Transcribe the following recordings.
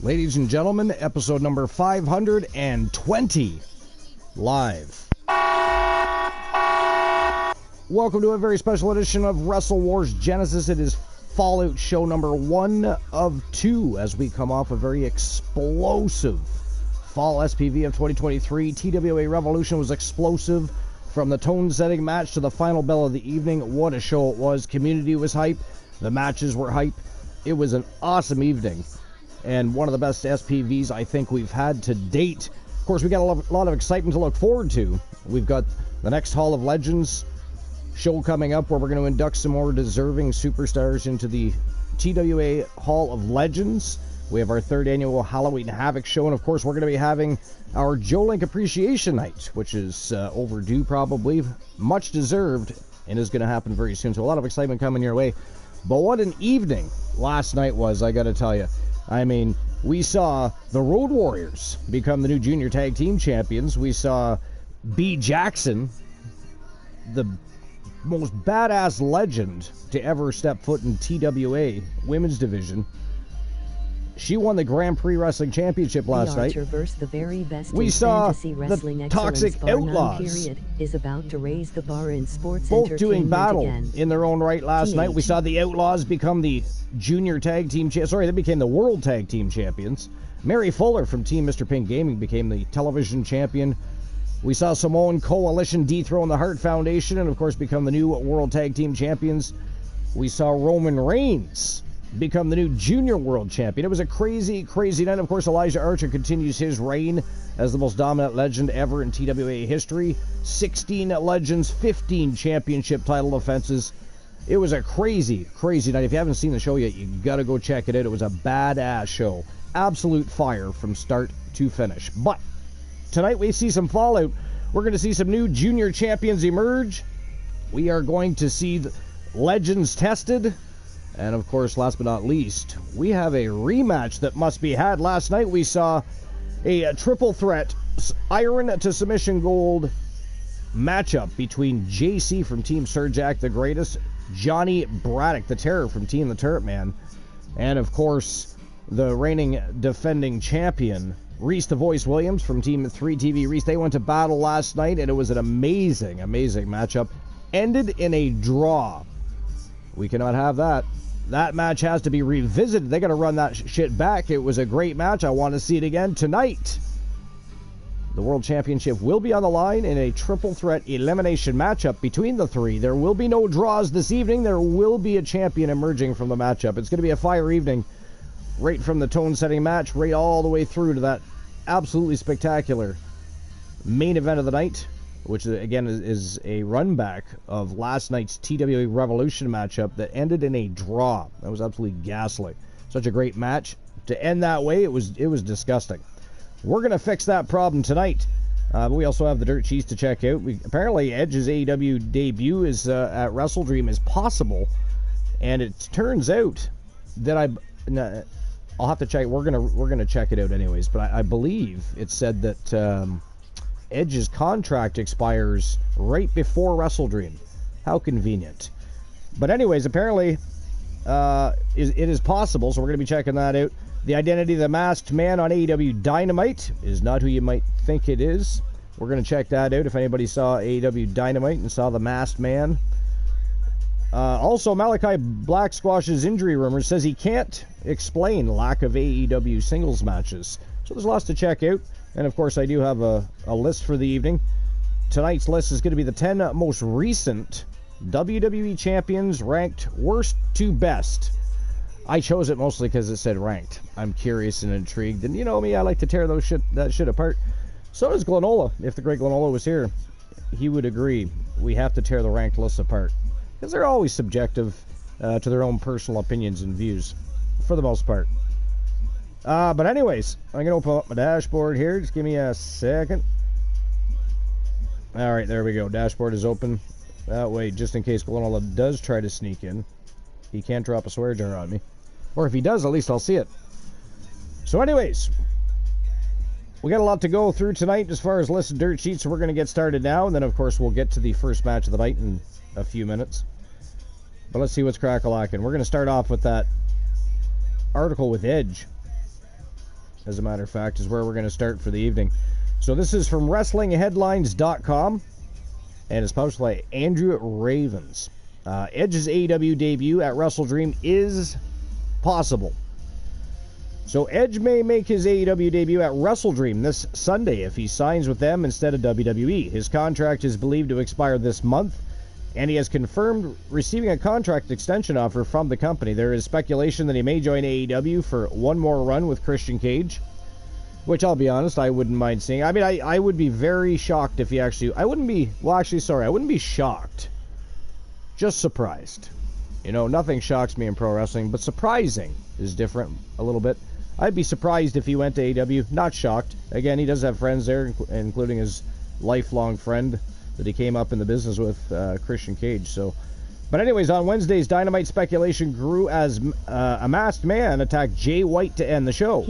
Ladies and gentlemen, episode number 520, live. Welcome to a very special edition of Wrestle Wars Genesis. It is Fallout show number 1 of 2 as we come off a very explosive fall SPV of 2023. TWA Revolution was explosive from the tone-setting match to the final bell of the evening. What a show it was. Community was hype. The matches were hype. It was an awesome evening and one of the best SPVs I think we've had to date. Of course, we got a lot of excitement to look forward to. We've got the next Hall of Legends show coming up where we're going to induct some more deserving superstars into the TWA Hall of Legends. We have our 3rd annual Halloween Havoc show, and of course we're going to be having our Joe Link Appreciation Night, which is overdue probably, much deserved, and is going to happen very soon. So a lot of excitement coming your way. But what an evening last night was, I got to tell you. I mean, we saw the Road Warriors become the new junior tag team champions. We saw B. Jackson, the most badass legend to ever step foot in TWA women's division. She won the Grand Prix Wrestling Championship last night. The very best we saw wrestling the Toxic Outlaws is about to raise the bar in sports both doing battle again. in their own right last night. We saw the Outlaws become the junior tag team they became the world tag team champions. Mary Fuller from Team Mr. Pink Gaming became the television champion. We saw Samoan Coalition dethrone the Hart Foundation and of course become the new world tag team champions. We saw Roman Reigns become the new junior world champion. It was a crazy, crazy night. Of course, Elijah Archer continues his reign as the most dominant legend ever in TWA history. 16 legends, 15 championship title defenses. It was a crazy, crazy night. If you haven't seen the show yet, you gotta go check it out. It was a badass show. Absolute fire from start to finish. But tonight we see some fallout. We're going to see some new junior champions emerge. We are going to see the legends tested. And of course, last but not least, we have a rematch that must be had. Last night we saw a triple threat iron to submission gold matchup between JC from Team Sir Jack the Greatest, Johnny Braddock the Terror from Team the Turret Man, and of course the reigning defending champion Reese the Voice Williams from Team 3TV Reese. They went to battle last night and it was an amazing, amazing matchup. Ended in a draw. We cannot have that. That match has to be revisited. They got to run that shit back. It was a great match. I want to see it again tonight. The World Championship will be on the line in a triple threat elimination matchup between the three. There will be no draws this evening. There will be a champion emerging from the matchup. It's going to be a fire evening. Right from the tone-setting match, right all the way through to that absolutely spectacular main event of the night, which again is a run back of last night's TWA Revolution matchup that ended in a draw. That was absolutely ghastly. Such a great match. To end that way, it was disgusting. We're going to fix that problem tonight. But we also have the Dirt Cheese to check out. Apparently, Edge's AEW debut is at WrestleDream is possible. And it turns out that I'll have to check. We're gonna check it out anyways. But I believe it said that Edge's contract expires right before WrestleDream. How convenient. But anyways, apparently it is possible, so we're going to be checking that out. The identity of the Masked Man on AEW Dynamite is not who you might think it is. We're going to check that out if anybody saw AEW Dynamite and saw the Masked Man. Also, Malachi Black Squash's injury rumor says he can't explain lack of AEW singles matches. So there's lots to check out. And of course, I do have a list for the evening. Tonight's list is going to be the 10 most recent WWE champions ranked worst to best. I chose it mostly because it said ranked. I'm curious and intrigued. And you know me, I like to tear that shit apart. So does Glenola. If the great Glenola was here, he would agree. We have to tear the ranked lists apart. Because they're always subjective to their own personal opinions and views, for the most part. But anyways, I'm going to open up my dashboard here. Just give me a second. Alright, there we go. Dashboard is open. That way, just in case Glenola does try to sneak in, he can't drop a swear jar on me. Or if he does, at least I'll see it. So anyways, we got a lot to go through tonight as far as list of dirt sheets, so we're going to get started now. And then, of course, we'll get to the first match of the night in a few minutes. But let's see what's crack-a-lackin'. We're going to start off with that article with Edge. as a matter of fact, is where we're going to start for the evening. So this is from WrestlingHeadlines.com, and it's published by Andrew Ravens. Edge's AEW debut at WrestleDream is possible. So Edge may make his AEW debut at WrestleDream this Sunday if he signs with them instead of WWE. His contract is believed to expire this month, and he has confirmed receiving a contract extension offer from the company. There is speculation that he may join AEW for one more run with Christian Cage, which I'll be honest, I wouldn't mind seeing. I mean, I would be very shocked if he actually... I wouldn't be shocked. Just surprised. You know, nothing shocks me in pro wrestling, but surprising is different a little bit. I'd be surprised if he went to AEW. Not shocked. Again, he does have friends there, including his lifelong friend that he came up in the business with, Christian Cage. So, but anyways, on Wednesday's Dynamite, speculation grew as a masked man attacked Jay White to end the show.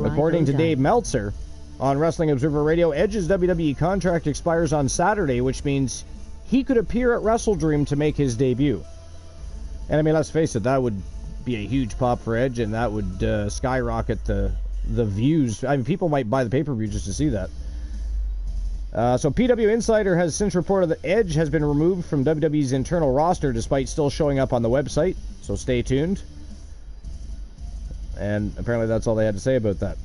According to Dave Meltzer on Wrestling Observer Radio, Edge's WWE contract expires on Saturday, which means he could appear at WrestleDream to make his debut. And I mean, let's face it, that would be a huge pop for Edge, and that would skyrocket the views. I mean, people might buy the pay-per-view just to see that. So PW Insider has since reported that Edge has been removed from WWE's internal roster despite still showing up on the website, so stay tuned. And apparently that's all they had to say about that.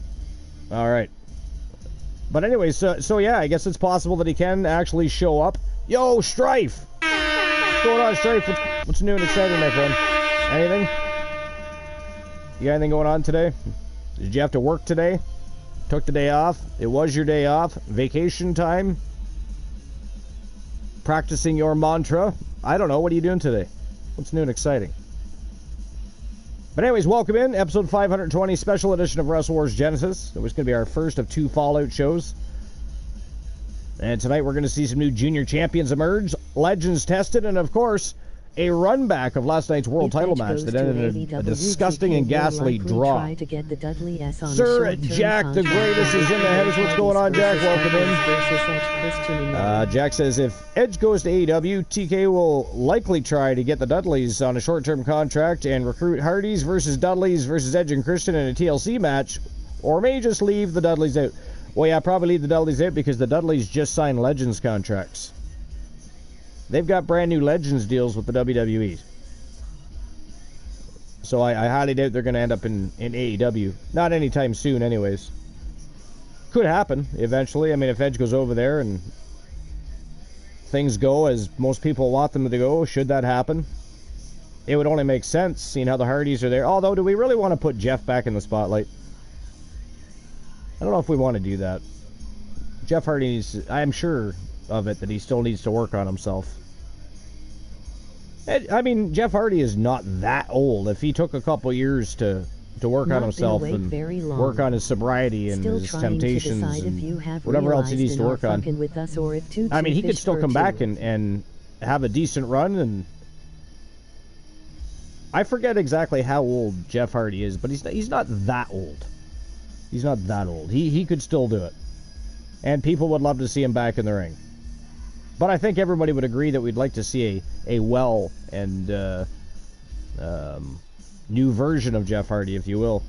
All right. But anyways, so yeah, I guess it's possible that he can actually show up. Yo, Strife! What's going on, Strife? What's new and exciting, my friend? Anything? You got anything going on today? Did you have to work today? Took the day off? It was your day off? Vacation time? Practicing your mantra? I don't know. What are you doing today? What's new and exciting? But anyways, welcome in. Episode 520, special edition of Wrestle Wars Genesis. It was going to be our first of 2 Fallout shows. And tonight we're going to see some new junior champions emerge, legends tested, and of course, a run back of last night's world title match that ended in a disgusting and ghastly draw. Sir Jack the Greatest is in the house. What's going on, Jack? Welcome in. Jack says if Edge goes to AEW, TK will likely try to get the Dudleys on a short-term contract and recruit Hardys versus Dudleys versus Edge and Christian in a TLC match, or may just leave the Dudleys out. Well, yeah, probably leave the Dudleys out because the Dudleys just signed Legends contracts. They've got brand new Legends deals with the WWE. So I highly doubt they're going to end up in AEW. Not anytime soon, anyways. Could happen eventually. I mean, if Edge goes over there and things go as most people want them to go, should that happen, it would only make sense, seeing how the Hardys are there. Although, do we really want to put Jeff back in the spotlight? I don't know if we want to do that. Jeff Hardy needs, I'm sure of it, that he still needs to work on himself. I mean, Jeff Hardy is not that old. If he took a couple years to work on himself and work on his sobriety and his temptations and whatever else he needs to work on, I mean, he could still come back and have a decent run. And I forget exactly how old Jeff Hardy is, but he's not that old. He's not that old. He could still do it. And people would love to see him back in the ring. But I think everybody would agree that we'd like to see a well and new version of Jeff Hardy, if you will.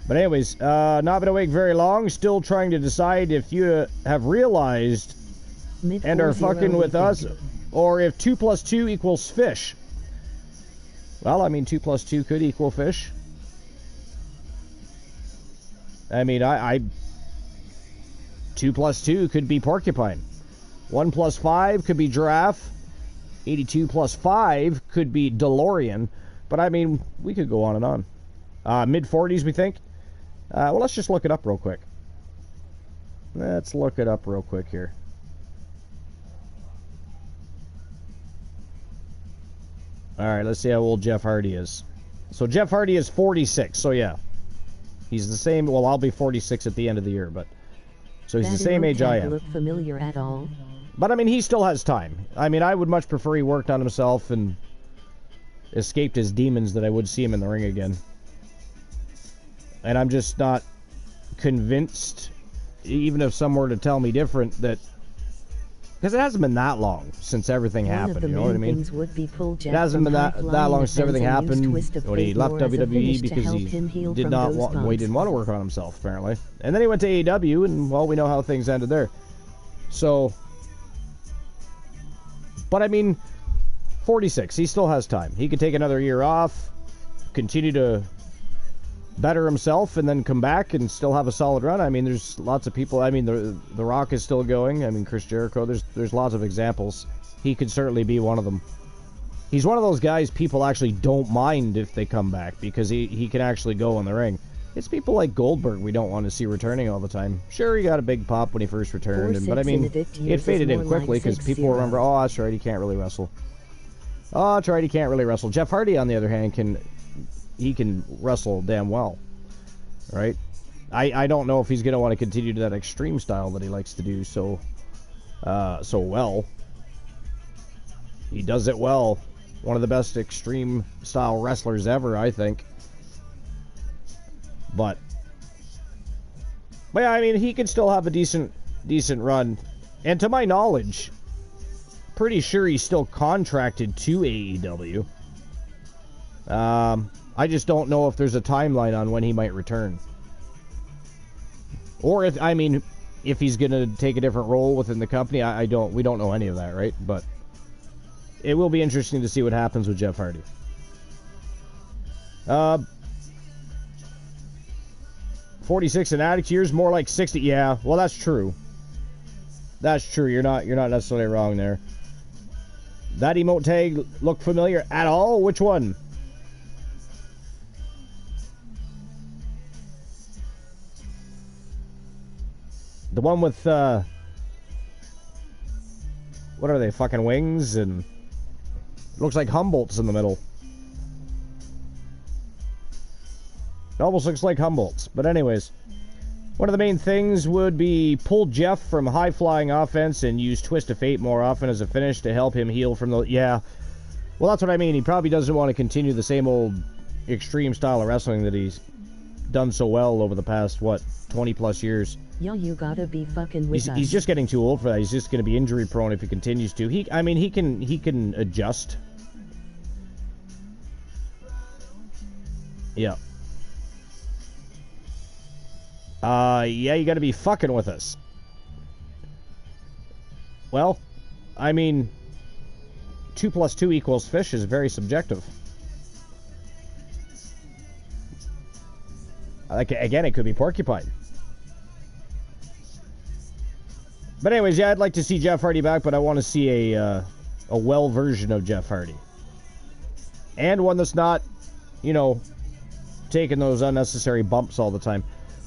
But anyways, not been awake very long. Still trying to decide if you have realized and are fucking with us, or if 2 + 2 equals fish. Well, I mean, 2 + 2 could equal fish. I mean, 2 + 2 could be porcupine. 1 + 5 could be giraffe. 82 + 5 could be DeLorean. But I mean, we could go on and on. Mid-40s, we think? Well, let's just look it up real quick. Let's look it up real quick here. Alright, let's see how old Jeff Hardy is. So Jeff Hardy is 46, so yeah. He's the same, well, I'll be 46 at the end of the year, but... So he's the same age I am. Look familiar at all? But I mean, he still has time. I mean, I would much prefer he worked on himself and escaped his demons than I would see him in the ring again. And I'm just not convinced, even if some were to tell me different, that Because it hasn't been that long since everything happened, you know what I mean? It hasn't been that long since everything happened when he left WWE because he didn't want to work on himself, apparently. And then he went to AEW, and, well, we know how things ended there. So, but I mean, 46, he still has time. He could take another year off, continue to better himself, and then come back and still have a solid run. I mean, there's lots of people. I mean, the Rock is still going. I mean, Chris Jericho. There's lots of examples. He could certainly be one of them. He's one of those guys people actually don't mind if they come back because he can actually go in the ring. It's people like Goldberg we don't want to see returning all the time. Sure, he got a big pop when he first returned, but I mean, it faded in quickly because people remember, oh, that's right, he can't really wrestle. Oh, that's right, he can't really wrestle. Jeff Hardy, on the other hand, can wrestle damn well, right? I don't know if he's going to want to continue to that extreme style that he likes to do so well. He does it well. One of the best extreme style wrestlers ever, I think. But yeah, I mean, he could still have a decent run. And to my knowledge, pretty sure he's still contracted to AEW. I just don't know if there's a timeline on when he might return. Or if he's going to take a different role within the company. We don't know any of that, right? But it will be interesting to see what happens with Jeff Hardy. 46 in Addict years, more like 60. Yeah, well, that's true. That's true. You're not necessarily wrong there. That emote tag look familiar at all? Which one? The one with, what are they, fucking wings? And it looks like Humboldt's in the middle. It almost looks like Humboldt's. But anyways, one of the main things would be pull Jeff from high-flying offense and use Twist of Fate more often as a finish to help him heal from the... Yeah. Well, that's what I mean. He probably doesn't want to continue the same old extreme style of wrestling that he's done so well over the past, 20-plus years. Yo, you gotta be fucking with us. He's just getting too old for that. He's just going to be injury prone if he continues to. He can adjust. Yeah. Yeah, you gotta be fucking with us. Well, I mean, 2 + 2 = fish is very subjective. Like, again, it could be porcupine. But anyways, yeah, I'd like to see Jeff Hardy back, but I want to see a well version of Jeff Hardy. And one that's not, taking those unnecessary bumps all the time.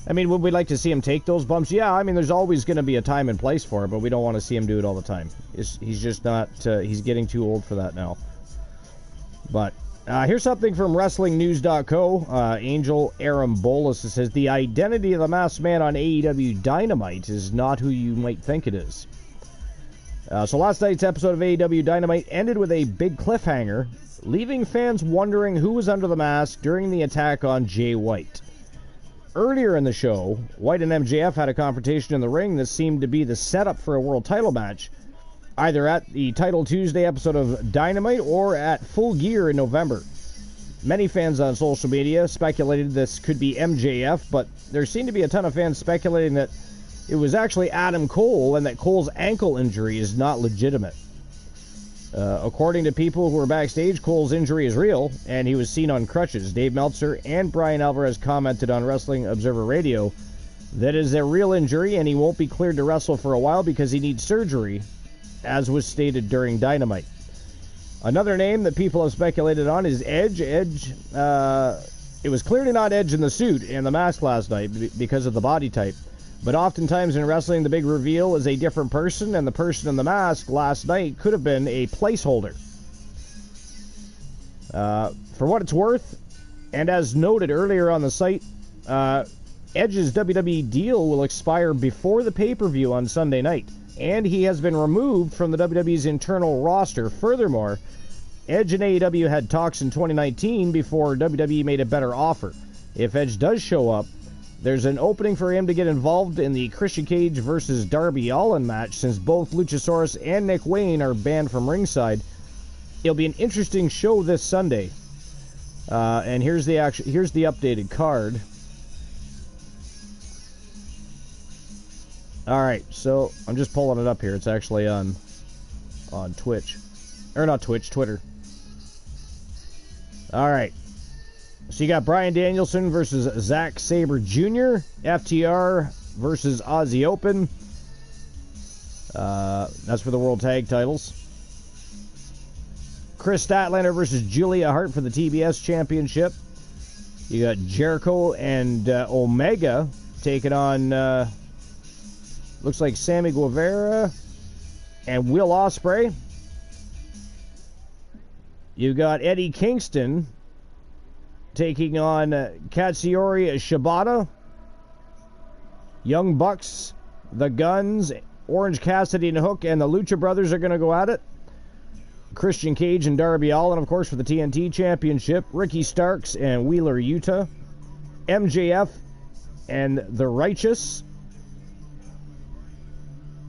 I mean, would we like to see him take those bumps? Yeah, I mean, there's always going to be a time and place for it, but we don't want to see him do it all the time. He's just not, he's getting too old for that now. But here's something from WrestlingNews.co. Angel Arambolas says, the identity of the masked man on AEW Dynamite is not who you might think it is. So last night's episode of AEW Dynamite ended with a big cliffhanger, leaving fans wondering who was under the mask during the attack on Jay White. Earlier in the show, White and MJF had a confrontation in the ring that seemed to be the setup for a world title match, either at the Title Tuesday episode of Dynamite or at Full Gear in November. Many fans on social media speculated this could be MJF, but there seemed to be a ton of fans speculating that it was actually Adam Cole and that Cole's ankle injury is not legitimate. According to people who were backstage, Cole's injury is real, and he was seen on crutches. Dave Meltzer and Brian Alvarez commented on Wrestling Observer Radio that it is a real injury, and he won't be cleared to wrestle for a while because he needs surgery, as was stated during Dynamite. Another name that people have speculated on is Edge. Edge, it was clearly not Edge in the suit and the mask last night because of the body type. But oftentimes in wrestling, the big reveal is a different person, and the person in the mask last night could have been a placeholder. For what it's worth, and as noted earlier on the site, Edge's WWE deal will expire before the pay-per-view on Sunday night, and he has been removed from the WWE's internal roster. Furthermore, Edge and AEW had talks in 2019 before WWE made a better offer. If Edge does show up, There's an opening for him to get involved in the Christian Cage versus Darby Allin match, since both Luchasaurus and Nick Wayne are banned from ringside. It'll be an interesting show this Sunday. And here's the updated card. All right, so I'm just pulling it up here. It's actually on Twitch, or not Twitch, Twitter. All right. So you got Bryan Danielson versus Zack Sabre Jr., FTR versus Aussie Open. That's for the World Tag Titles. Chris Statlander versus Julia Hart for the TBS Championship. You got Jericho and Omega taking on, looks like Sammy Guevara and Will Ospreay. You got Eddie Kingston taking on Katsuyori Shibata. Young Bucks, the Guns, Orange Cassidy and Hook, and the Lucha Brothers are going to go at it. Christian Cage and Darby Allin, of course, for the TNT Championship. Ricky Starks and Wheeler Yuta. MJF and The Righteous.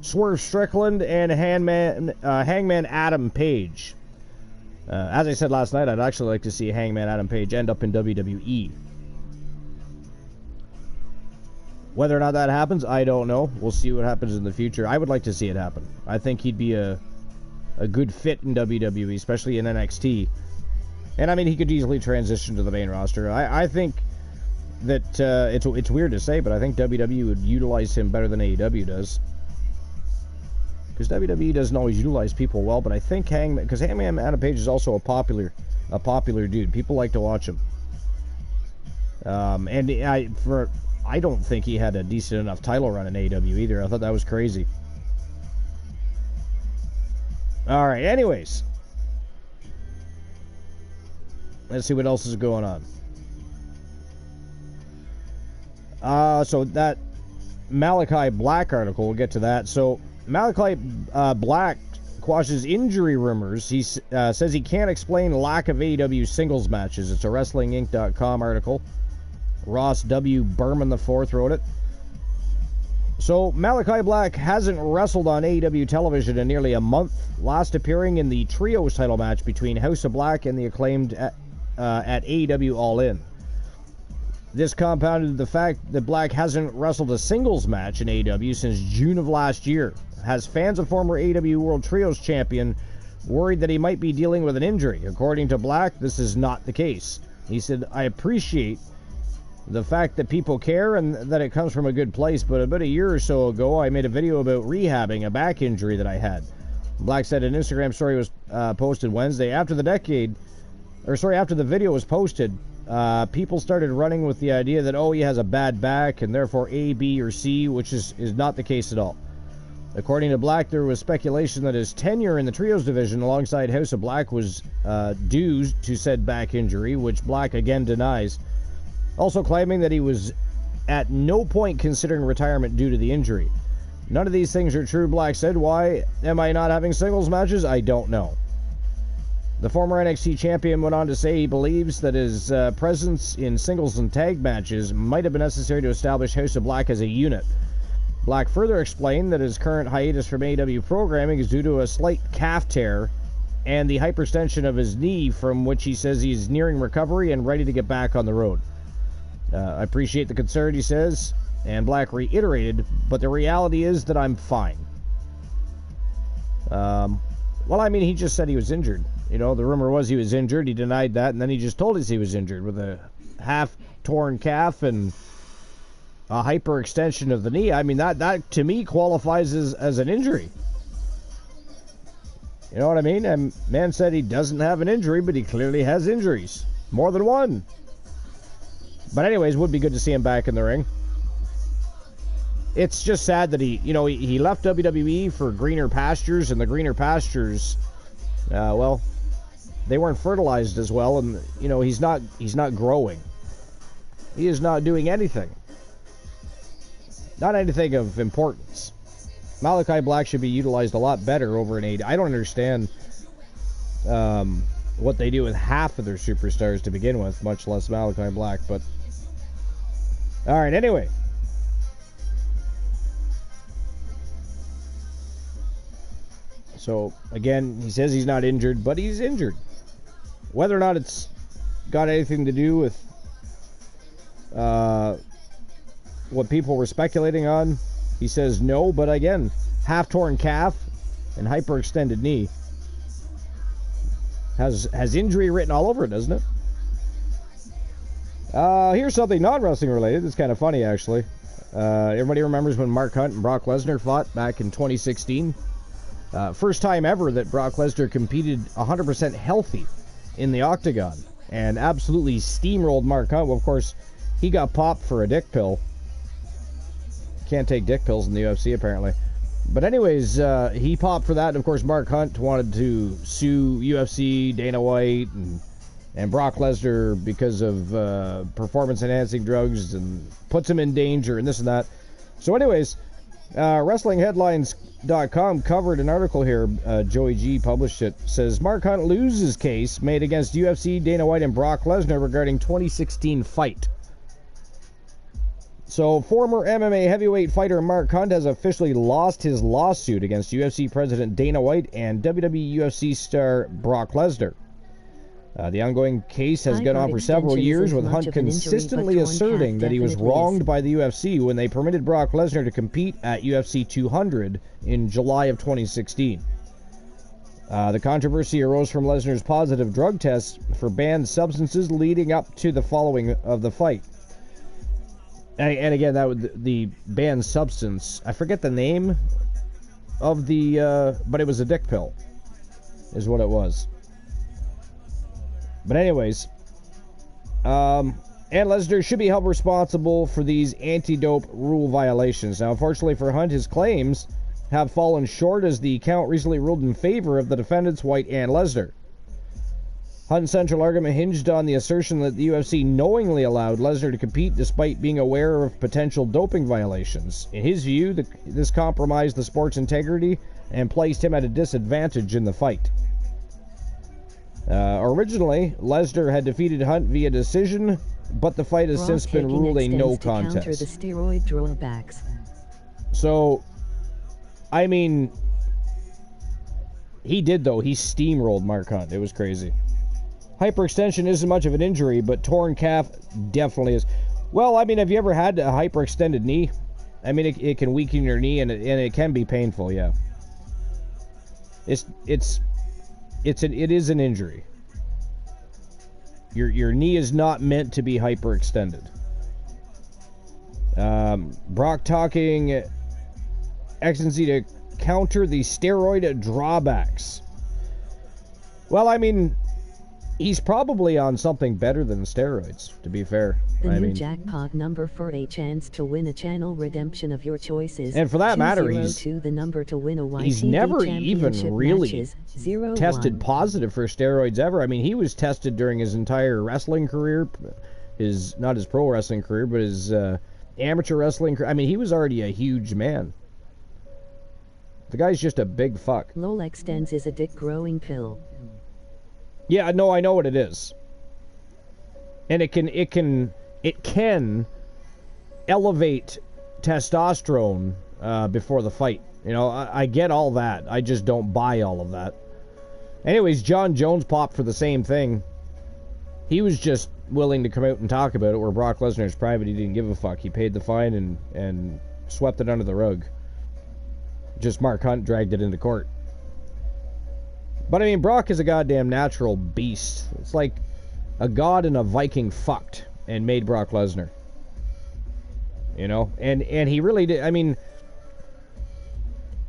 Swerve Strickland and Hangman Adam Page. As I said last night, I'd actually like to see Hangman Adam Page end up in WWE. Whether or not that happens, I don't know. We'll see what happens in the future. I would like to see it happen. I think he'd be a good fit in WWE, especially in NXT. And I mean, he could easily transition to the main roster. I think that it's weird to say, but I think WWE would utilize him better than AEW does. Because WWE doesn't always utilize people well, but I think Hangman Adam Page is also a popular dude. People like to watch him. And I don't think he had a decent enough title run in AEW either. I thought that was crazy. All right, anyways. Let's see what else is going on. So that Malachi Black article, we'll get to that. So Malachi Black quashes injury rumors. He says he can't explain lack of AEW singles matches. It's a WrestlingInc.com article. Ross W. Berman IV wrote it. So Malachi Black hasn't wrestled on AEW television in nearly a month, last appearing in the Trios title match between House of Black and the Acclaimed at AEW All In. This compounded the fact that Black hasn't wrestled a singles match in AEW since June of last year, has fans of former AEW World Trios champion worried that he might be dealing with an injury. According to Black, this is not the case. He said, "I appreciate the fact that people care and that it comes from a good place, but about a year or so ago, I made a video about rehabbing a back injury that I had." Black said an Instagram story was posted Wednesday. After the video was posted, people started running with the idea that, he has a bad back and therefore A, B, or C, which is not the case at all. According to Black, there was speculation that his tenure in the Trios division alongside House of Black was due to said back injury, which Black again denies. Also claiming that he was at no point considering retirement due to the injury. None of these things are true, Black said. Why am I not having singles matches? I don't know. The former NXT champion went on to say he believes that his presence in singles and tag matches might have been necessary to establish House of Black as a unit. Black further explained that his current hiatus from AEW programming is due to a slight calf tear and the hyperextension of his knee, from which he says he's nearing recovery and ready to get back on the road. I appreciate the concern, he says, and Black reiterated, but the reality is that I'm fine. Well, I mean, he just said he was injured. The rumor was he was injured. He denied that, and then he just told us he was injured with a half-torn calf and a hyperextension of the knee. I mean, that to me qualifies as an injury. You know what I mean? And man said he doesn't have an injury, but he clearly has injuries. More than one. But anyways, would be good to see him back in the ring. It's just sad that he left WWE for greener pastures, and the greener pastures, they weren't fertilized as well, and he's not growing. He is not doing anything. Not anything of importance. Malachi Black should be utilized a lot better over in AEW. I don't understand what they do with half of their superstars to begin with, much less Malachi Black, but All right, anyway. So, again, he says he's not injured, but he's injured. Whether or not it's got anything to do with what people were speculating on, he says no, but again, half-torn calf and hyperextended knee has injury written all over it, doesn't it? Here's something non-wrestling related. It's kind of funny, actually. Everybody remembers when Mark Hunt and Brock Lesnar fought back in 2016? First time ever that Brock Lesnar competed 100% healthy in the octagon and absolutely steamrolled Mark Hunt. Well, of course, he got popped for a dick pill. Can't take dick pills in the UFC, apparently. But anyways, he popped for that. And of course, Mark Hunt wanted to sue UFC, Dana White, and Brock Lesnar because of performance-enhancing drugs and puts him in danger and this and that. So anyways, WrestlingHeadlines.com covered an article here. Joey G published it. Says, Mark Hunt loses case made against UFC, Dana White, and Brock Lesnar regarding 2016 fight. So, former MMA heavyweight fighter Mark Hunt has officially lost his lawsuit against UFC President Dana White and WWE UFC star Brock Lesnar. The ongoing case has gone on for several years, with Hunt consistently asserting that he was wronged by the UFC when they permitted Brock Lesnar to compete at UFC 200 in July of 2016. The controversy arose from Lesnar's positive drug tests for banned substances leading up to the following of the fight. And again, that would the banned substance, I forget the name of the, but it was a dick pill, is what it was. But anyways, and Lesnar should be held responsible for these anti-dope rule violations. Now, unfortunately for Hunt, his claims have fallen short as the count recently ruled in favor of the defendants, White and Lesnar. Hunt's central argument hinged on the assertion that the UFC knowingly allowed Lesnar to compete despite being aware of potential doping violations. In his view, this compromised the sport's integrity and placed him at a disadvantage in the fight. Originally, Lesnar had defeated Hunt via decision, but the fight has since been ruled a no contest. Counter the steroid drawbacks. So, I mean, he did though. He steamrolled Mark Hunt. It was crazy. Hyperextension isn't much of an injury, but torn calf definitely is. Well, I mean, have you ever had a hyperextended knee? I mean, it can weaken your knee, and it can be painful. Yeah. It is an injury. Your knee is not meant to be hyperextended. Brock talking ecstasy to counter the steroid drawbacks. Well, I mean, he's probably on something better than steroids, to be fair. The new jackpot number for a chance to win a channel redemption of your choices. And for that matter, he's never even really tested positive for steroids ever. I mean, he was tested during his entire wrestling career, not his pro wrestling career, but his amateur wrestling career. I mean, he was already a huge man. The guy's just a big fuck. Lolextens is a dick growing pill. Yeah, no, I know what it is. And it can elevate testosterone before the fight. You know, I get all that. I just don't buy all of that. Anyways, John Jones popped for the same thing. He was just willing to come out and talk about it, where Brock Lesnar's private. He didn't give a fuck. He paid the fine and swept it under the rug. Just Mark Hunt dragged it into court. But I mean, Brock is a goddamn natural beast. It's like a god and a Viking fucked and made Brock Lesnar. You know, and he really did. I mean,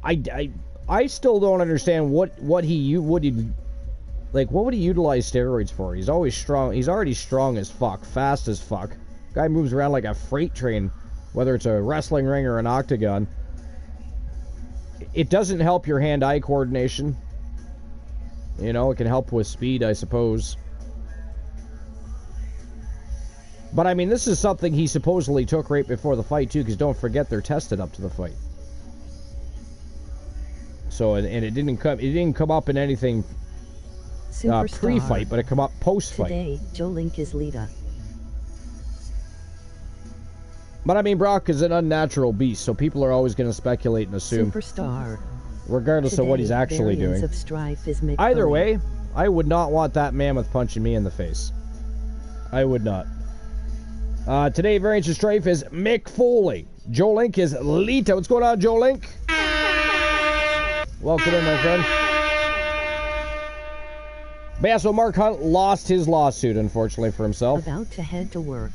I still don't understand what would he utilize steroids for? He's always strong. He's already strong as fuck, fast as fuck. Guy moves around like a freight train, whether it's a wrestling ring or an octagon. It doesn't help your hand-eye coordination. You know, it can help with speed, I suppose. But I mean, this is something he supposedly took right before the fight too, because don't forget they're tested up to the fight. So and it didn't come up in anything pre-fight, but it come up post-fight. Today, Joe Link is leader. But I mean, Brock is an unnatural beast, so people are always going to speculate and assume. Superstar. Regardless of what he's actually doing. Of strife is Either way, I would not want that mammoth punching me in the face. I would not. Today, Variants of Strife is Mick Foley. Joe Link is Lita. What's going on, Joe Link? Welcome in, my friend. But yeah, so Mark Hunt lost his lawsuit, unfortunately, for himself. About to head to work.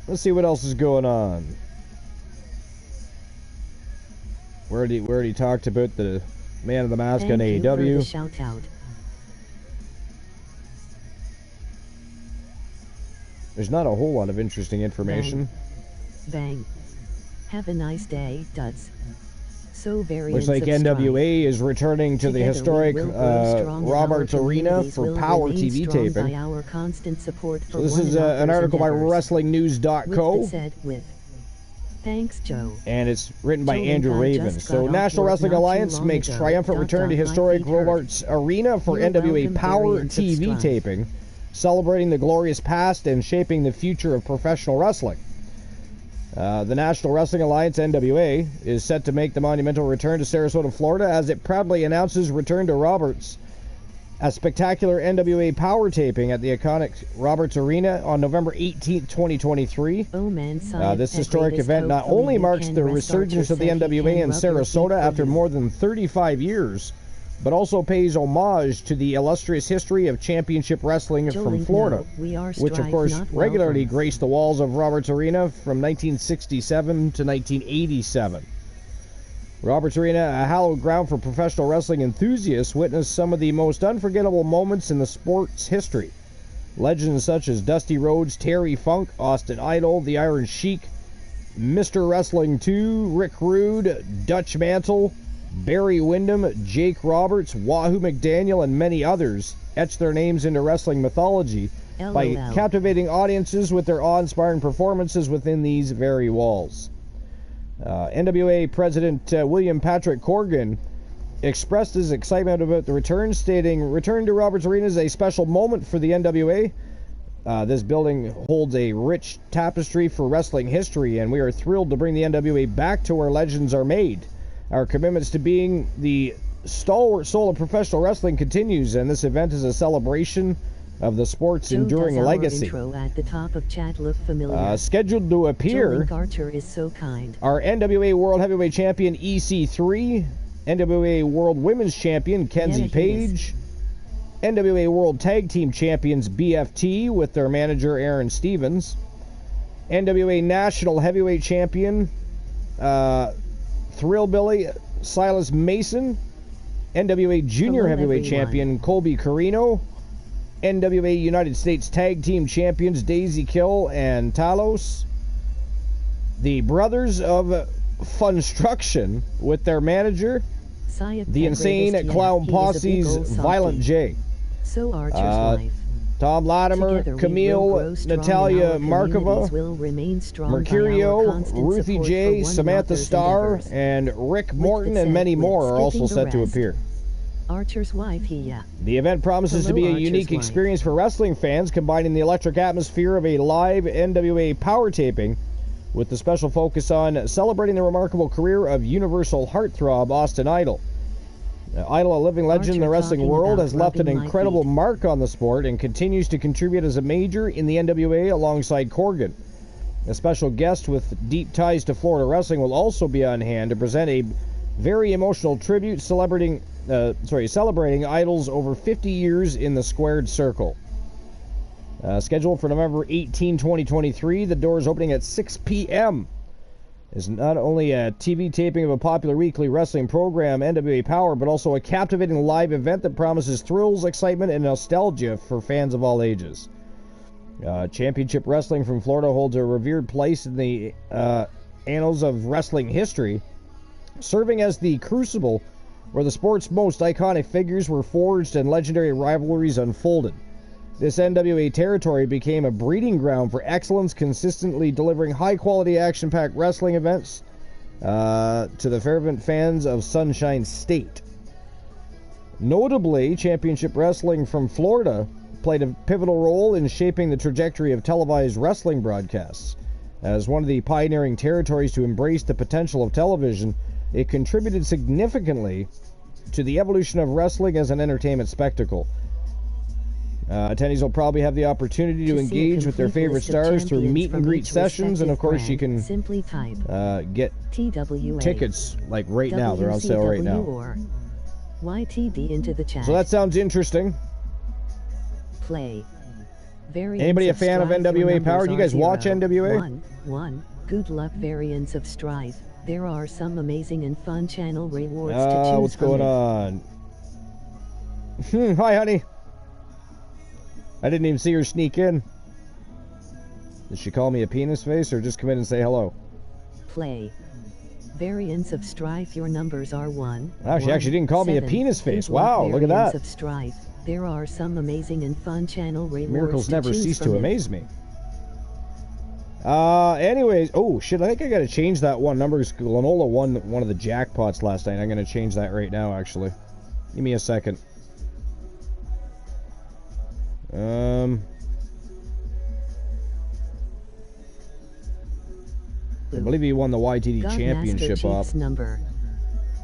Let's see what else is going on. We already talked about the Man of the Mask on AEW. Shout out. There's not a whole lot of interesting information. Bang. Have a nice day, duds. So very. Looks like NWA is returning to the historic Roberts Arena for Power TV taping. So this is an article by WrestlingNews.co. Thanks, Joe. And it's written by Andrew Raven. So National Wrestling Alliance makes triumphant return to historic Robarts Arena for NWA Power TV taping, celebrating the glorious past and shaping the future of professional wrestling. The National Wrestling Alliance, NWA, is set to make the monumental return to Sarasota, Florida, as it proudly announces return to Roberts. A spectacular NWA Power taping at the iconic Roberts Arena on November 18th, 2023. This historic event not only marks the resurgence of the NWA in Sarasota after more than 35 years, but also pays homage to the illustrious history of championship wrestling from Florida, which of course regularly graced the walls of Roberts Arena from 1967 to 1987. Roberts Arena, a hallowed ground for professional wrestling enthusiasts, witnessed some of the most unforgettable moments in the sport's history. Legends such as Dusty Rhodes, Terry Funk, Austin Idol, The Iron Sheik, Mr. Wrestling 2, Rick Rude, Dutch Mantle, Barry Windham, Jake Roberts, Wahoo McDaniel, and many others etched their names into wrestling mythology by captivating audiences with their awe-inspiring performances within these very walls. NWA President William Patrick Corgan expressed his excitement about the return, stating, "Return to Roberts Arena is a special moment for the NWA. This building holds a rich tapestry for wrestling history, and we are thrilled to bring the NWA back to where legends are made. Our commitments to being the stalwart soul of professional wrestling continues, and this event is a celebration of the sport's enduring legacy." At the top of chat look familiar. Scheduled to appear is so kind. are NWA World Heavyweight Champion EC3, NWA World Women's Champion Kenzie Page, NWA World Tag Team Champions BFT with their manager Aaron Stevens, NWA National Heavyweight Champion Thrillbilly Silas Mason, NWA Junior Heavyweight Champion Colby Carino, NWA United States Tag Team Champions Daisy Kill and Talos, the Brothers of Funstruction with their manager, the Insane Clown Posse's Violent J, Tom Latimer, Camille, Natalia Markova, Mercurio, Ruthie J, Samantha Starr, and Rick Morton, and many more are also set to appear. Archer's wife, The event promises to be a unique experience for wrestling fans, combining the electric atmosphere of a live NWA power taping with the special focus on celebrating the remarkable career of Universal Heartthrob Austin Idol. Idol, a living legend in the wrestling world, has left an incredible mark on the sport and continues to contribute as a major in the NWA alongside Corgan. A special guest with deep ties to Florida wrestling will also be on hand to present a very emotional tribute celebrating Idol's over 50 years in the squared circle. Scheduled for November 18, 2023, the doors opening at 6 p.m. is not only a TV taping of a popular weekly wrestling program, NWA Power, but also a captivating live event that promises thrills, excitement, and nostalgia for fans of all ages. Championship Wrestling from Florida holds a revered place in the annals of wrestling history, serving as the crucible where the sport's most iconic figures were forged and legendary rivalries unfolded. This NWA territory became a breeding ground for excellence, consistently delivering high-quality, action-packed wrestling events to the fervent fans of Sunshine State. Notably, Championship Wrestling from Florida played a pivotal role in shaping the trajectory of televised wrestling broadcasts. As one of the pioneering territories to embrace the potential of television, it contributed significantly to the evolution of wrestling as an entertainment spectacle. Attendees will probably have the opportunity to engage with their favorite stars through meet and greet sessions, and of course you can get TWA, tickets like right now. They're on sale right now. or YTD into the chat. So that sounds interesting. Play. Anybody a fan of NWA Power? Do you guys watch NWA? One. Good luck variants of Strife. There are some amazing and fun channel rewards to choose what's going on? Hi, honey. I didn't even see her sneak in. Did she call me a penis face or just come in and say hello? Play. Variants of Strife. Your numbers are 1. Wow, she actually didn't call me a penis face. Wow, look at that. Variants of Strife. There are some amazing and fun channel rewards. Miracles never cease to amaze me. Anyways, oh shit, I think I gotta change that one number. Glenola won one of the jackpots last night. I'm gonna change that right now, actually. Give me a second. I believe he won the YTD championship off. Number.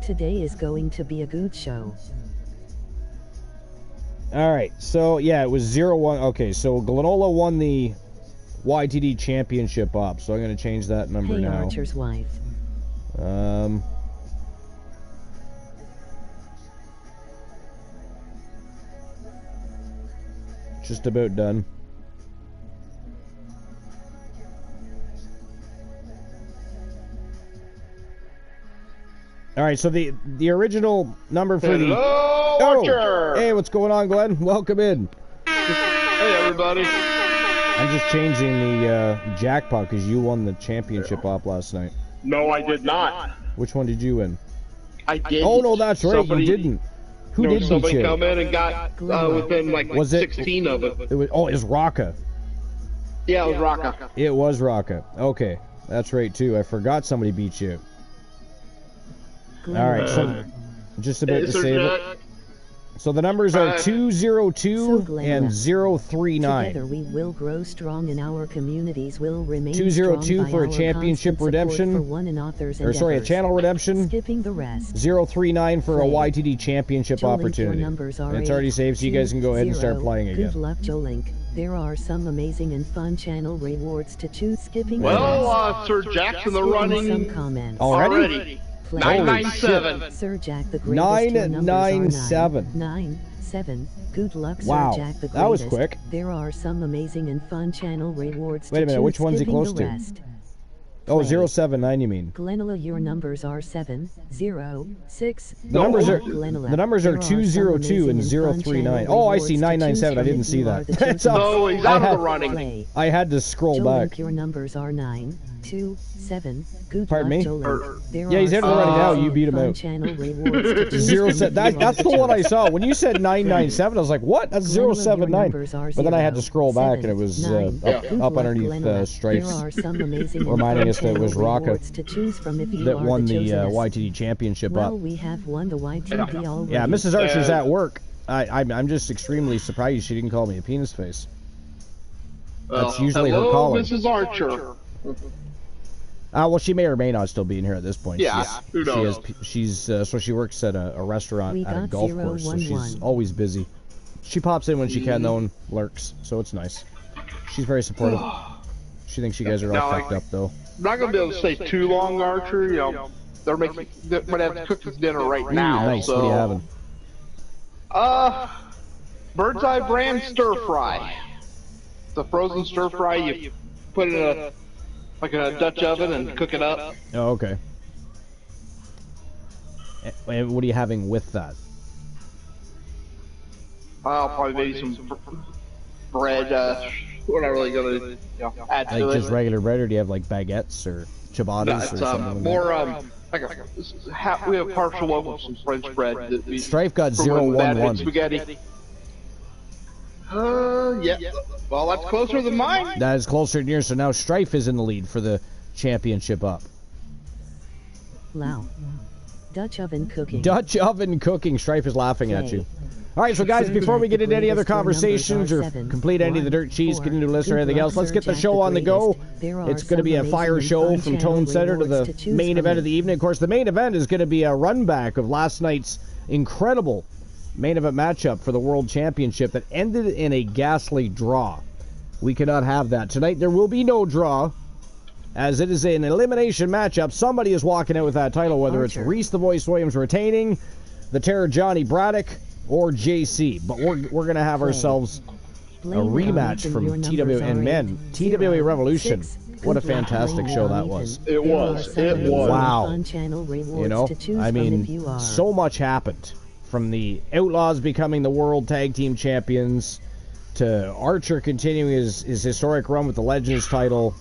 Today is going to be a good show. Alright, so yeah, it was 0-1. Okay, so Glenola won the YTD championship op, so I'm going to change that number now. Archer's wife. Just about done. Alright, so the original number for the... Archer! Hey, what's going on, Glenn? Welcome in. Hey, everybody. I'm just changing the jackpot because you won the championship op last night. No, I did not. Which one did you win? I did. Oh, no, that's right. You didn't. Who did beat somebody you? come in and got within like Was it, 16 of it. It was Rocca. Yeah, it was Rocca. It was Rocca. Okay, that's right too. I forgot somebody beat you. All right, so just about to save it. So the numbers are 202 and 039. Together we will grow strong and our communities will remain 202 for a championship redemption. Or sorry, a channel redemption. Skipping the rest. 039 for a YTD championship opportunity. And it's already saved, so you guys can go ahead and start playing again. Good luck, Jolink. There are some amazing and fun channel rewards to choose. Skipping the Well, Sir Jackson, the running some comments. Already? 997. Sir Jack the Greatest. 997. 9-7. Good luck, Sir Wow, Jack the Greatest. that was quick. There are some amazing and fun channel rewards. Wait a minute, which one's he close to? Oh, 079 you mean? Glenola, your numbers are 7, 0, 6. The numbers are 202 and 039. Oh, I see 997. I didn't see that. That's No, he's out of the running. I had to scroll back. Your numbers are 9, 2, 7. Good Pardon luck, me? Jolink. Yeah, he's out of the running now. You beat him out. Channel rewards to choose 0 that's the one I saw. When you said 997, I was like, what? That's 079. But then I had to scroll back, and it was up underneath Stripes, reminding us that it was Rocca that won the YTD championship up. Well, we have won the YTD already. Yeah, Mrs. Archer's at work. I'm just extremely surprised she didn't call me a penis face. That's usually her calling. Mrs. Archer. Well, she may or may not still be in here at this point. Yeah, who knows? So she works at a restaurant at a golf course, so she's always busy. She pops in when she can, though, and lurks, so it's nice. She's very supportive. She thinks you guys are all fucked up, though. I'm not gonna be able to stay too long, Archer. You know, they might have to cook us dinner right now. Nice. So. What are you having? Bird's Eye Brand stir fry. The frozen stir fry, you put it in a Dutch oven and cook it up. Oh, okay. And what are you having with that? I'll probably maybe some bread. We're not really gonna add to it. Like just regular bread, or do you have like baguettes or ciabattas or something? More we have partial loaf of some French bread. That we, Strife got 011. Spaghetti. Yeah. Well, that's closer than mine. That is closer than yours. So now Strife is in the lead for the championship up. Wow. Dutch oven cooking. Dutch oven cooking. Strife is laughing at you. All right, so guys, before Yeah, we get the into any other greatest door conversations or numbers are 7, complete any of the 1, dirt cheese, 4. get into a list or Good anything luck, else, let's Sir get the Jack show the on the go. greatest. There are It's going to be a some fire amazing show and from fun Tone channel Center to the rewards to choose main from. event of the evening. Of course, the main event is going to be a run back of last night's incredible main event matchup for the World Championship that ended in a ghastly draw. We cannot have that. Tonight there will be no draw, as it is an elimination matchup. Somebody is walking out with that title, whether Archer. it's Reese the Voice Williams retaining, the Terror Johnny Braddock, or JC. But we're going to have ourselves a Blame rematch Ethan, from your TWA numbers and are men. 8, TWA 0, Revolution. 6. What a Good luck, fantastic blame show that Ethan. was. It There was. are some It amazing was. Wow. fun channel rewards You know, to choose I from if mean, you are. so much happened. From the Outlaws becoming the World Tag Team Champions to Archer continuing his historic run with the Legends title.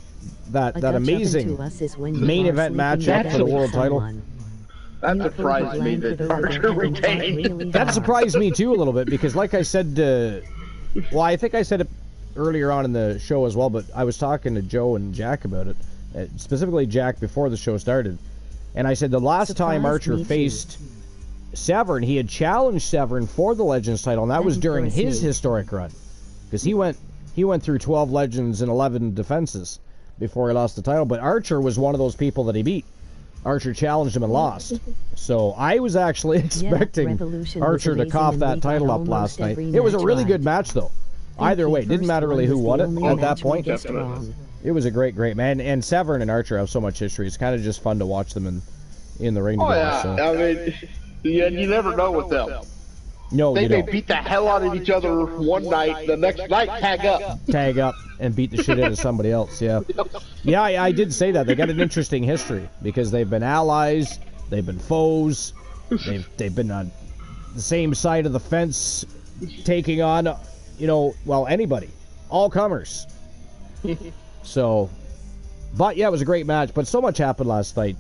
A That Dutch oven amazing to us is when you main are event sleeping matchup in for the bed world with title. someone. That You surprised pulled me the that blanket over Archer their head and fought retained. really That hard. surprised me too a little bit because, like I said, well, I think I said it earlier on in the show as well, but I was talking to Joe and Jack about it, specifically Jack before the show started, and I said the last time Surprised Archer me too. faced Severn, he had challenged Severn for the Legends title, and that was That during impressed his me. historic run, because he went through 12 Legends and 11 defenses before he lost the title. But Archer was one of those people that he beat. Archer challenged him and lost. So I was actually expecting Revolution was Archer to amazing cough and that we title got up last almost night. every It was a match really right. good match, though. Either way, it didn't matter really who won it at that point. It was a great man. And Severn and Archer have so much history. It's kind of just fun to watch them in the ring Oh together. yeah, So. I mean, you never know with them. No, They you may don't. beat the hell out of each other one night, the next night tag up. Tag up and beat the shit out of somebody else. Yeah, yeah, I did say that. They got an interesting history because they've been allies, they've been foes, they've been on the same side of the fence, taking on, anybody, all comers. So, but yeah, it was a great match. But so much happened last night.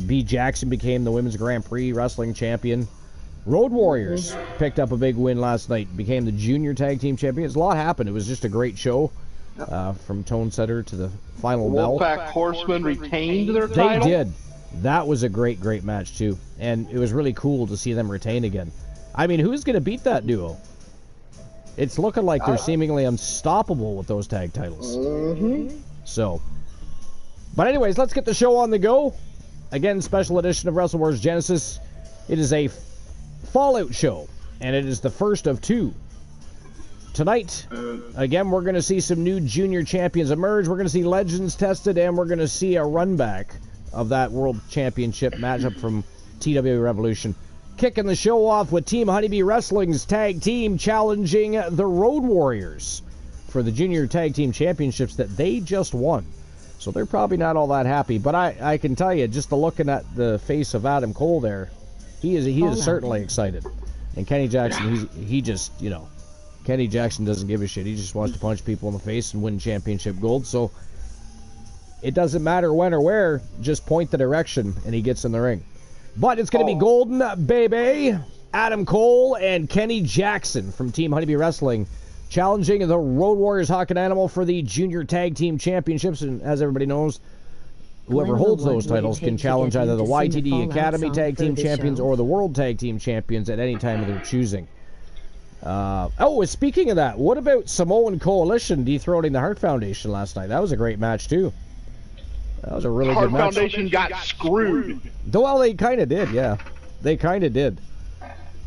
B. Jackson became the Women's Grand Prix Wrestling Champion. Road Warriors picked up a big win last night, became the Junior Tag Team Champions. A lot happened. It was just a great show from Tone Setter to the final bell. Wolfpack Horsemen retained their They title. did. That was a great match, too. And it was really cool to see them retain again. I mean, who's going to beat that duo? It's looking like they're seemingly unstoppable with those tag titles. So, but anyways, let's get the show on the go. Again, special edition of Wrestle Wars Genesis. It is a Fallout show, and it is the first of two. Tonight, again, we're going to see some new junior champions emerge. We're going to see legends tested, and we're going to see a run back of that World Championship matchup from TWA Revolution. Kicking the show off with Team Honeybee Wrestling's tag team challenging the Road Warriors for the Junior Tag Team Championships that they just won. So they're probably not all that happy. But I can tell you, just looking at the face of Adam Cole there, he is certainly excited. And Kenny Jackson, he just, Kenny Jackson doesn't give a shit. He just wants to punch people in the face and win championship gold. So it doesn't matter when or where, just point the direction and he gets in the ring. But it's going to be golden, baby. Adam Cole and Kenny Jackson from Team Honeybee Wrestling challenging the Road Warriors Hawk and Animal for the Junior Tag Team Championships. And as everybody knows, whoever holds those titles can challenge either the YTD Academy Tag Team Champions or the World Tag Team Champions at any time of their choosing. Speaking of that, what about Samoan Coalition dethroning the Hart Foundation last night? That was a great match, too. That was a really good match. Hart Foundation got screwed. Well, they kind of did, yeah. They kind of did.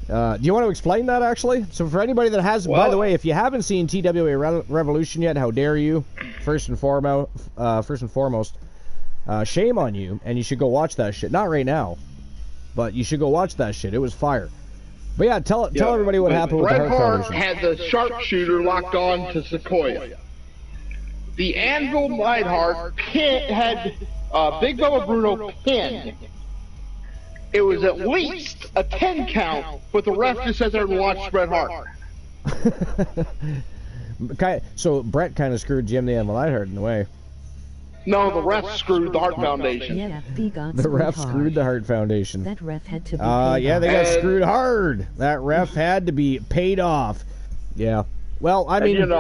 Do you want to explain that, actually? So for anybody that hasn't, by the way, if you haven't seen TWA Revolution yet, how dare you? First and foremost, shame on you, and you should go watch that shit. Not right now, but you should go watch that shit. It was fire. But yeah, tell everybody what happened with the Bret Hart Hart Foundation. had the sharpshooter locked on to Sequoia. The Anvil Neidhart had Big Bubba Bruno pinned. It was at least a 10 count, but the ref just sat there and watched Bret Hart. So Bret kind of screwed Jim the Anvil Neidhart in a way. No, the ref screwed the Hart Foundation. Yeah, he got The ref hard. screwed the Hart Foundation. That ref had to be Yeah, they got And- screwed hard. That ref had to be paid off. Yeah. Well, I mean, And,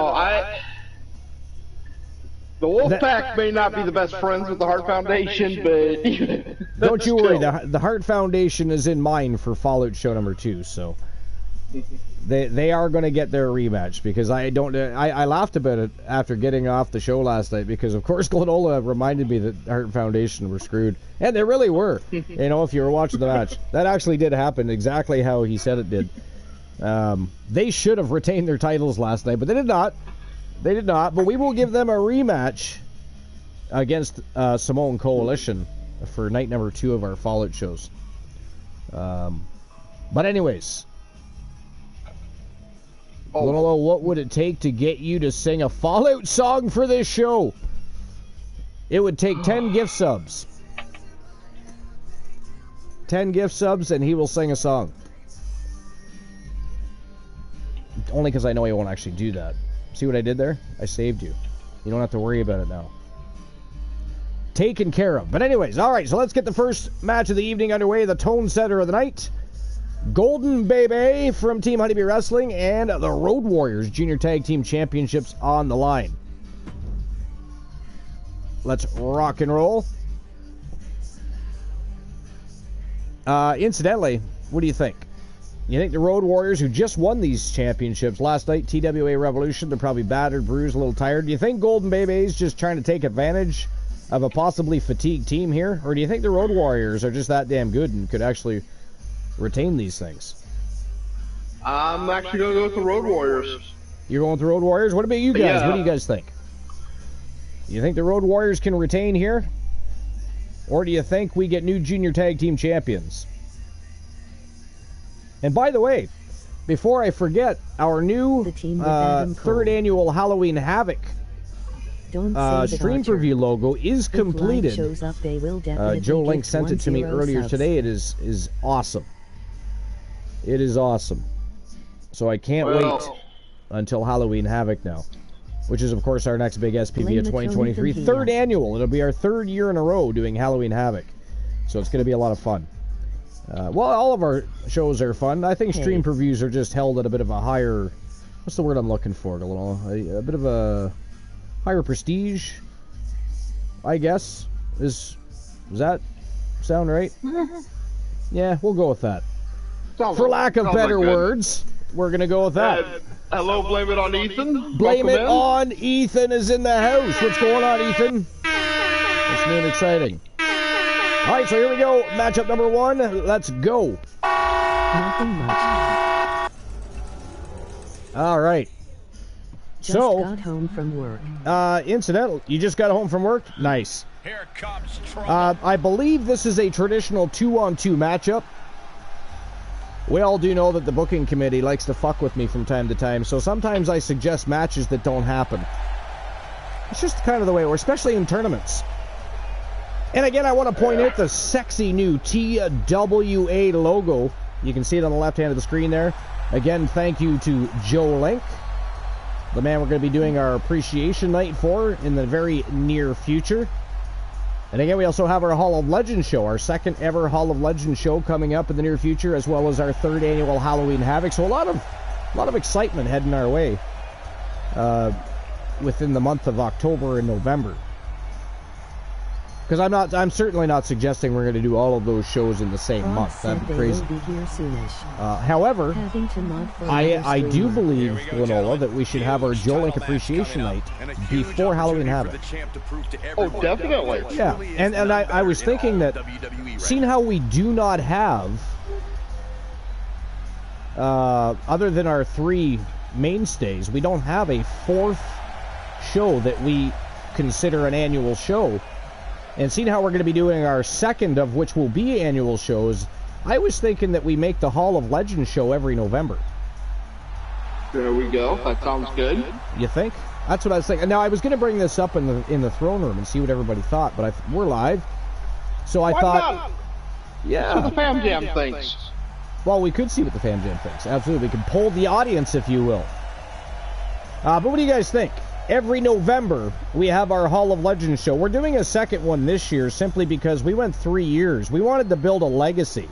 The Wolfpack may not be the best friends with the Hart Foundation, but don't you worry. The Hart Foundation is in mine for Fallout Show number 2, so they are going to get their rematch, because I laughed about it after getting off the show last night, because of course Glenola reminded me that the Hart Foundation were screwed, and they really were. You know, if you were watching the match, that actually did happen exactly how he said it did. They should have retained their titles last night, but they did not. They did not, but we will give them a rematch against Simone Coalition for night number 2 of our Fallout shows. But anyways, Glenola, what would it take to get you to sing a Fallout song for this show? It would take 10 gift subs. 10 gift subs, and he will sing a song. Only because I know he won't actually do that. See what I did there? I saved you. You don't have to worry about it now. Taken care of. But anyways, alright, so let's get the first match of the evening underway. The tone setter of the night. Golden Baby from Team Honeybee Wrestling and the Road Warriors Junior Tag Team Championships on the line. Let's rock and roll. Incidentally, what do you think? You think the Road Warriors, who just won these championships last night, TWA Revolution, they're probably battered, bruised, a little tired. Do you think Golden Baby's just trying to take advantage of a possibly fatigued team here? Or do you think the Road Warriors are just that damn good and could actually retain these things? I'm actually going to go with the Road Warriors. You're going with the Road Warriors? What about you guys? Yeah. What do you guys think? You think the Road Warriors can retain here? Or do you think we get new junior tag team champions? And by the way, before I forget, our new third annual Halloween Havoc stream preview logo is completed. Joe Link sent it to me earlier today. It is awesome. It is awesome. So I can't wait until Halloween Havoc now, which is of course our next big SPV of 2023. Third annual. It'll be our 3rd year in a row doing Halloween Havoc. So it's going to be a lot of fun. Well, all of our shows are fun. I think stream previews are just held at a bit of a higher... What's the word I'm looking for? A bit of a higher prestige, I guess. Does that sound right? Yeah, we'll go with that. For lack of better words, we're going to go with that. Hello, blame it on Ethan. Blame it on Ethan is in the house. What's going on, Ethan? It's new and exciting. All right, so here we go. Matchup number 1. Let's go. Nothing much. All right. Just got home from work. Incidental, you just got home from work? Nice. Here comes trouble. I believe this is a traditional 2-on-2 matchup. We all do know that the booking committee likes to fuck with me from time to time, so sometimes I suggest matches that don't happen. It's just kind of the way it works, especially in tournaments. And again, I want to point out the sexy new TWA logo. You can see it on the left hand of the screen there. Again, thank you to Joe Link, the man we're going to be doing our appreciation night for in the very near future. And again, we also have our Hall of Legends show, our 2nd ever Hall of Legends show coming up in the near future, as well as our 3rd annual Halloween Havoc. So a lot of excitement heading our way within the month of October and November. Because I'm certainly not suggesting we're going to do all of those shows in the same month. That'd be crazy. However, I do believe, Glenola, that we should have our Joe Link Appreciation Night before Halloween Havoc. Oh, definitely. Yeah, and I was thinking that, seeing how we do not have, other than our 3 mainstays, we don't have a 4th show that we consider an annual show. And seeing how we're going to be doing our 2nd of which will be annual shows, I was thinking that we make the Hall of Legends show every November. There we go. That sounds good. You think? That's what I was thinking. Now, I was going to bring this up in the throne room and see what everybody thought, but we're live. So I thought... Yeah. That's what the Fam Jam thinks. Well, we could see what the Fam Jam thinks. Absolutely. We can poll the audience, if you will. But what do you guys think? Every November, we have our Hall of Legends show. We're doing a 2nd one this year simply because we went 3 years. We wanted to build a legacy,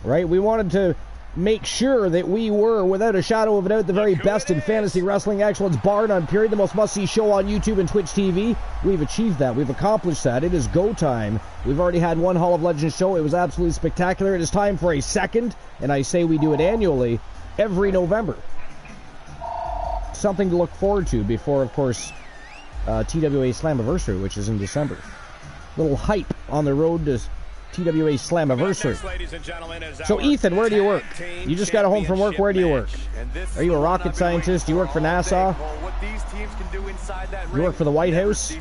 right? We wanted to make sure that we were, without a shadow of a doubt, the very best in fantasy wrestling excellence, bar none, period. The most must-see show on YouTube and Twitch TV. We've achieved that. We've accomplished that. It is go time. We've already had one Hall of Legends show. It was absolutely spectacular. It is time for a second, and I say we do it annually, every November. Something to look forward to before, of course, TWA Slammiversary, which is in December. Little hype on the road to TWA Slammiversary. So, Ethan, where do you work? You just got home from work. Where do you work? Are you a rocket scientist? Do you work for NASA? You work for the White House?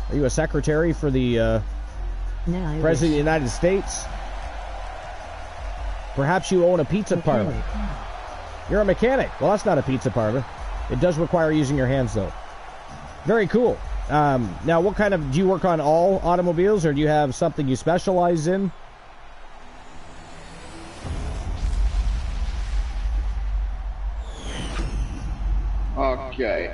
Are you a secretary for the President of the United States? Perhaps you own a pizza parlor. You're a mechanic. Well, that's not a pizza parlor. It does require using your hands, though. Very cool. Now, what kind of, do you work on all automobiles, or do you have something you specialize in? Okay.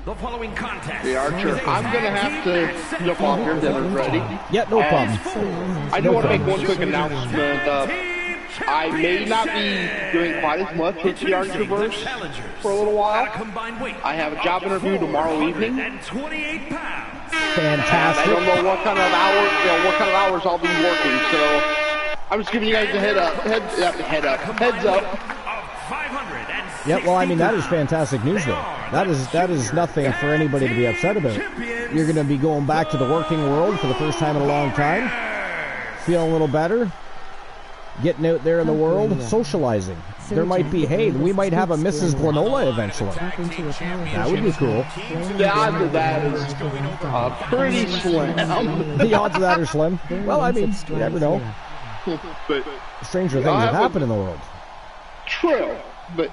The following contest. The Archer, I'm gonna have to jump off here. Dinner's ready. Yeah, no problem. I do want to make one quick announcement. I may not be doing quite as much with the Archerverse for a little while. I have a job interview tomorrow evening. Fantastic. I don't know what kind of hours, I'll be working. So I'm just giving you guys a heads up. Yeah, well, I mean, that is fantastic news, though. That is nothing for anybody to be upset about. You're going to be going back to the working world for the first time in a long time, feeling a little better, getting out there in the world, socializing. There might be, hey, we might have a Mrs. Granola eventually. That would be cool. The odds of that is pretty slim. The odds of that are slim. Well, I mean, you never know. But stranger things have happened in the world. True, but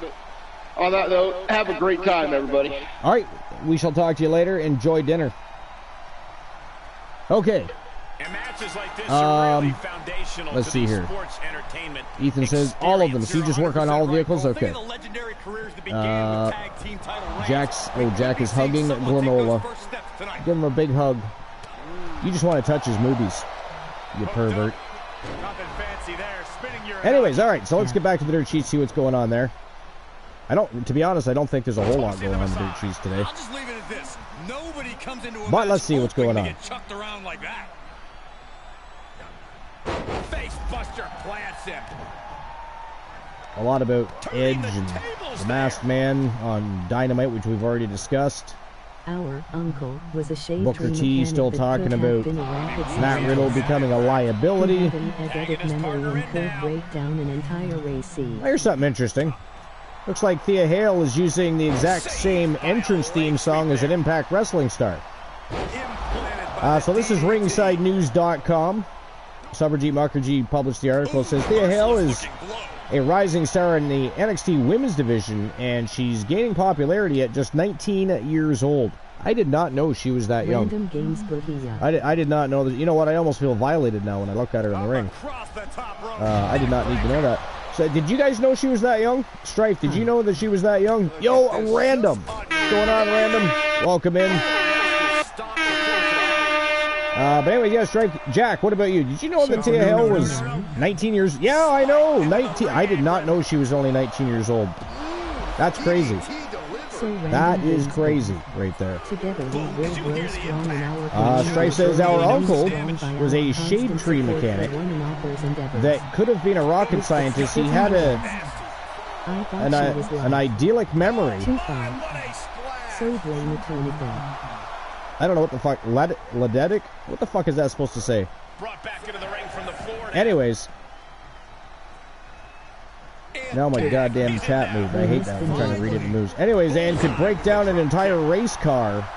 on that note, have a great time, everybody. All right, we shall talk to you later. Enjoy dinner. Okay. Let's see here. Ethan says all of them. So you just work on all vehicles? Okay. Jack is hugging Granola. Give him a big hug. You just want to touch his movies, you pervert. Anyways, all right, so let's get back to the dirt sheets, see what's going on there. To be honest, I don't think there's a whole lot going on in the dirt sheets today. But let's see what's going on. A lot about Edge and the Masked Man on Dynamite, which we've already discussed. Our uncle was a shade Booker T still talking about Matt Riddle becoming a liability. Here's something interesting. Looks like Thea Hale is using the exact same entrance theme song as an Impact Wrestling star. So this is ringsidenews.com. Subberjeet Mukherjee published the article. It says Thea Hale is a rising star in the NXT women's division, and she's gaining popularity at just 19 years old. I did not know she was that young. I did not know that. You know what? I almost feel violated now when I look at her in the ring. I did not need to know that. So, did you guys know she was that young? Strife, did you know that she was that young? Yo, Random. What's going on, Random? Welcome in. But anyway, yeah, Stripe. Jack, what about you? Did you know that Thea Hale was 19 years? Yeah, I know. 19. I did not know she was only 19 years old. That's crazy. That is crazy right there. Stripe says our uncle was a shade tree mechanic that could have been a rocket scientist. He had an idyllic memory. I don't know what the fuck. Ladetic? What the fuck is that supposed to say? Anyways. Now my goddamn chat moved. I hate that. I'm trying to read it in moves. Anyways, and could break down an entire race car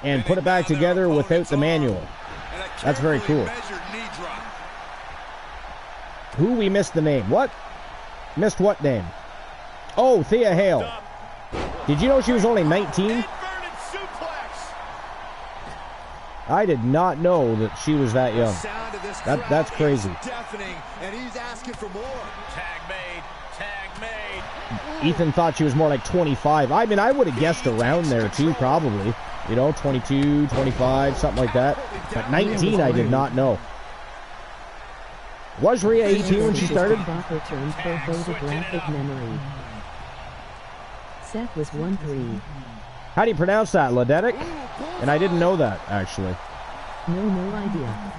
and put it back together without the manual. That's very cool. Who we missed the name? What? Missed what name? Oh, Thea Hale. Did you know she was only 19? I did not know that she was that young. That's crazy. Ethan thought she was more like 25. I mean, I would have guessed around there too, probably. You know, 22, 25, something like that. But 19, I did not know. Was Rhea 18 when she started? Proper term for photographic memory. Seth was 1-3. How do you pronounce that? Ladetic? And I didn't know that, actually. No idea.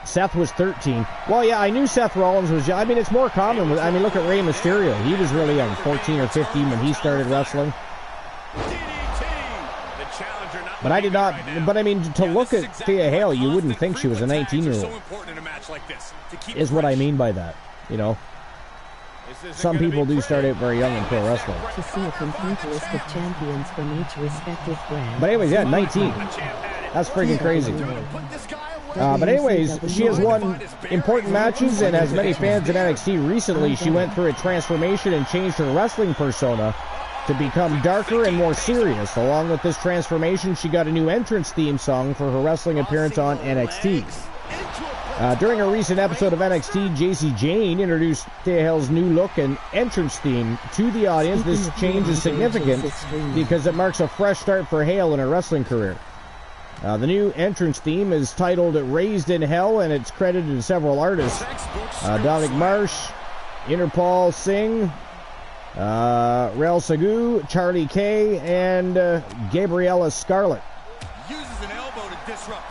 Seth was 13. Well, yeah, I knew Seth Rollins was young. I mean, it's more common. I mean, look at Rey Mysterio. He was really young, 14 or 15 when he started wrestling. But I did not, but I mean, to look at Thea Hale, you wouldn't think she was a 19-year-old. Is what I mean by that, you know. Some people do start out very young in pro wrestling. To see a complete list of champions from each respective brand. But anyways, yeah, 19. That's freaking crazy. But anyways, she has won important matches and has many fans in NXT. Recently, she went through a transformation and changed her wrestling persona to become darker and more serious. Along with this transformation, she got a new entrance theme song for her wrestling appearance on NXT. During a recent episode of NXT, JC Jane introduced Thea Hale's new look and entrance theme to the audience. This change is significant because it marks a fresh start for Hale in her wrestling career. The new entrance theme is titled Raised in Hell, and it's credited to several artists. Dominic Marsh, Interpol Singh, Rel Sagu, Charlie Kay, and Gabriella Scarlett.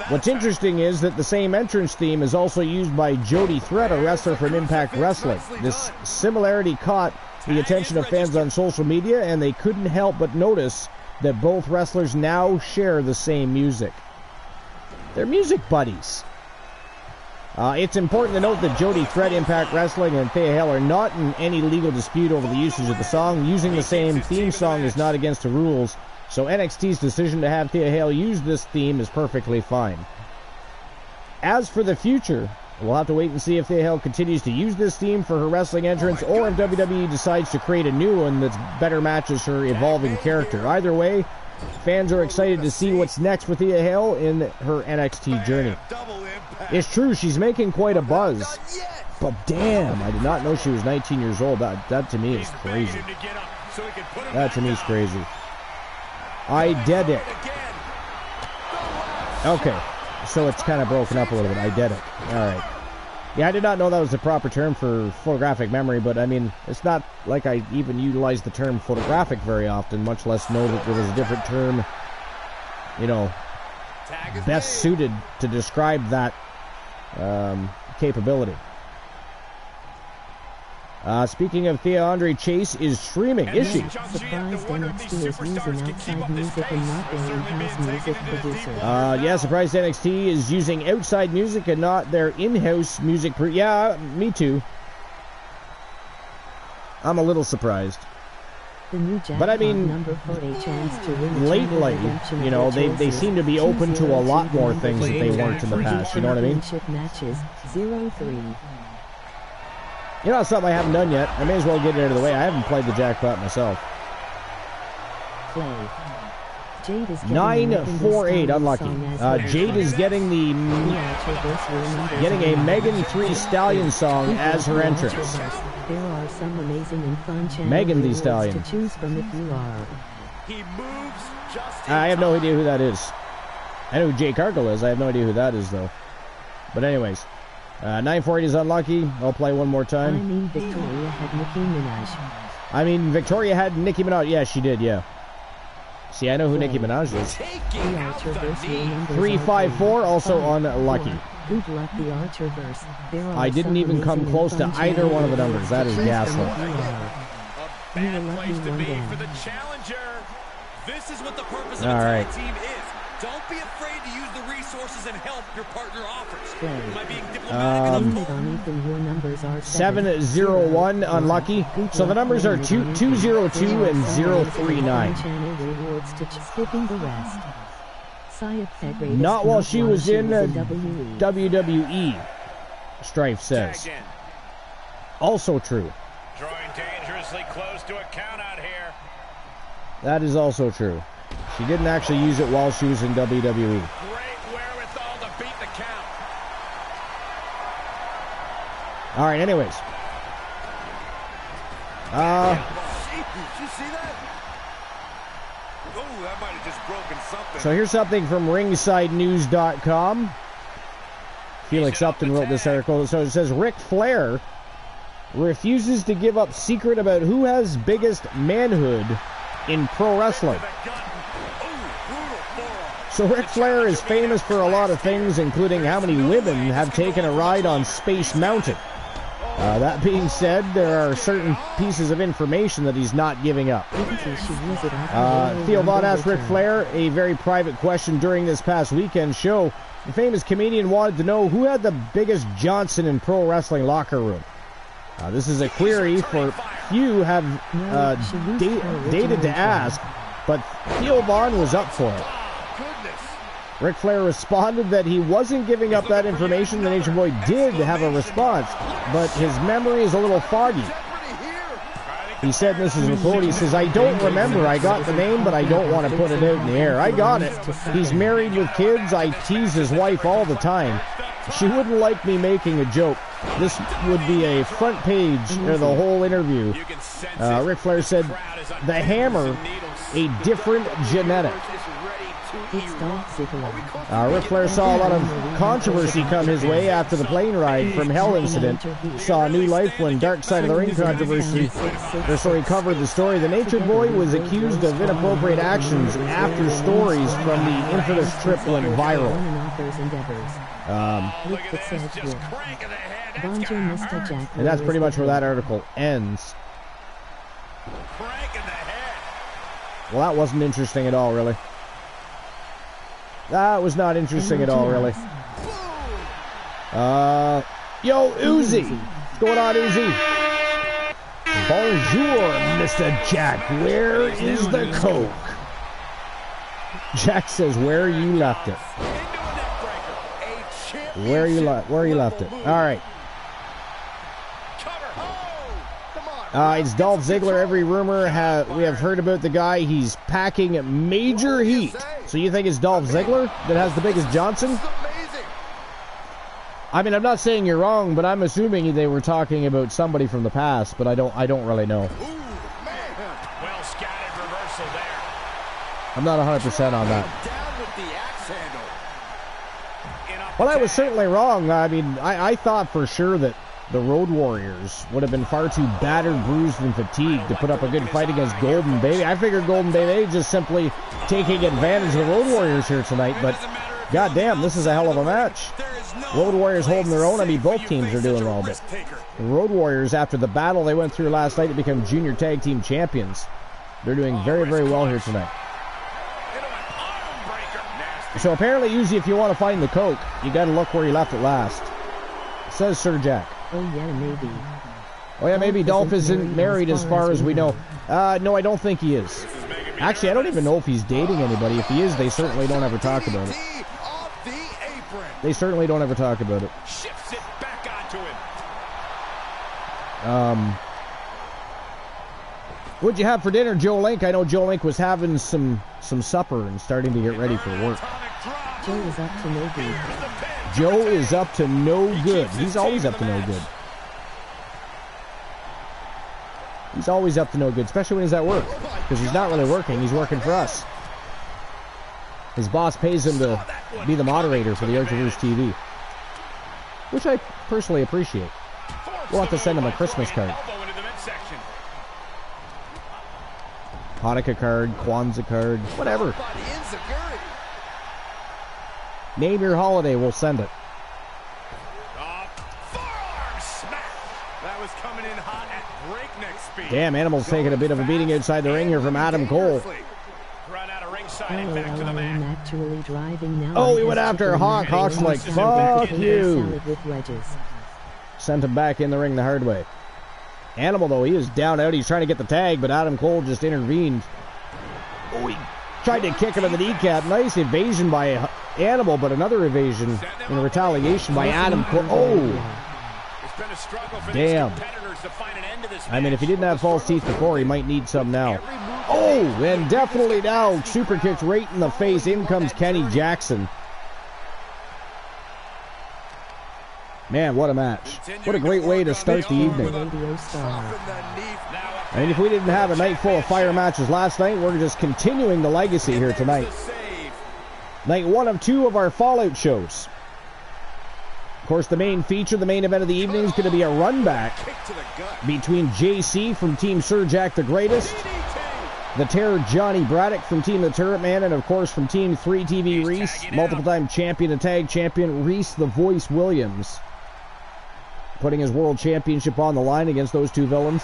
What's interesting is that the same entrance theme is also used by Jody Threat, a wrestler from Impact Wrestling. This similarity caught the attention of fans on social media, and they couldn't help but notice that both wrestlers now share the same music. They're music buddies. It's important to note that Jody Threat, Impact Wrestling, and Thea Hale are not in any legal dispute over the usage of the song. Using the same theme song is not against the rules, so NXT's decision to have Thea Hale use this theme is perfectly fine. As for the future, we'll have to wait and see if Thea Hale continues to use this theme for her wrestling entrance, or if WWE decides to create a new one that better matches her evolving character. Either way, fans are excited to see what's next for Thea Hale in her NXT journey. It's true, she's making quite a buzz. But damn, I did not know she was 19 years old. That to me is crazy. That to me is crazy. I did it. Okay, so it's kind of broken up a little bit. I did it. Alright. Yeah, I did not know that was the proper term for photographic memory, but I mean, it's not like I even utilize the term photographic very often, much less know that there was a different term, you know, best suited to describe that capability. Speaking of Thea, Andre Chase is streaming, is she? Surprised NXT is using outside music and not their in-house music producer. Yeah, surprised NXT is using outside music and not their in-house music. Yeah, me too. I'm a little surprised. But I mean, lately, you know, they seem to be open to a lot more things that they weren't in the past. You know what I mean? You know, it's something I haven't done yet. I may as well get it out of the way. I haven't played the jackpot myself. 948, unlucky. Jade is getting a Megan Thee Stallion song as her entrance. There are some amazing and fun channel Megan Thee Stallion. to choose from if you are. I have no idea who that is. I know who Jay Cargill is. I have no idea who that is, though. But anyways, 948 is unlucky. I'll play one more time. I mean, Victoria had Nicki Minaj. Victoria had Nicki Minaj. Yeah, she did, yeah. See, I know who Nicki Minaj is. 354, also unlucky. Good luck, the Archerverse. I didn't even come close to either one of the numbers. That is gaslight. You will lucky one day. This is what the purpose of All right. a team is. Don't be afraid to use the resources and help your partner offers. Am I being diplomatic enough? 701 unlucky. So the numbers are 202 and 039. Not while she was in WWE, Strife says. Also true. Drawing dangerously close to a count out here. That is also true. She didn't actually use it while she was in WWE. Great wherewithal to beat the count. All right, anyways. Did you see that? Oh, that might have just broken something. So here's something from ringsidenews.com. Felix Upton wrote this article. So it says Ric Flair refuses to give up secret about who has biggest manhood in pro wrestling. So Ric Flair is famous for a lot of things, including how many women have taken a ride on Space Mountain. That being said, there are certain pieces of information that he's not giving up. Theo Von asked Ric Flair a very private question during this past weekend show. The famous comedian wanted to know who had the biggest Johnson in pro wrestling locker room. This is a query for few have dated to ask, but Theo Von was up for it. Ric Flair responded that he wasn't giving up that information. The Nature Boy did have a response, but his memory is a little foggy. He said, this is a quote, he says, "I don't remember. I got the name, but I don't want to put it out in the air. I got it. He's married with kids. I tease his wife all the time. She wouldn't like me making a joke. This would be a front page of the whole interview." Ric Flair said, "The Hammer, a different genetic." Ric Flair saw a lot of controversy come his way after the plane ride from Hell incident. Saw a new life when Dark Side of the Ring controversy. He covered the story. The Nature Boy was accused of inappropriate actions after stories from the infamous trip went viral. And that's pretty much where that article ends. Well, that wasn't interesting at all, really. That was not interesting at all, really. Yo, Uzi. What's going on, Uzi? Bonjour, Mr. Jack. Where is the Coke? Jack says, where you left it. Where you left it. All right. It's Dolph Ziggler. Every rumor we have heard about the guy. He's packing major heat. So you think it's Dolph Ziggler that has the biggest Johnson? I mean, I'm not saying you're wrong, but I'm assuming they were talking about somebody from the past, but I don't really know. Well scattered reversal there. I'm not 100% on that. Well, I was certainly wrong. I mean, I thought for sure that the Road Warriors would have been far too battered, bruised, and fatigued to put up a good fight against Golden Baby. I figured Golden Baby just simply taking advantage of the Road Warriors here tonight, but goddamn, this is a hell of a match. Road Warriors holding their own. I mean, both teams are doing well, but the Road Warriors, after the battle they went through last night to become Junior Tag Team Champions, they're doing very, very well here tonight. So apparently, Uzi, if you want to find the Coke, you got to look where you left it last. Says Sir Jack. Oh yeah, maybe. Oh yeah, maybe Dolph isn't married as far as we know. No, I don't think he is. Actually, I don't even know if he's dating anybody. If he is, they certainly don't ever talk about it. They certainly don't ever talk about it. Shifts it back onto him. What'd you have for dinner, Joe Link? I know Joe Link was having some supper and starting to get ready for work. Joe is up to no good. Joe is up to no good. He's always up to no good. He's always up to no good, especially when he's at work. Because he's not really working, he's working for us. His boss pays him to be the moderator for the Archerverse TV. Which I personally appreciate. We'll have to send him a Christmas card. Hanukkah card, Kwanzaa card, whatever. Name your holiday, we'll send it. Forearm smack. That was coming in hot at breakneck speed. Damn, Animal's taking a bit of a beating outside the ring here from Adam Cole. Run out of ringside and back to the mat. I'm actually driving now. Oh, he went after Hawk. Hawk's like, fuck you. Sent him back in the ring the hard way. Animal, though, he is down out. He's trying to get the tag, but Adam Cole just intervened. Oh, he tried to kick him in the kneecap. Nice evasion by Animal, but another evasion in retaliation by Adam Cole. Oh! Damn. I mean, if he didn't have false teeth before, he might need some now. Oh, and definitely now. Super kicks right in the face. In comes Kenny Jackson. Man, what a match. What a great way to start the evening. I mean, if we didn't have a night full of fire matches last night, we're just continuing the legacy here tonight. Night 1 of 2 of our Fallout shows. course, the main feature, the main event of the evening is going to be a run back between JC from Team Sir Jack the Greatest, the Terror Johnny Braddock from Team The Turret Man, and of course from Team 3TV Reese, multiple-time champion and tag champion Reese the Voice Williams, putting his world championship on the line against those two villains.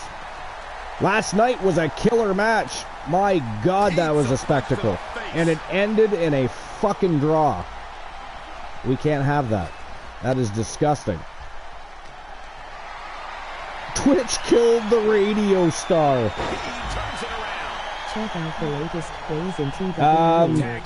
Last night was a killer match. My God, that was a spectacle. And it ended in a fucking draw. We can't have that. That is disgusting. Twitch killed the radio star. Check out the latest plays in TWA.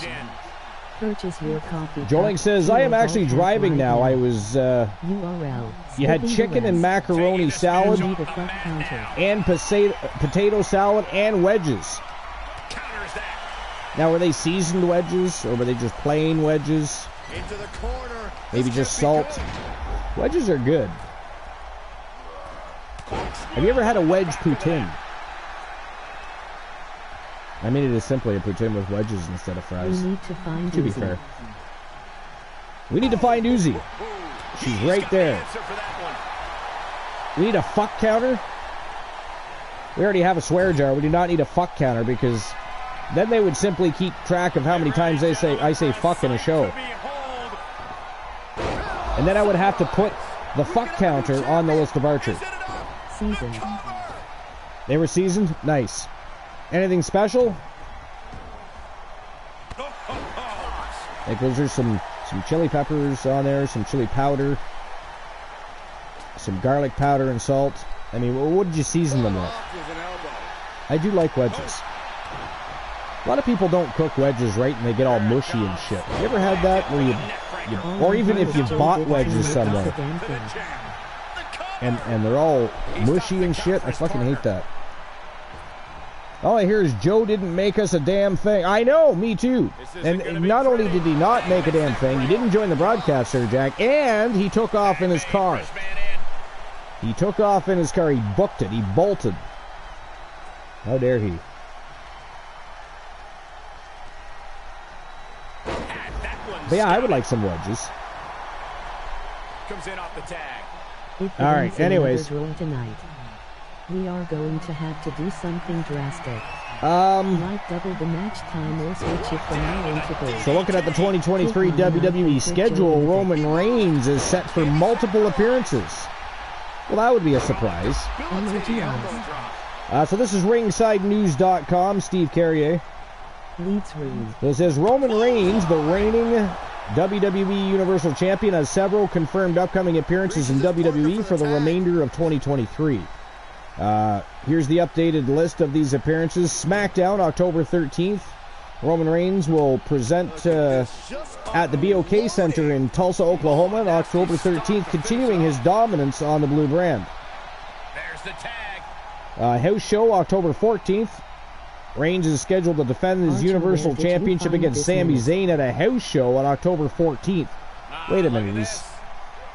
Purchase your coffee. Joling says, I am actually driving now. I was, URL. you had chicken and macaroni salad, and potato salad, and wedges. Now, were they seasoned wedges, or were they just plain wedges? Maybe just salt. Wedges are good. Have you ever had a wedge poutine? I mean, it is simply a poutine with wedges instead of fries. We need to find to be fair. We need to find Uzi. She's right there. We need a fuck counter. We already have a swear jar. We do not need a fuck counter because then they would simply keep track of how many times I say fuck in a show. And then I would have to put the fuck counter on the list of archers. Seasoned. They were seasoned? Nice. Anything special? Like those are some chili peppers on there, some chili powder, some garlic powder and salt. I mean, what did you season them with? I do like wedges. A lot of people don't cook wedges right and they get all mushy and shit. You ever had that where you or even if you've bought wedges somewhere and they're all mushy and shit? I fucking hate that. All I hear is Joe didn't make us a damn thing. I know, me too. And not only did he not make a damn thing, he didn't join the broadcast, Sir Jack, and he took off in his car. He took off in his car. He booked it. He bolted. How dare he? But yeah, I would like some wedges. Comes in off the tag. All right, anyways. We are going to have to do something drastic. Like double the match time or switch it from now into gold. So looking at the 2023 WWE schedule, Roman Reigns is set for multiple appearances. Well, that would be a surprise. So this is ringsidenews.com, Steve Carrier. Leads ring. It says Roman Reigns, the reigning WWE Universal Champion, has several confirmed upcoming appearances in WWE for the remainder of 2023. Here's the updated list of these appearances. SmackDown, October 13th. Roman Reigns will present at the BOK Center in Tulsa, Oklahoma on October 13th, continuing his dominance on the blue brand. There's the tag. House show, October 14th. Reigns is scheduled to defend his Universal Championship against Sami Zayn at a house show on October 14th. Wait a minute,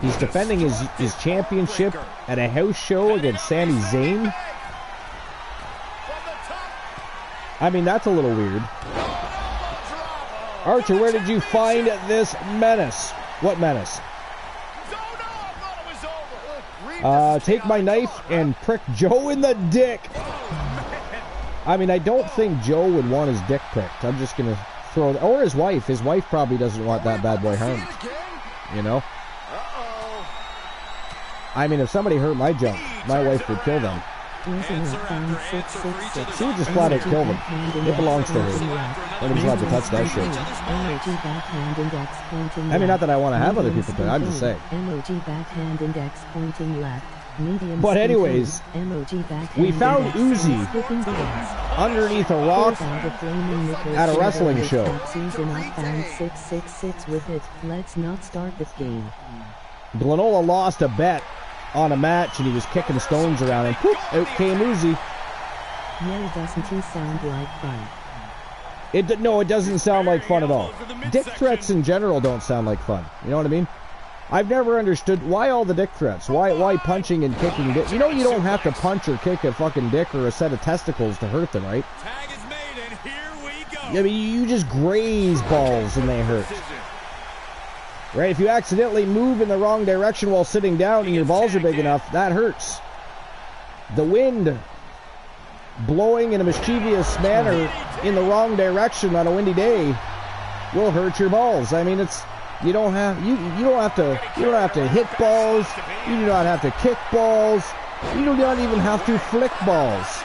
he's defending his championship at a house show against Sami Zayn? I mean, that's a little weird. Archer, where did you find this menace? What menace? Take my knife and prick Joe in the dick. I mean, I don't think Joe would want his dick pricked. I'm just going to throw... Or his wife. His wife probably doesn't want that bad boy harmed. You know? I mean, if somebody hurt my junk, my wife would kill them. She would just flat out kill them. It belongs to her. Nobody's allowed to touch that shit. I mean, not that I want to have other people do it. I'm just saying. But anyways, we found Uzi underneath a rock at a wrestling show. Glenola lost a bet on a match and he was kicking stones around and poof, out came Uzi. Yeah, doesn't he sound like fun? No, it doesn't sound like fun at all. Dick threats in general don't sound like fun. You know what I mean? I've never understood why all the dick threats. Why punching and kicking dick? You know you don't have to punch or kick a fucking dick or a set of testicles to hurt them, right? Tag is made and here we go. I mean, you just graze balls and they hurt. Right? If you accidentally move in the wrong direction while sitting down and your balls are big enough, that hurts. The wind blowing in a mischievous manner in the wrong direction on a windy day will hurt your balls. I mean, it's you don't have to hit balls. You do not have to kick balls. You do not even have to flick balls.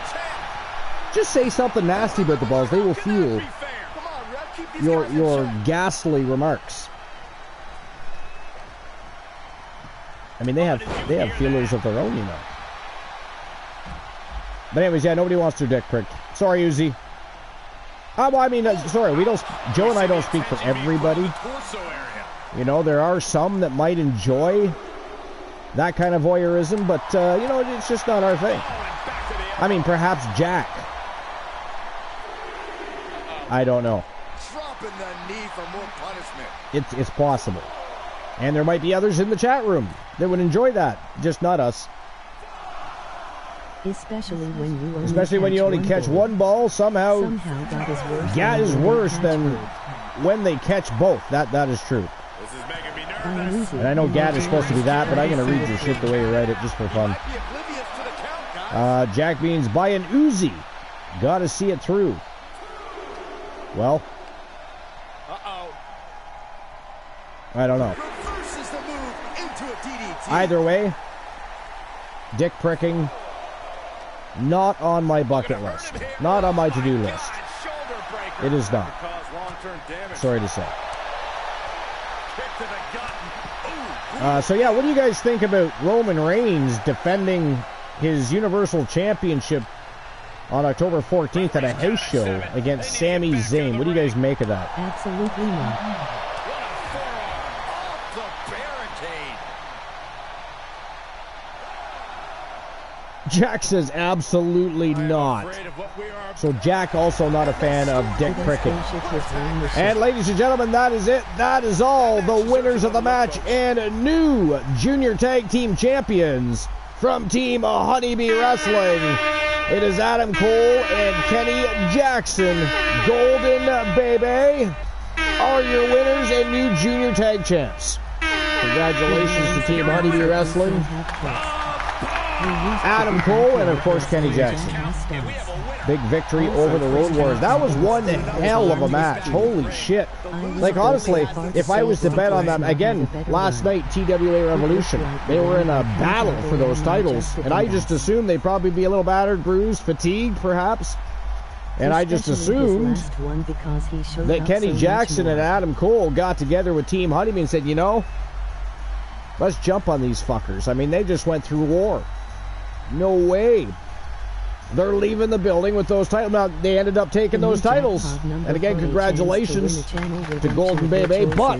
Just say something nasty about the balls. They will fuel your ghastly remarks. I mean, they have feelers of their own, you know. But anyways, yeah, nobody wants their dick pricked. Sorry, Uzi. Well, I mean, sorry, Joe and I don't speak for everybody. You know, there are some that might enjoy that kind of voyeurism, but, you know, it's just not our thing. I mean, perhaps Jack. I don't know. Dropping the knee for more punishment. It's possible. And there might be others in the chat room that would enjoy that, just not us. Especially when you only catch one ball, somehow that is worse than when they catch both. That is true. This is making me nervous. And I know Gad is supposed to be that, but I'm going to read your shit the way you write it just for fun. Jack Beans, buy an Uzi. Gotta see it through. Well, I don't know. Either way, dick pricking, not on my bucket list. Not on my to-do list. It is not. Sorry to say. So yeah, what do you guys think about Roman Reigns defending his Universal Championship on October 14th at a house show against Sami Zayn? What do you guys make of that? Absolutely not. Jack says absolutely not. So Jack also not a fan of dick pricking. And ladies and gentlemen, that is it. That is all. The winners of the match and new junior tag team champions from Team Honeybee Wrestling. It is Adam Cole and Kenny Jackson. Golden Baby are your winners and new junior tag champs. Congratulations to Team Honeybee Wrestling. Adam Cole and, of course, Kenny Jackson. Big victory over the Road Warriors. That was one hell of a match. Holy shit. Like, honestly, if I was to bet on them, again, last night, TWA Revolution, they were in a battle for those titles, and I just assumed they'd probably be a little battered, bruised, fatigued, perhaps. And I just assumed that Kenny Jackson and Adam Cole got together with Team Honeybee and said, you know, let's jump on these fuckers. I mean, they just went through war. No way. They're leaving the building with those titles. Now, they ended up taking those titles. And again, congratulations to Golden Baby. But,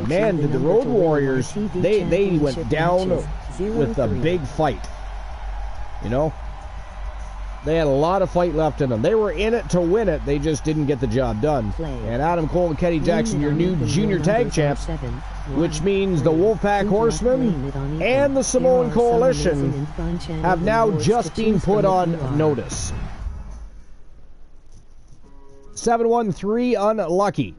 man, did the Road Warriors, they went down with a big fight. You know? They had a lot of fight left in them. They were in it to win it. They just didn't get the job done. And Adam Cole and Kenny Jackson, your new junior tag champs, which means the Wolfpack Horsemen and the Samoan Coalition have now just been put on notice. 7-1-3 unlucky.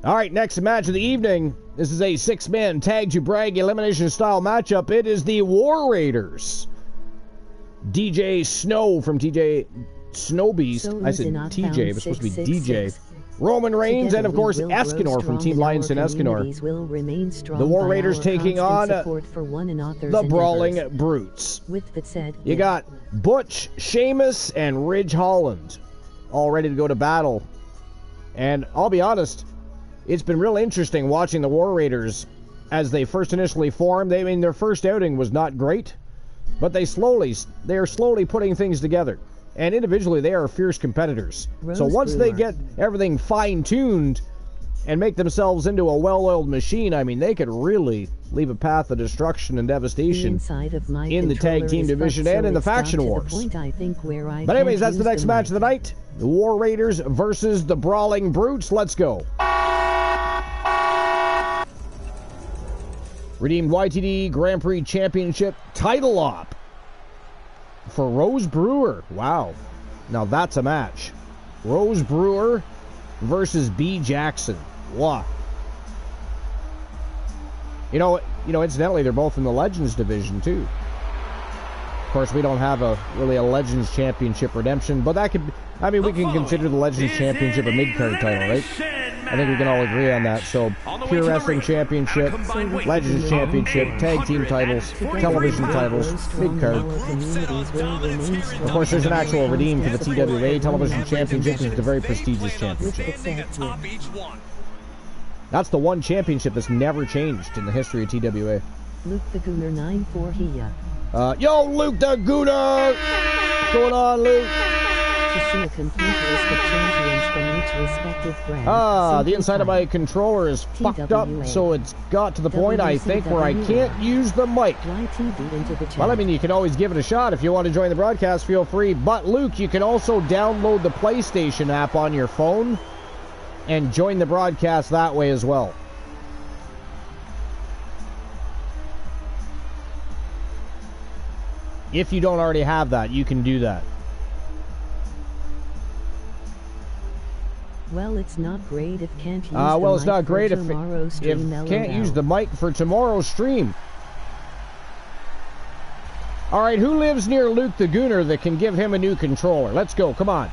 All right, next match of the evening. This is a six-man tag to brag elimination style matchup. It is the War Raiders. DJ Snow from TJ Snow Beast. I said TJ, but it's supposed to be DJ. Roman Reigns and, of course, Escanor from Team Lionston Escanor. The War Raiders taking on the Brawling Brutes. You got Butch, Sheamus, and Ridge Holland all ready to go to battle. And I'll be honest, it's been real interesting watching the War Raiders as they first initially formed. I mean, their first outing was not great. But they are slowly putting things together. And individually, they are fierce competitors. So once they get everything fine-tuned and make themselves into a well-oiled machine, I mean, they could really leave a path of destruction and devastation in the tag team division and in the faction wars. But anyways, that's the next match of the night. The War Raiders versus the Brawling Brutes. Let's go. Redeemed YTD Grand Prix Championship title op for Rose Brewer. Wow. Now that's a match. Rose Brewer versus B. Jackson. Wow. You know, incidentally, they're both in the Legends division, too. Of course, we don't have really a Legends Championship redemption, but that could, I mean, we can consider the Legends Championship a mid-card title, right? I think we can all agree on that. So, Pure Wrestling Championship, Legends Championship, Tag Team titles, television titles, mid-card. Of course, there's an actual redeem for the TWA Television Championship, which is a very prestigious championship. That's the one championship that's never changed in the history of TWA. Luke the Gooner 9-4 here. Yo, Luke the Gooner! What's going on, Luke? To see a complete list of champions from each respective brand. The inside of my controller is fucked up, so it's got to the point, I think, where I can't use the mic. Well, I mean, you can always give it a shot. If you want to join the broadcast, feel free. But, Luke, you can also download the PlayStation app on your phone and join the broadcast that way as well. If you don't already have that, you can do that. Well, it's not great if can't use well, it's not great if can't use the mic for tomorrow's stream. All right, who lives near Luke the Gooner that can give him a new controller? Let's go, come on.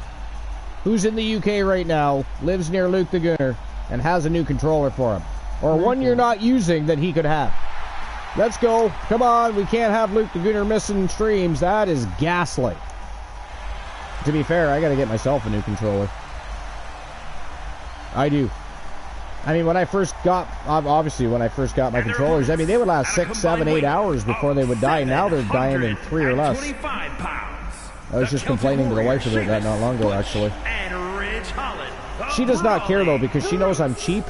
Who's in the UK right now, lives near Luke the Gooner, and has a new controller for him? Or one you're not using that he could have? Let's go. Come on, we can't have Luke the Gooner missing streams. That is ghastly. To be fair, I gotta get myself a new controller. I do. I mean, when I first got my controllers, I mean, they would last 6, 7, 8 hours before they would die. Now they're dying in 3 or less. I was just complaining to the wife about that not long ago, actually. She does not care, though, because she knows I'm cheap,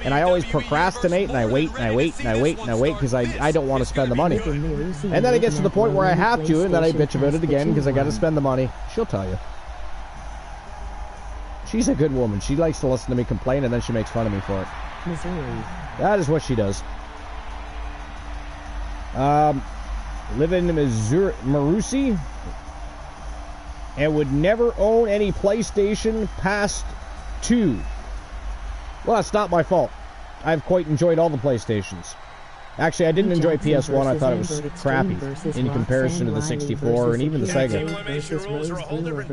and I always procrastinate, and I wait, and I wait, and I wait, and I wait, because I don't want to spend the money. And then it gets to the point where I have to, and then I bitch about it again, because I got to spend the money. She'll tell you. She's a good woman. She likes to listen to me complain, and then she makes fun of me for it. Missouri. That is what she does. Live in Missouri, Marusi, and would never own any PlayStation past 2. Well, that's not my fault. I've quite enjoyed all the PlayStations. Actually, I didn't enjoy PS1. I thought it was crappy in comparison to the 64 and even the Sega.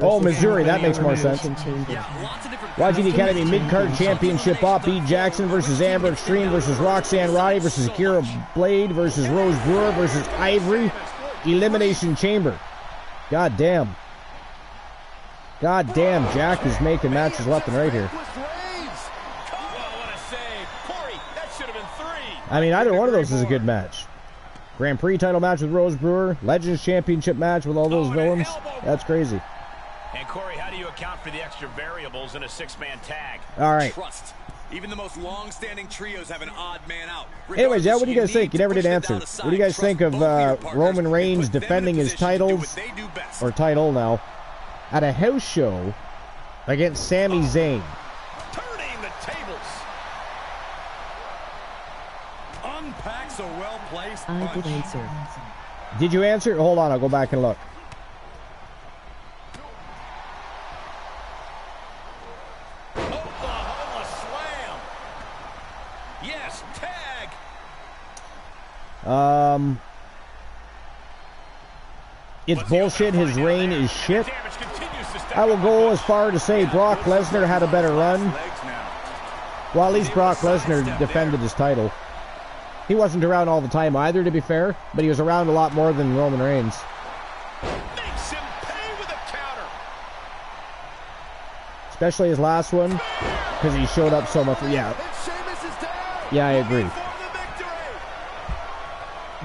Oh, Missouri, that makes more sense. YGD Academy Mid-Card Championship up. B. Jackson versus Amber Extreme versus Roxanne Roddy versus Akira Blade versus Rose Brewer versus Ivory. Elimination Chamber. God damn. God damn, Jack is making matches left and right here. I mean, either one of those is a good match. Grand Prix title match with Rose Brewer. Legends Championship match with all those villains. That's crazy. And Corey, how do you account for the extra variables in a 6-man tag? All right. Trust. Even the most long-standing trios have an odd man out. Anyways, yeah, what do you guys think? You never did answer. What do you guys think of Roman Reigns defending his titles, or title now, at a house show against Sami Zayn? Turning the tables. Unpacks a well-placed punch. I did answer. Did you answer? Hold on, I'll go back and look. Oklahoma slam. Yes, tag. It's bullshit. His reign is shit. I will go as far to say Brock Lesnar had a better run. Well, at least Brock Lesnar defended his title. He wasn't around all the time either, to be fair, but he was around a lot more than Roman Reigns. Makes him pay with a counter. Especially his last one, because he showed up so much. Yeah. Yeah, I agree.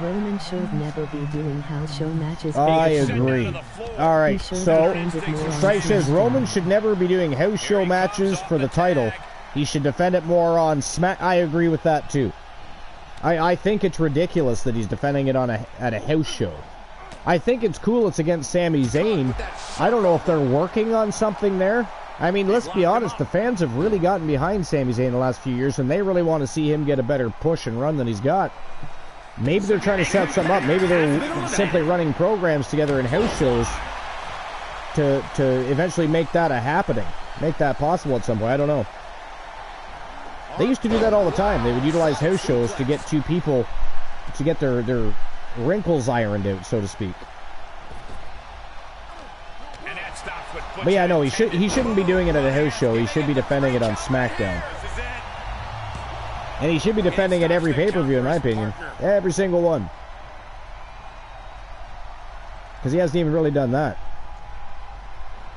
Roman should never be doing house show matches. I agree. All right, so Stripe says Roman should never be doing house show matches for the title. He should defend it more on Smack. I agree with that too. I think it's ridiculous that he's defending it at a house show. I think it's cool it's against Sami Zayn. I don't know if they're working on something there. I mean, let's be honest, the fans have really gotten behind Sami Zayn the last few years, and they really want to see him get a better push and run than he's got. Maybe they're trying to set something up. Maybe they're simply running programs together in house shows to eventually make that a happening. Make that possible at some point. I don't know. They used to do that all the time. They would utilize house shows to get two people to get their wrinkles ironed out, so to speak. But yeah, no, he shouldn't be doing it at a house show. He should be defending it on SmackDown. And he should be defending it every pay-per-view, in my opinion. Every single one. Because he hasn't even really done that.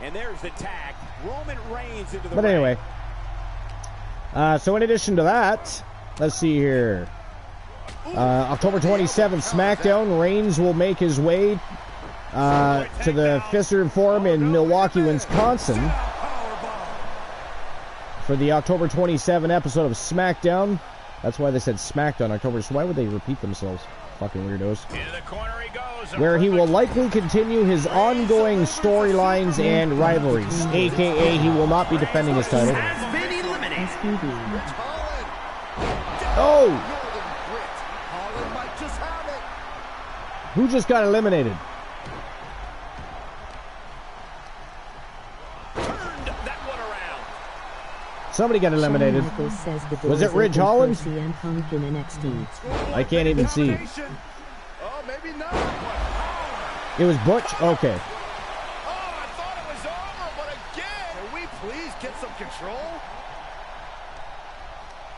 And there's the tag. Roman Reigns into the But anyway. So in addition to that, let's see here. October 27th, SmackDown. Reigns will make his way to the Fiserv Forum in Milwaukee, Wisconsin for the October 27 episode of SmackDown. That's why they said SmackDown October. So why would they repeat themselves? Fucking weirdos. Where he will likely continue his ongoing storylines and rivalries, aka he will not be defending his title. Oh! Who just got eliminated? Somebody got eliminated. Was it Ridge Holland? I can't even see. It was Butch? Okay. Oh, I thought it was over, but again, can we please get some control?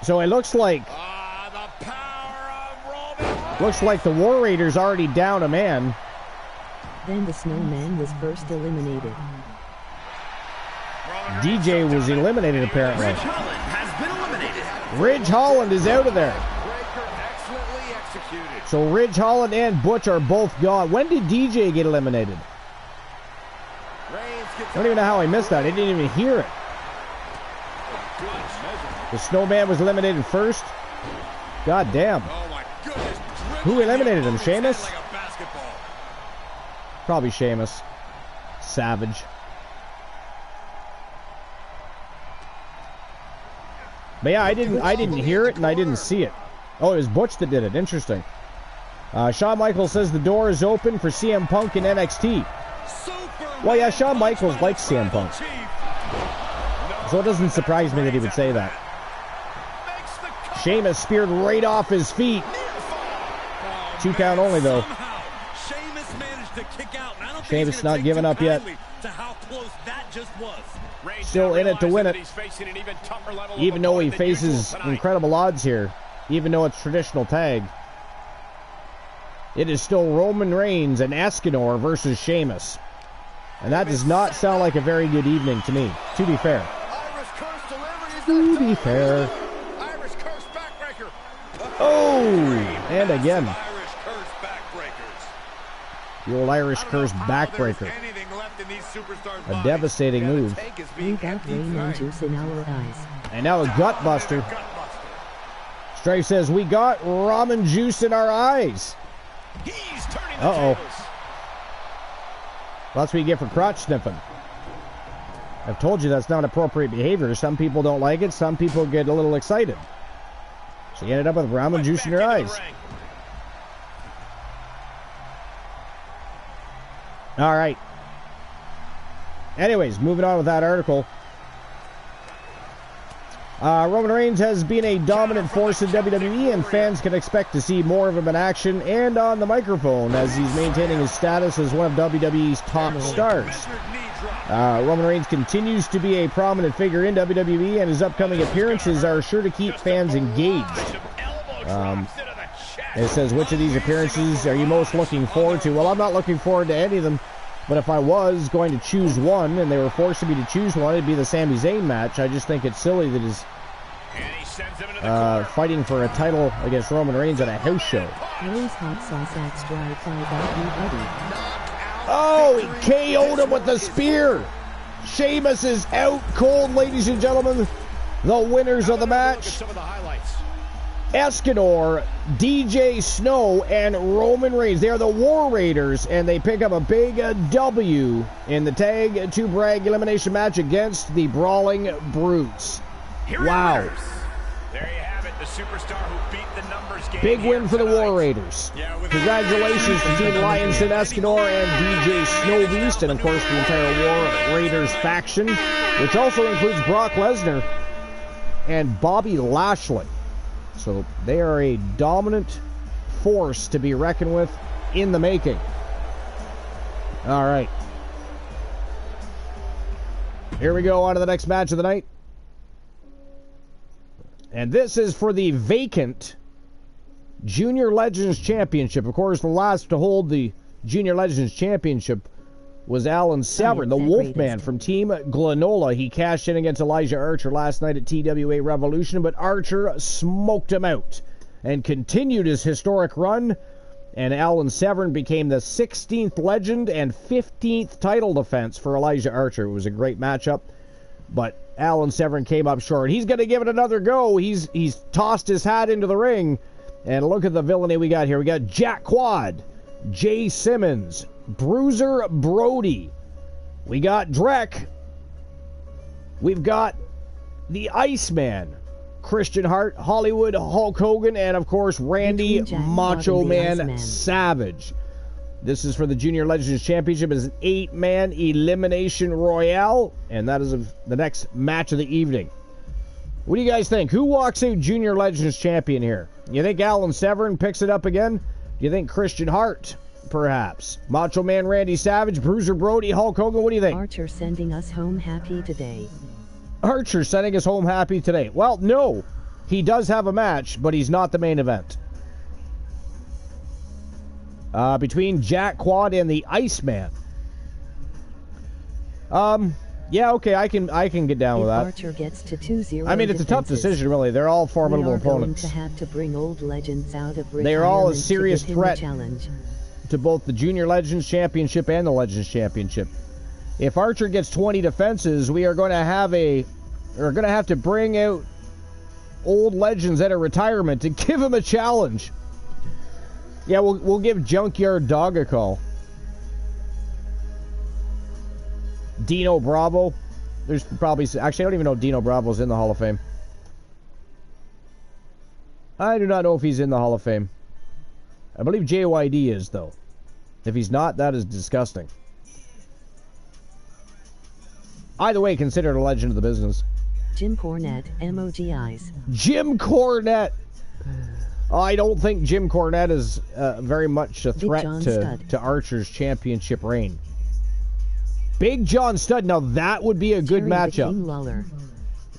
So it looks like the power of Roman. Looks like the War Raiders already down a man. Then the Snowman was first eliminated. DJ was eliminated apparently. Ridge Holland has been eliminated. Ridge Holland is out of there. Excellently executed. So Ridge Holland and Butch are both gone. When did DJ get eliminated? I don't even know how I missed that. I didn't even hear it. The Snowman was eliminated first. God damn. Oh my goodness. Who eliminated him? Sheamus? Like a basketball. Probably Sheamus. Savage. But yeah, I didn't hear it and I didn't see it. Oh, it was Butch that did it. Interesting. Shawn Michaels says the door is open for CM Punk and NXT. Well, yeah, Shawn Michaels likes CM Punk. So it doesn't surprise me that he would say that. Sheamus speared right off his feet. 2 count only, though. Sheamus managed to kick out. Sheamus not giving up yet. To how close that just was. Still in it to win it. Even though he faces incredible odds here. Even though it's traditional tag. It is still Roman Reigns and Escanor versus Sheamus. And that does not sound like a very good evening to me, to be fair. To be fair. Oh, and again. The old Irish Curse backbreaker. A devastating move. We got rain and juice in our eyes. And now a gutbuster. Strife says, we got ramen juice in our eyes. Uh-oh. That's what you get for crotch sniffing. I've told you that's not appropriate behavior. Some people don't like it. Some people get a little excited. So you ended up with ramen juice in your eyes. All right. Anyways, moving on with that article. Roman Reigns has been a dominant force in WWE, and fans can expect to see more of him in action and on the microphone as he's maintaining his status as one of WWE's top stars. Roman Reigns continues to be a prominent figure in WWE, and his upcoming appearances are sure to keep fans engaged. It says, which of these appearances are you most looking forward to? Well, I'm not looking forward to any of them, but if I was going to choose one, and they were forcing me to choose one, it'd be the Sami Zayn match. I just think it's silly that he's fighting for a title against Roman Reigns at a house show. Oh, he KO'd him with the spear. Sheamus is out cold, ladies and gentlemen. The winners of the match: Escanor, DJ Snow, and Roman Reigns. They are the War Raiders, and they pick up a big W in the Tag to Brag elimination match against the Brawling Brutes. Wow. There you have it, the superstar who beat the numbers game. Big win for the War Raiders. Congratulations to Team Lionson, Escanor, and DJ Snow Beast, and of course the entire War Raiders faction, which also includes Brock Lesnar. and Bobby Lashley. So they are a dominant force to be reckoned with in the making. All right. Here we go on to the next match of the night. And this is for the vacant Junior Legends Championship. Of course, the last to hold the Junior Legends Championship was Alan Severn, the Wolfman from Team Glenola. He cashed in against Elijah Archer last night at TWA Revolution, but Archer smoked him out and continued his historic run, and Alan Severn became the 16th legend and 15th title defense for Elijah Archer. It was a great matchup, but Alan Severn came up short. He's going to give it another go. He's tossed his hat into the ring, and look at the villainy we got here. We got Jack Quad, Jay Simmons, Bruiser Brody. We got Drek. We've got the Iceman, Christian Hart, Hollywood Hulk Hogan, and of course Randy Macho Man Savage. This is for the Junior Legends Championship. It is an 8-man elimination royale, and that is the next match of the evening. What do you guys think? Who walks out Junior Legends champion here? You think Alan Severn picks it up again? Do you think Christian Hart, perhaps? Macho Man Randy Savage, Bruiser Brody, Hulk Hogan, what do you think? Archer sending us home happy today. Archer sending us home happy today. Well, no. He does have a match, but he's not the main event. Between Jack Quad and the Iceman. Yeah, okay, I can get down with that. Archer gets to 2-0 I mean, it's a tough decision, really. They're all formidable opponents. Going to have to bring old legends out of they are all a serious threat to both the Junior Legends Championship and the Legends Championship. If Archer gets 20 defenses, we are going to have to bring out old legends out of retirement to give him a challenge. Yeah, we'll give Junkyard Dog a call. Dino Bravo. There's probably... Actually, I don't even know if Dino Bravo's in the Hall of Fame. I do not know if he's in the Hall of Fame. I believe JYD is, though. If he's not, that is disgusting. Either way, considered a legend of the business. Jim Cornette, MOGIs. Jim Cornette! I don't think Jim Cornette is very much a threat to Archer's championship reign. Big John Studd, now that would be a good matchup. King Lawler.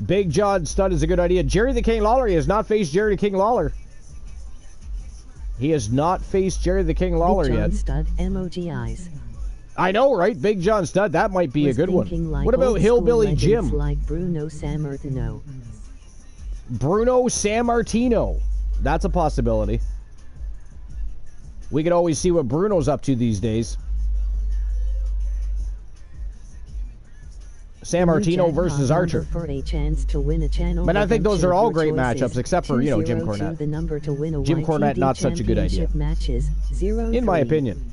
Big John Studd is a good idea. Jerry the King Lawler, he has not faced Jerry the King Lawler. He has not faced Jerry the King Lawler yet. Big John Studd, MOGIs. I know, right? Big John Studd, that might be a good one. Like what about Hillbilly Jim? Like Bruno Sammartino. Bruno Sammartino. That's a possibility. We could always see what Bruno's up to these days. Sammartino versus Archer. For a chance to win a channel. But I think those are all great matchups, except for, Jim Cornette. The number to win a Jim Cornette, not such a good idea. Matches, 0-3. In my opinion.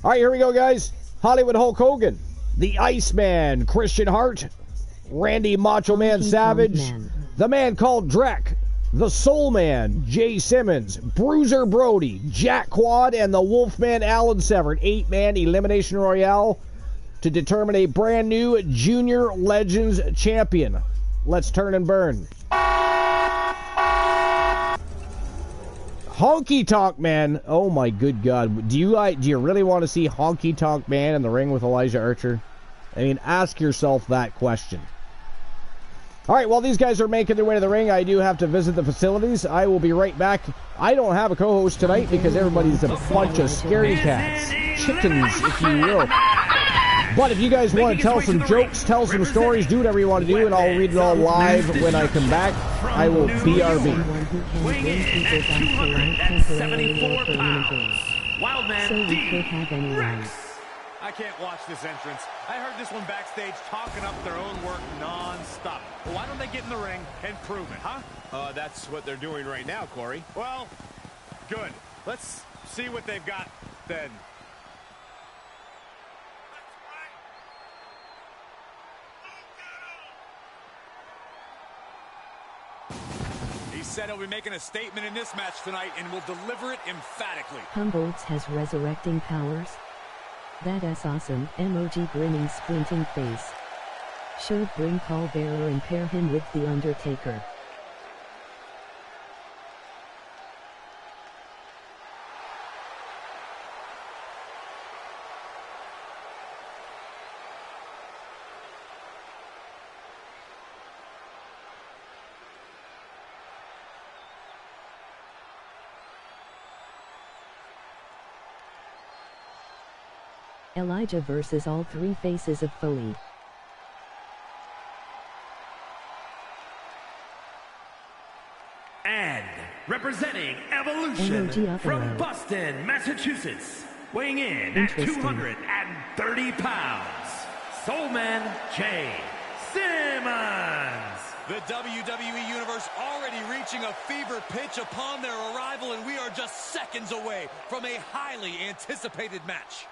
All right, here we go, guys. Hollywood Hulk Hogan, the Iceman, Christian Hart, Randy Macho Man Savage, the man called Drek, the Soul Man, Jay Simmons, Bruiser Brody, Jack Quad, and the Wolfman Alan Severn. 8-man elimination royale to determine a brand new Junior Legends champion. Let's turn and burn. Honky Tonk Man. Oh my good God. Do you really want to see Honky Tonk Man in the ring with Elijah Archer? I mean, ask yourself that question. All right, while these guys are making their way to the ring, I do have to visit the facilities. I will be right back. I don't have a co-host tonight because everybody's a bunch of scaredy cats. Chickens, if you will. But if you guys want to tell some jokes, tell some stories, do whatever you want to do, and I'll read it all live when I come back. I will BRB. Weighing in at 274 pounds. Wildman DXX. I can't watch this entrance. I heard this one backstage talking up their own work non-stop. Well, why don't they get in the ring and prove it, huh? That's what they're doing right now, Corey. Well, good. Let's see what they've got then. He said he'll be making a statement in this match tonight and will deliver it emphatically. Humboldt has resurrecting powers. That's awesome. Emoji grinning squinting face. Should bring Paul Bearer and pair him with The Undertaker. Elijah versus all three faces of Foley. And representing Evolution from Boston, Massachusetts, weighing in at 230 pounds, Soulman Jay Simmons. The WWE Universe already reaching a fever pitch upon their arrival, and we are just seconds away from a highly anticipated match.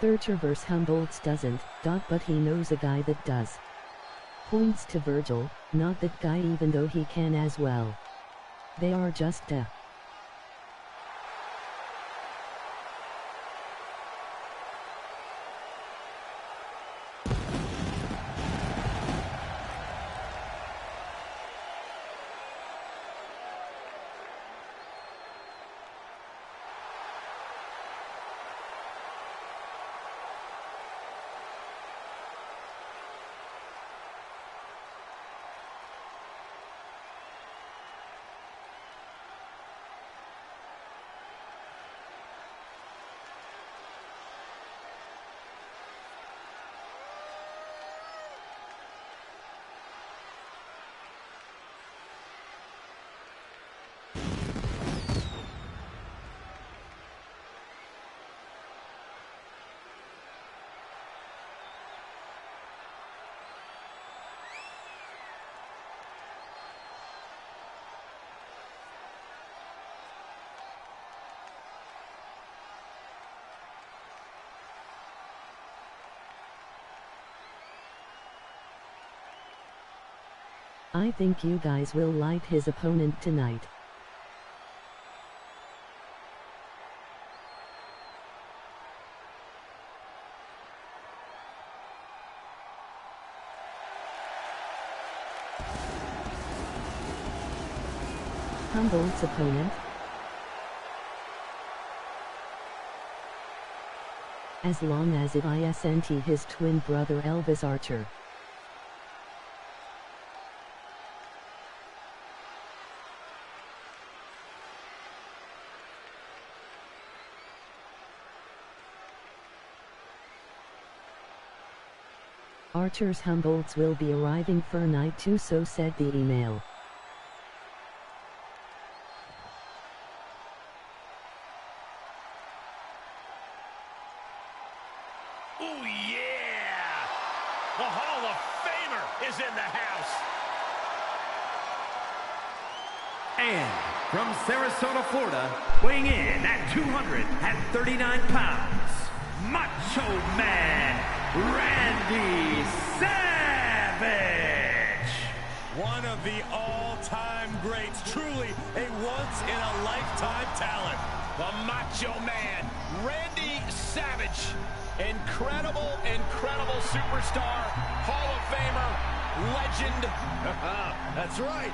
Thurcher vs. Humboldt's doesn't, but he knows a guy that does. Points to Virgil, not that guy even though he can as well. They are just I think you guys will like his opponent tonight. Humboldt's opponent? As long as it isn't his twin brother Elvis Archer. Archer's Humboldts will be arriving for night 2, so said the email. Oh yeah! The Hall of Famer is in the house. And from Sarasota, Florida, weighing in at 239 pounds, Macho Man Randy Savage. One of the all-time greats, truly a once-in-a-lifetime talent. The Macho Man, Randy Savage. Incredible, incredible superstar, Hall of Famer, legend. That's right.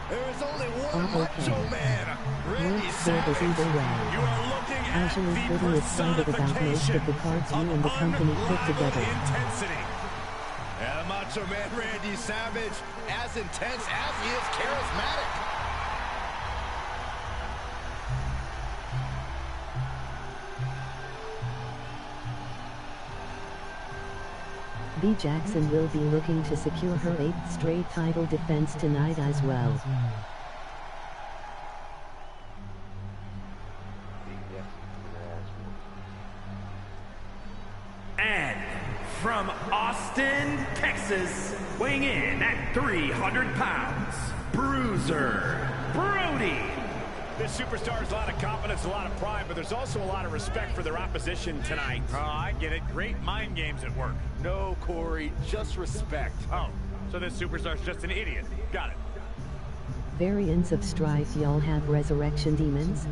There is only one Macho Man, Randy Savage. You are looking at Ashley is pretty excited about most of the cards you and the company put together. Intensity. Yeah, Macho Man Randy Savage, as intense as he is charismatic. B. Jackson will be looking to secure her 8th straight title defense tonight as well. And from Austin, Texas, weighing in at 300 pounds, Bruiser Brody. This superstar has a lot of confidence, a lot of pride, but there's also a lot of respect for their opposition tonight. Oh, I get it. Great mind games at work. No, Corey, just respect. Oh, so this superstar's just an idiot. Got it. Variants of Strife. Y'all have resurrection demons?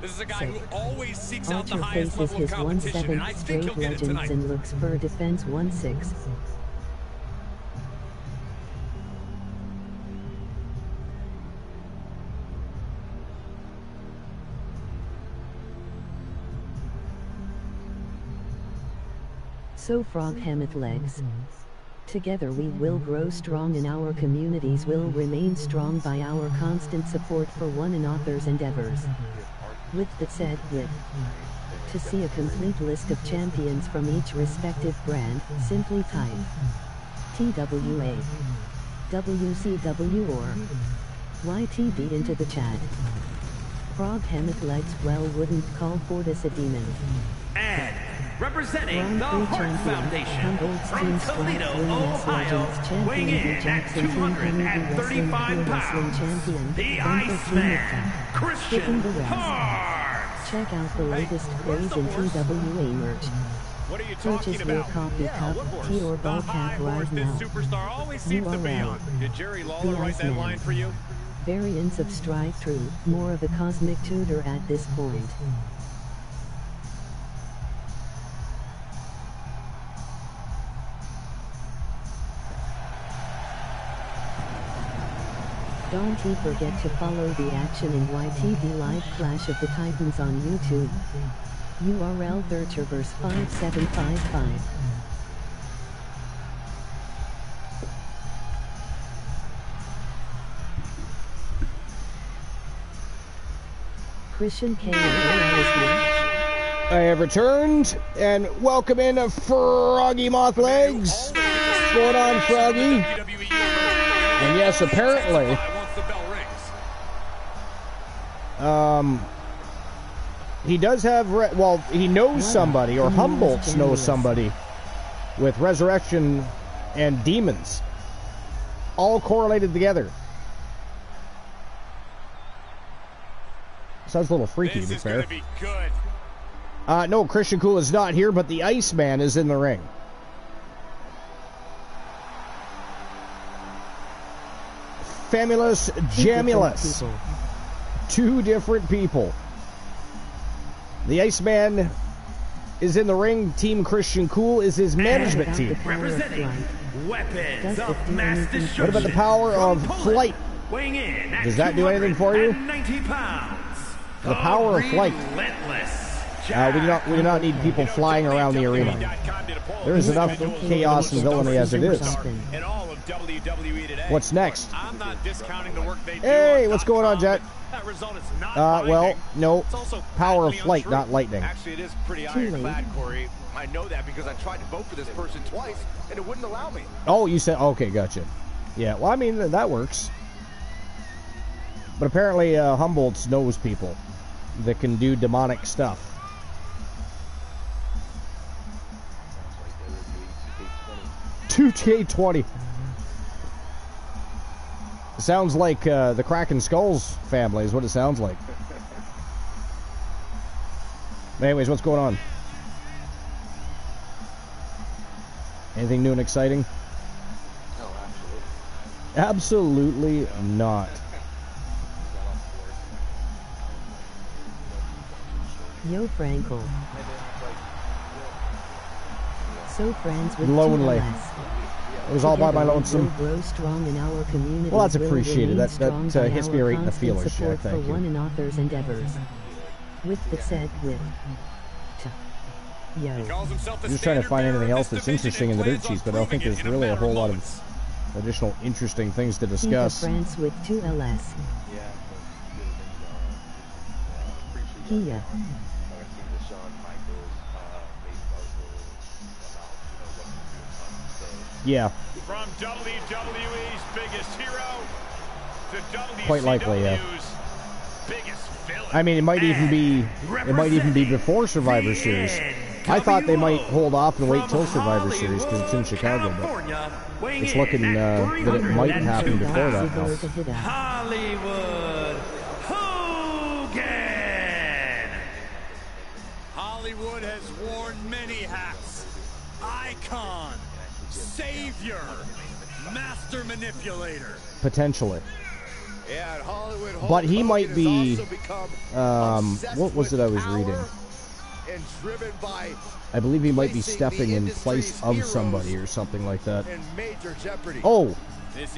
This is a guy who always seeks out the Archer highest faces level of his competition, and I 1/7 think he'll straight get it legends tonight. and looks for defense 1/6. So Frog hemeth legs. Together we will grow strong and our communities will remain strong by our constant support for one another's endeavors. With that said, to see a complete list of champions from each respective brand, simply type TWA, WCW or YTD into the chat. Frog hemeth legs well wouldn't call Fortis a demon. And representing Grand the Prix Hart champion, Foundation Humboldt from Team Toledo, Strike Women's Ohio, Legends champion weighing in at Jackson Team Community Wrestling 235 Pro Wrestling pounds, champion, the Bumper Team Iceman, Mecca. Christian Skipping the rest. Hart. Check out the latest craze in TWA merch. What are you Purchase talking your about? copy cup, tea or The ball high cap horse right this now. superstar always seems to be URL. on. Did Jerry The Lawler write that Iceman. line for you? Variants of Strife. True, more of a cosmic tutor at this point. Don't forget to follow the action in YTV Live Clash of the Titans on YouTube. URL Thircherverse 5755. Christian K. I have returned, and welcome in Froggy Moth Legs. What's going on, Froggy? And yes, apparently, he does have, well, he knows somebody, or Humboldt knows somebody, with resurrection and demons, all correlated together. Sounds a little freaky, to be fair. Be good. No, Christian Cool is not here, but the Iceman is in the ring. Famulous Jamulus. Two different people. The Iceman is in the ring. Team Christian Cool is his management team. Representing Weapons of Mass Destruction. What about the power of flight? Weighing in at Does that do anything for you? 90 pounds. The power of flight. Relentless. We do not need people flying around the arena. There is enough chaos and villainy as it is. In all of WWE today. What's next? I'm not discounting the work they do. Hey, what's going on, Jet? That result is not Well, binding. no. It's also Power of patently flight, untrue. not lightning. Actually, it is pretty ironclad, Corey. I know that because I tried to vote for this person twice, and it wouldn't allow me. Oh, you said, okay, gotcha. Yeah, well, I mean, that works. But apparently, Humboldt knows people that can do demonic stuff. K20. Sounds like the Kraken Skulls family is what it sounds like. Anyways, what's going on? Anything new and exciting? Oh, absolutely. Absolutely not. Yo Frankel. So friends with Lonely. TLS. It was all by my Together we lonesome. will grow strong in our community. Well, that's will appreciated. remain That strong by hits our me right in the constant feelers, support Jack. Thank for you. one another's endeavors. With the said, Yo. I'm just trying to find anything else that's interesting in the dirt sheets, but I don't think there's really a whole lot of additional interesting things to He's a discuss. France with 2 LS. Kia. Yeah, From WWE's biggest hero to WCW's Quite likely, yeah. biggest villain. I mean, it might even be before Survivor The Series. I thought they might hold off and wait till Survivor Series because it's in Chicago, but it's looking that it might happen before that now. Hollywood Hogan! Hollywood has worn many hats. Icon, savior, master manipulator. Potentially. Yeah, Hollywood But he might be, what was it I was reading? And driven by I believe he might be stepping in place of somebody or something like that. in major jeopardy. Oh,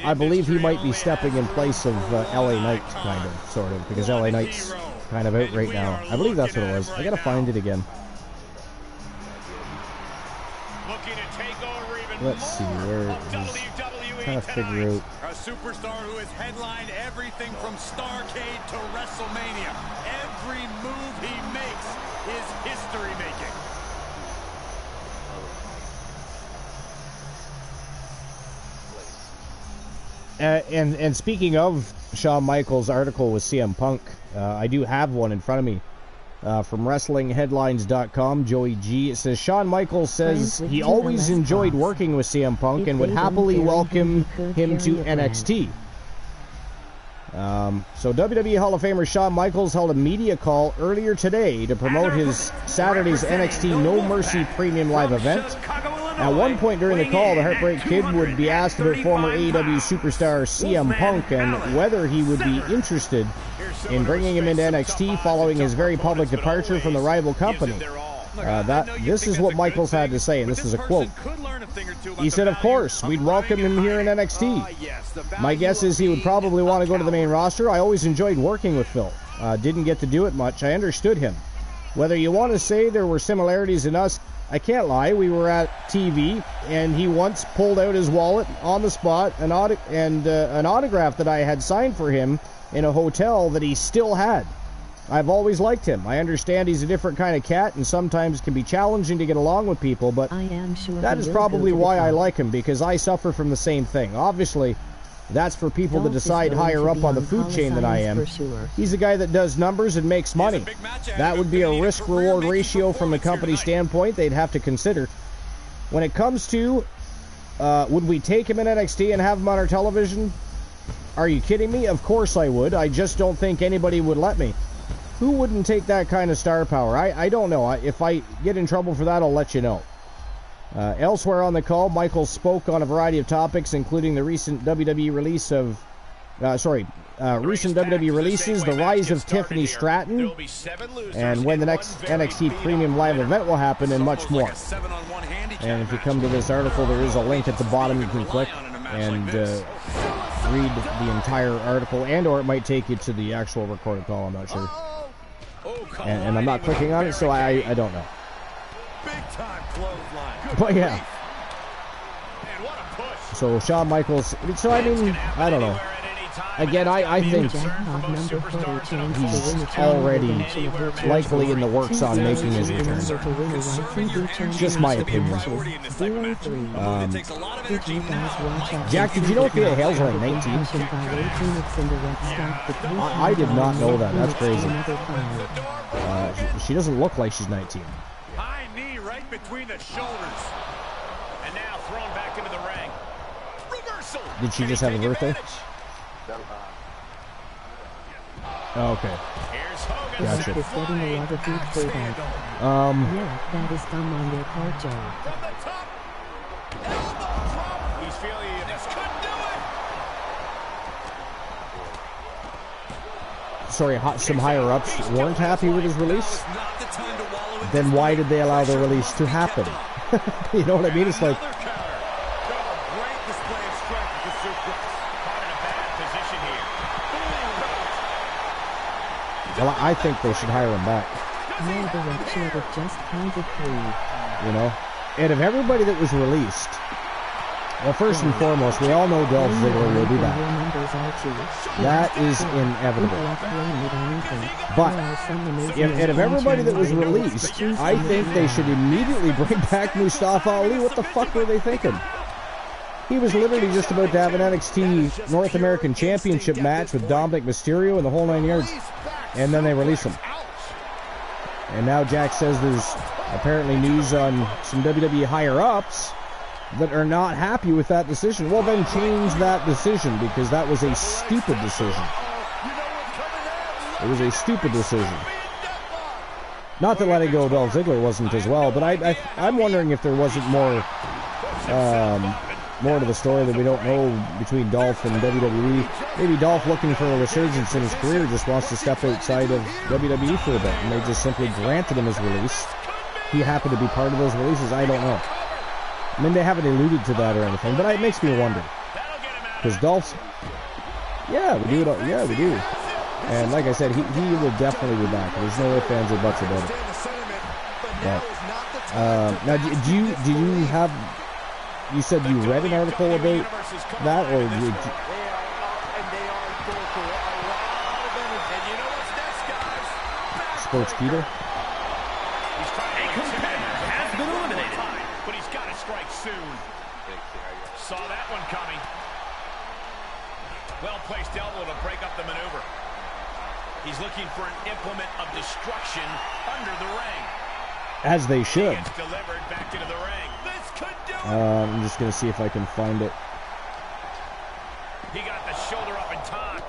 I believe he might be stepping in place of LA Knight, kind of, sort of, because LA Knight's kind of out right now. I believe that's what it was. I gotta find it again. Let's see, where is... Trying to figure out... A superstar who has headlined everything from Starrcade to WrestleMania. Every move he makes is history-making. And speaking of Shawn Michaels' article with CM Punk, I do have one in front of me from WrestlingHeadlines.com. Joey G. It says Shawn Michaels says he always enjoyed working with CM Punk and would happily welcome him to NXT. So WWE Hall of Famer Shawn Michaels held a media call earlier today to promote his Saturday's NXT No Mercy Premium Live event. At one point during the call, the Heartbreak Kid would be asked about former AEW superstar CM Punk and whether he would be interested in bringing him into NXT following his very public departure from the rival company. This is what Michaels had to say, and this is a quote. He said, "Of course, we'd welcome him here in NXT. My guess is he would probably want to go to the main roster. I always enjoyed working with Phil. Didn't get to do it much. I understood him. Whether you want to say there were similarities in us, I can't lie. We were at TV, and he once pulled out his wallet on the spot, an autograph that I had signed for him in a hotel that he still had. I've always liked him. I understand he's a different kind of cat and sometimes can be challenging to get along with people, but that is probably why I like him, because I suffer from the same thing. Obviously, that's for people to decide higher up on the food chain than I am. He's a guy that does numbers and makes money. That would be a risk-reward ratio from the company standpoint they'd have to consider. When it comes to, would we take him in NXT and have him on our television? Are you kidding me? Of course I would. I just don't think anybody would let me. Who wouldn't take that kind of star power? I don't know. If I get in trouble for that, I'll let you know. Elsewhere on the call, Michaels spoke on a variety of topics, including the recent WWE release of, recent WWE releases, the rise of Tiffany Stratton, and when the next NXT Premium Live event will happen, and much more. And if you come to this article, there is a link at the bottom you can click and read the entire article, and/or it might take you to the actual recorded call. I'm not sure. And I'm not clicking on it, so I don't know. But yeah. So Shawn Michaels, so I mean, I don't know. Again, I think he's already likely in the works on making his return. Just my opinion. Jack, did you know Thea Hale's only 19? I did not know that. That's crazy. She doesn't look like she's 19. High knee right between the shoulders. And now thrown back into the ring. Reversal. Did she just have a birthday? Oh, okay. Gotcha. Is getting a lot of heat for that. Yeah, that is dumb on their part, Joe. From the top. Elbow drop. He's feeling it. This could do it. Sorry, some higher-ups weren't happy with his release? Then why did they allow the release to happen? You know what I mean? It's like... Well, I think they should hire him back. No, the red shirt of just kind of free. You know? And of everybody that was released, well, first and foremost, we all know Dolph Ziggler will be back. That is inevitable. But, and of everybody that was released, I think they should immediately bring back Mustafa Ali. What the fuck were they thinking? He was literally just about to have an NXT North American Championship match with Dominic Mysterio and the whole 9 yards. And then they release him. And now Jack says there's apparently news on some WWE higher-ups that are not happy with that decision. Well, then change that decision, because that was a stupid decision. It was a stupid decision. Not that letting go of Dolph Ziggler wasn't as well, but I'm wondering if there wasn't more to the story that we don't know between Dolph and WWE. Maybe Dolph, looking for a resurgence in his career, just wants to step outside of WWE for a bit, and they just simply granted him his release. He happened to be part of those releases. I don't know. I mean, they haven't alluded to that or anything, but it makes me wonder. Because Dolph's... Yeah, we do. Yeah, we do. And like I said, he will definitely be back. There's no ifs, ands, or buts about it. But, now, do you have... You said you read an article about that, or you... Sports Keto? Has been eliminated, but he's got to strike soon. Saw that one coming. Well-placed elbow to break up the maneuver. He's looking for an implement of destruction under the ring. As they should. He gets delivered back into the ring. This could do it. I'm just going to see if I can find it. He got the shoulder up in time.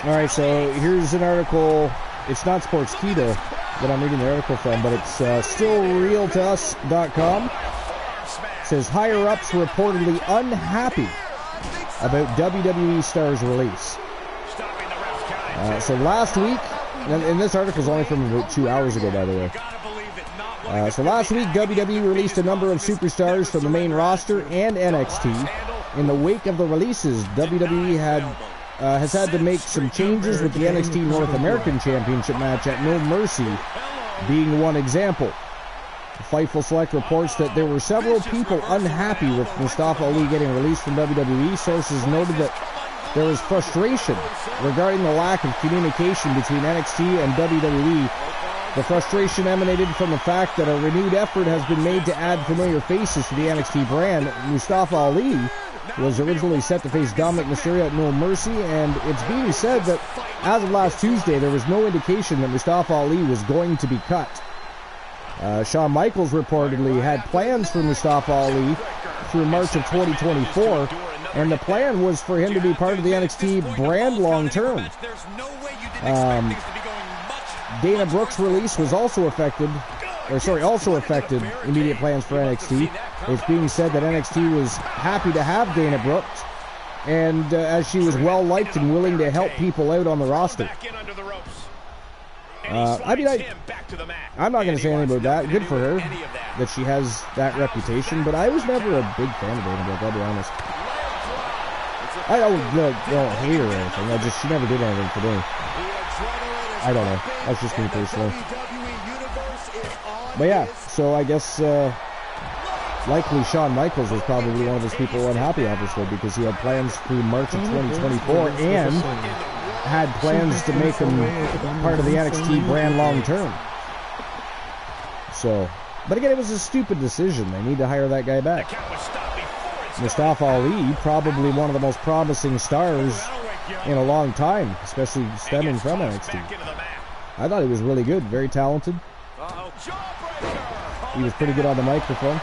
All right, so here's an article. It's not Sports Keto that I'm reading the article from, but it's stillrealtous.com. It says higher-ups reportedly unhappy about WWE Star's release. So last week, and this article is only from about 2 hours ago, by the way. So last week, WWE released a number of superstars from the main roster and NXT. In the wake of the releases, WWE has had to make some changes, with the NXT North American Championship match at No Mercy being one example. Fightful Select reports that there were several people unhappy with Mustafa Ali getting released from WWE. Sources noted that there was frustration regarding the lack of communication between NXT and WWE. The frustration emanated from the fact that a renewed effort has been made to add familiar faces to the NXT brand. Mustafa Ali was originally set to face Dominic Mysterio at No Mercy, and it's being said that as of last Tuesday, there was no indication that Mustafa Ali was going to be cut. Shawn Michaels reportedly had plans for Mustafa Ali through March of 2024, and the plan was for him to be part of the NXT brand long term. Dana Brooks' release was also affected immediate plans for NXT. It's being said that NXT was happy to have Dana Brooks, and as she was well liked and willing to help people out on the roster. I'm not going to say anything about that. Good for her that she has that reputation, but I was never a big fan of Dana Brooks, I'll be honest. I don't hate her or anything. She never did anything for me. I don't know. That's just me personally. But yeah, so I guess likely Shawn Michaels was probably one of those people unhappy, obviously, because he had plans through March of 2024 and had plans to make him part of the NXT brand long term. So, but again, it was a stupid decision. They need to hire that guy back. Mustafa Ali, probably one of the most promising stars in a long time, especially stemming from NXT. I thought he was really good, very talented. He was pretty good on the microphone.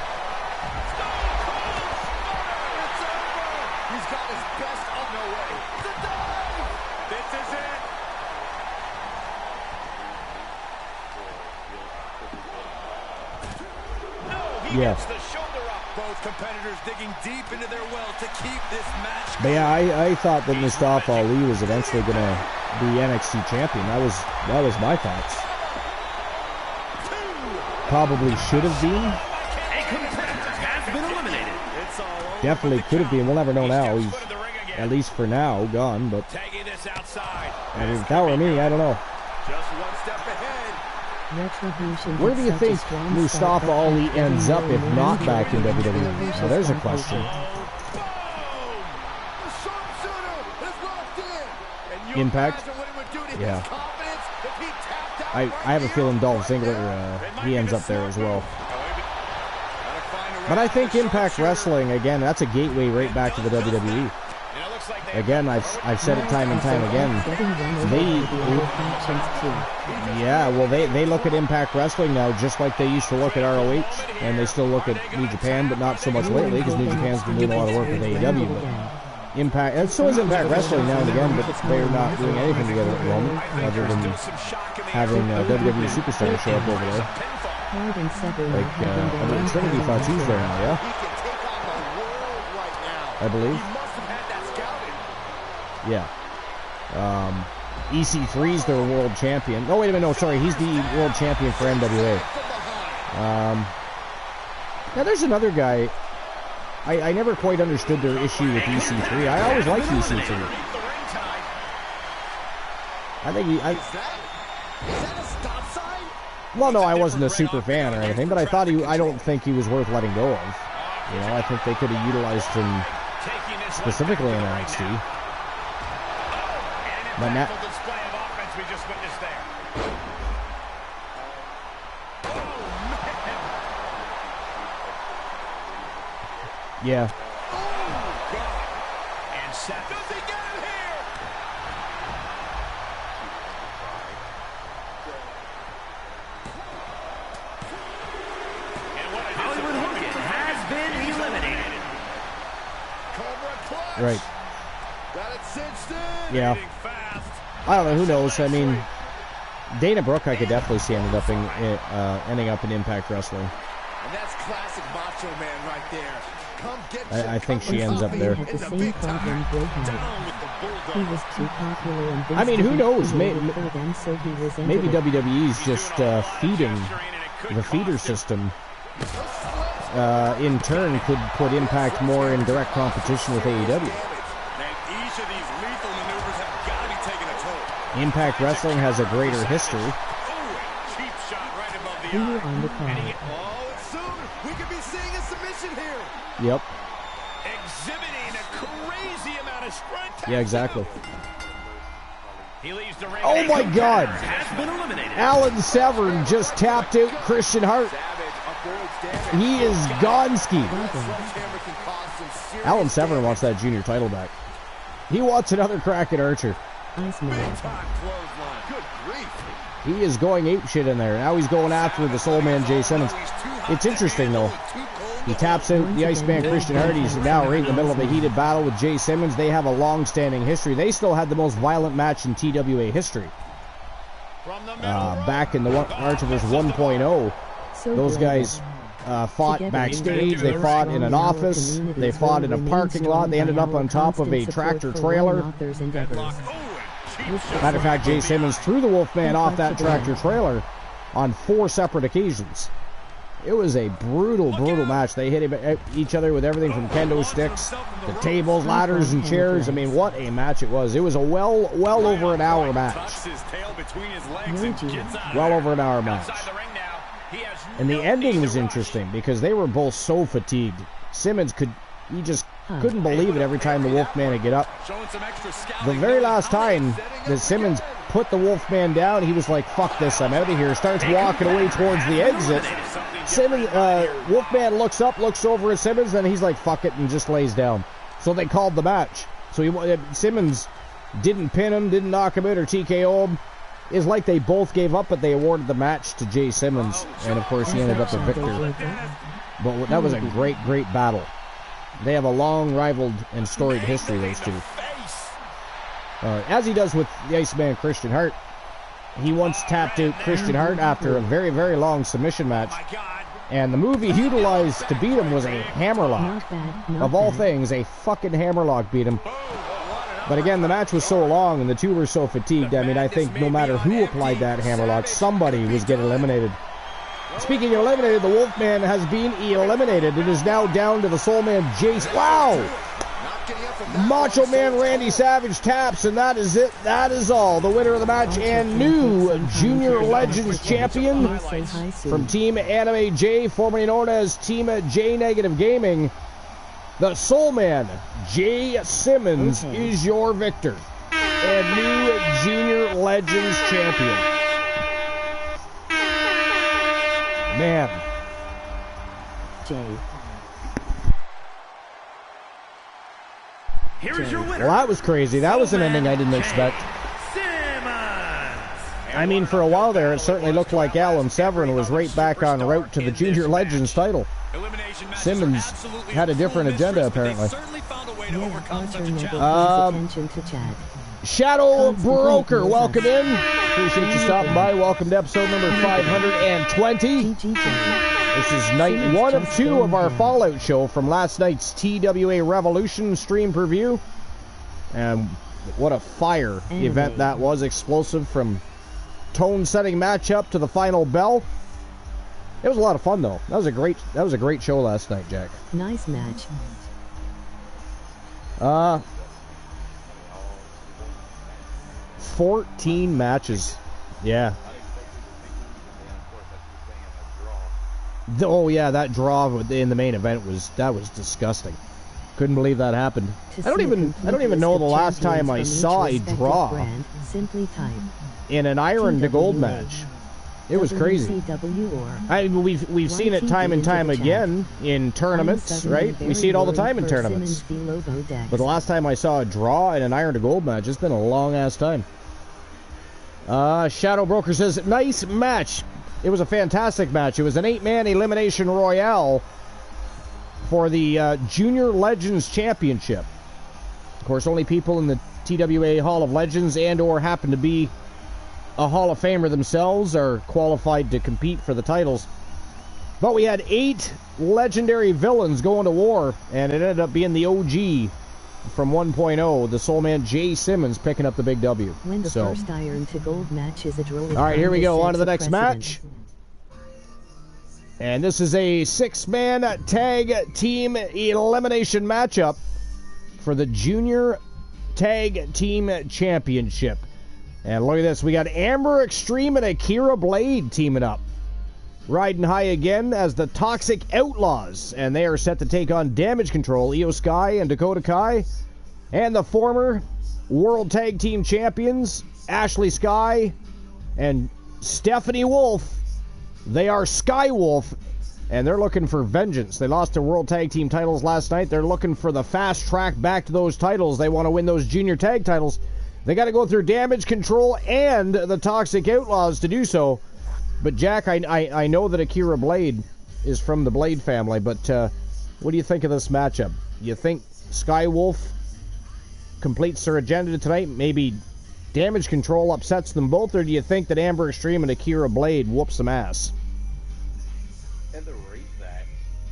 Yeah. Both competitors digging deep into their well to keep this match going. But yeah, I thought that Mustafa Ali was eventually going to be NXT champion. That was my thoughts. Probably should have been. Definitely could have been. We'll never know now. He's, at least for now, gone. But if that were me, I don't know. Just one step ahead. Where do you think Mustafa Ali ends up if not back in WWE? So there's a question. Impact? Yeah. I have a feeling Dolph Ziggler, he ends up there as well. But I think Impact Wrestling, again, that's a gateway right back to the WWE. again, I've said it time and time again. They look at Impact Wrestling now just like they used to look at ROH, and they still look at New Japan, but not so much lately because New Japan's been doing a lot of work with AEW. But Impact, and so is Impact Wrestling now and again, but they're not doing anything together at the moment, other than having WWE superstars show up over there. Like Trinity Fatu's there now, yeah? I believe. Yeah. EC3's their world champion. Oh, wait a minute. No, sorry. He's the world champion for NWA. Now, there's another guy. I never quite understood their issue with EC3. I always liked EC3. I think he... Well, no, I wasn't a super fan or anything, but I don't think he was worth letting go of. You know, I think they could have utilized him specifically in NXT. But now, yeah. And Seth, does he get him here? Hollywood Hogan has been eliminated. Right. Yeah. I don't know. Who knows? I mean, Dana Brooke, I could definitely see ending up in Impact Wrestling. And that's classic Macho Man right there. Come get I think she ends up there. Had the same problem Bray had. He was too popular and Vince I mean, who knows? Maybe WWE's just feeding the feeder system. In turn, could put Impact more in direct competition with AEW. Impact Wrestling has a greater history. Here on the card. We could be seeing a submission here. Yep. Exhibiting a crazy amount of strength. Yeah, exactly. He leaves the ring. Oh my God! Has been eliminated. Alan Severn just tapped out Christian Hart. He is Gonski. Alan Severn wants that junior title back. He wants another crack at Archer. He is going apeshit in there. Now he's going after the Soul Man Jay Simmons. It's interesting though. He taps out the Iceman Christian Hart. He's now right in the middle of a heated battle with Jay Simmons. They have a long-standing history. They still had the most violent match in TWA history. Back in the Archerverse 1.0, those guys fought backstage. They fought in an office. They fought in a parking lot. They ended up on top of a tractor trailer. Matter of fact, Jay Simmons threw the Wolfman off that tractor trailer on 4 separate occasions. It was a brutal, brutal match. They hit each other with everything from kendo sticks to tables, ladders, and chairs. I mean, what a match it was. It was a well over an hour match. Well over an hour match. And the ending was interesting because they were both so fatigued. Simmons just couldn't believe it every time the Wolfman would get up. The very last time that Simmons put the Wolfman down, he was like, fuck this, I'm out of here. Starts walking away towards the exit. Wolfman looks up, looks over at Simmons, and he's like, fuck it, and just lays down. So they called the match. So Simmons didn't pin him, didn't knock him out or TKO him. It's like they both gave up, but they awarded the match to Jay Simmons. And of course, he ended up the victor. But that was a great, great battle. They have a long rivaled and storied history, those two. As he does with the Iceman Christian Hart. He once tapped out Christian Hart after a very, very long submission match. And the move he utilized to beat him was a hammerlock. Of all things, a fucking hammerlock beat him. But again, the match was so long and the two were so fatigued. I mean, I think no matter who applied that hammerlock, somebody was getting eliminated. Speaking of eliminated, the Wolfman has been eliminated. It is now down to the Soul Man Jace. Wow! Macho Man Randy Savage taps, and that is it. That is all. The winner of the match and new Junior Legends champion from Team Anime J, formerly known as Team J Negative Gaming, the Soul Man Jay Simmons is your victor and new Junior Legends champion. Man. Jay. Here is your winner. Well, that was crazy. That was an ending I didn't expect. I mean, for a while there, it certainly looked like Alan Severin was right back on route to the Junior Legends title. Simmons had a different agenda, apparently. Shadow Broker, welcome in. Appreciate you stopping by. Welcome to episode number 520. This is night 1 of 2 of our Fallout show from last night's TWA Revolution stream preview. And what a fire event that was. Explosive from tone-setting matchup to the final bell. It was a lot of fun, though. That was a great show last night, Jack. Nice match. 14 matches. Yeah. Oh yeah, that draw in the main event was disgusting. Couldn't believe that happened. I don't even know the last time I saw a draw in an iron to gold match. It was crazy. We've seen it time and time again in tournaments, right? We see it all the time in tournaments. But the last time I saw a draw in an iron to gold match, it's been a long ass time. Shadow Broker says, nice match. It was a fantastic match. It was an 8-man elimination royale for the Junior Legends Championship. Of course, only people in the TWA Hall of Legends and or happen to be a Hall of Famer themselves are qualified to compete for the titles. But we had 8 legendary villains going to war, and it ended up being the OG from 1.0, the Soul Man Jay Simmons, picking up the big W. When the first iron to gold match is a draw. All right, here we go. On to the next match. And this is a 6-man tag team elimination matchup for the Junior Tag Team Championship. And look at this. We got Amber Extreme and Akira Blade teaming up. Riding high again as the Toxic Outlaws. And they are set to take on Damage Control, Io Sky and Dakota Kai. And the former World Tag Team Champions, Ashley Sky and Stephanie Wolf. They are Skywolf, and they're looking for vengeance. They lost their World Tag Team titles last night. They're looking for the fast track back to those titles. They want to win those Junior Tag titles. They got to go through Damage Control and the Toxic Outlaws to do so. But, Jack, I know that Akira Blade is from the Blade family, but what do you think of this matchup? You think Skywolf completes their agenda tonight? Maybe Damage Control upsets them both, or do you think that Amber Extreme and Akira Blade whoops some ass? And the rate that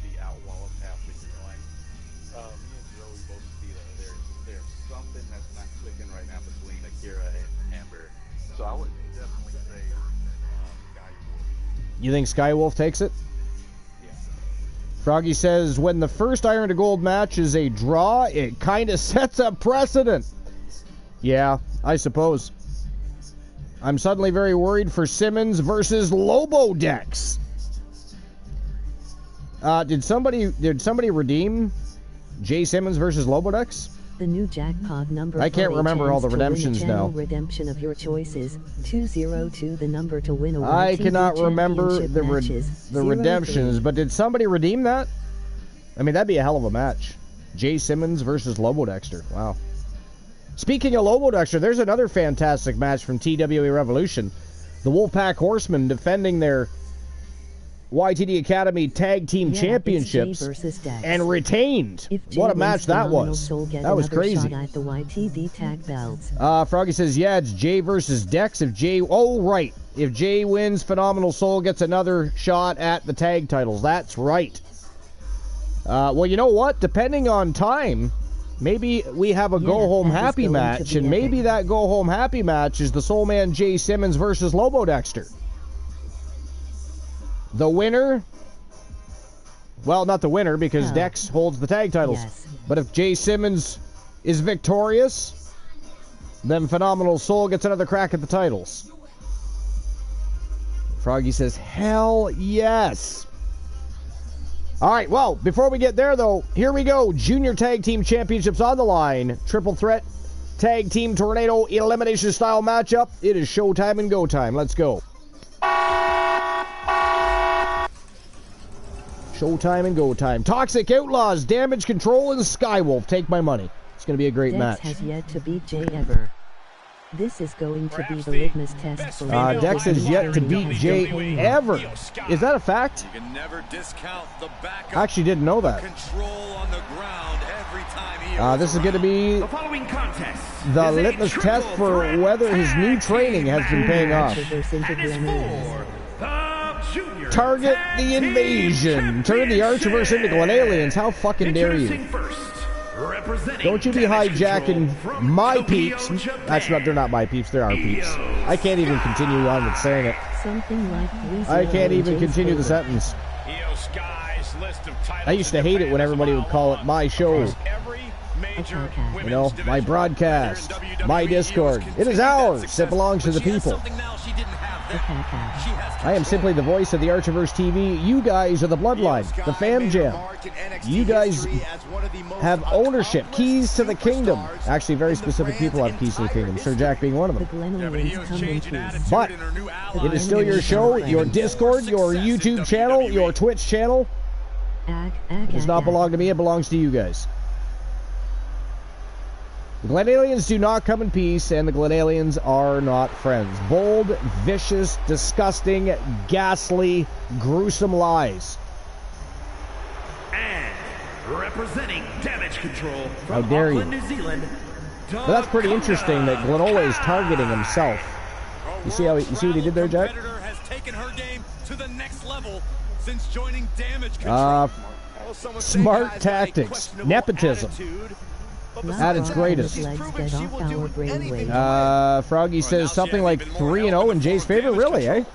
the Outlaws have been going, me and Joey both see that there's something that's not clicking right now between Akira and Amber. So I would definitely say Skywolf. You think Skywolf takes it? Yeah. Froggy says, when the first iron to gold match is a draw, it kind of sets a precedent. Yeah, I suppose. I'm suddenly very worried for Simmons versus Lobodex. Did somebody redeem Jay Simmons versus Lobodex? The new jackpot number. I can't remember all the redemptions now. Redemption of your choices. 202 the number to win. I cannot remember the redemptions, but did somebody redeem that? I mean, that'd be a hell of a match. Jay Simmons versus Lobodexter. Wow. Speaking of Lobodexter, there's another fantastic match from TWA Revolution. The Wolfpack Horsemen defending their YTD Academy Tag Team Championships and retained. What a match that was. That was crazy. Froggy says, yeah, it's Jay versus Dex. If Jay wins, Phenomenal Soul gets another shot at the tag titles. That's right. Well, you know what? Depending on time, maybe we have a go-home happy match, and maybe that go-home happy match is the Soul Man Jay Simmons versus Lobodexter. The winner, well, not the winner, because Dex holds the tag titles. Yes. But if Jay Simmons is victorious, then Phenomenal Soul gets another crack at the titles. Froggy says, hell yes. All right, well, before we get there, though, here we go. Junior Tag Team Championships on the line. Triple Threat Tag Team Tornado Elimination Style matchup. It is showtime and go time. Let's go. Showtime and go time. Toxic Outlaws, Damage Control, and Skywolf. Take my money. It's going to be a great Dex match. has yet to beat Jay ever. This is going to be the litmus test for Dex has yet to beat Jay ever. Is that a fact? You can never discount the backup. I actually didn't know that. Control on the ground every time he this is going to be the litmus test for whether his new training has been paying off. Target the invasion. Turn the Archerverse into Glen Aliens. How fucking dare you? Don't you be hijacking my peeps. That's not, they're not my peeps, they're our peeps. I can't even continue on with saying it. Something like I can't even continue the sentence. I used to hate it when everybody would call it my show. You know, my broadcast, my Discord. It is ours. It belongs to the people. I am simply the voice of the Archerverse TV. You guys are the bloodline, the fam jam. You guys have ownership, keys to the kingdom. Actually, very specific people have keys to the kingdom, Sir Jack being one of them. But it is still your show, your Discord, your YouTube channel, your Twitch channel. It does not belong to me, it belongs to you guys. The Glen Aliens do not come in peace, and the Glen Aliens are not friends. Bold, vicious, disgusting, ghastly, gruesome lies. And representing Damage Control How from dare Auckland, you. New Zealand. But that's pretty interesting that Glenola is targeting himself. You see what he did there, Jack? Has taken her game to the next level since joining Damage Control. Smart tactics, nepotism. At its greatest. Froggy says something like 3-0 in Jay's favor. Really, eh?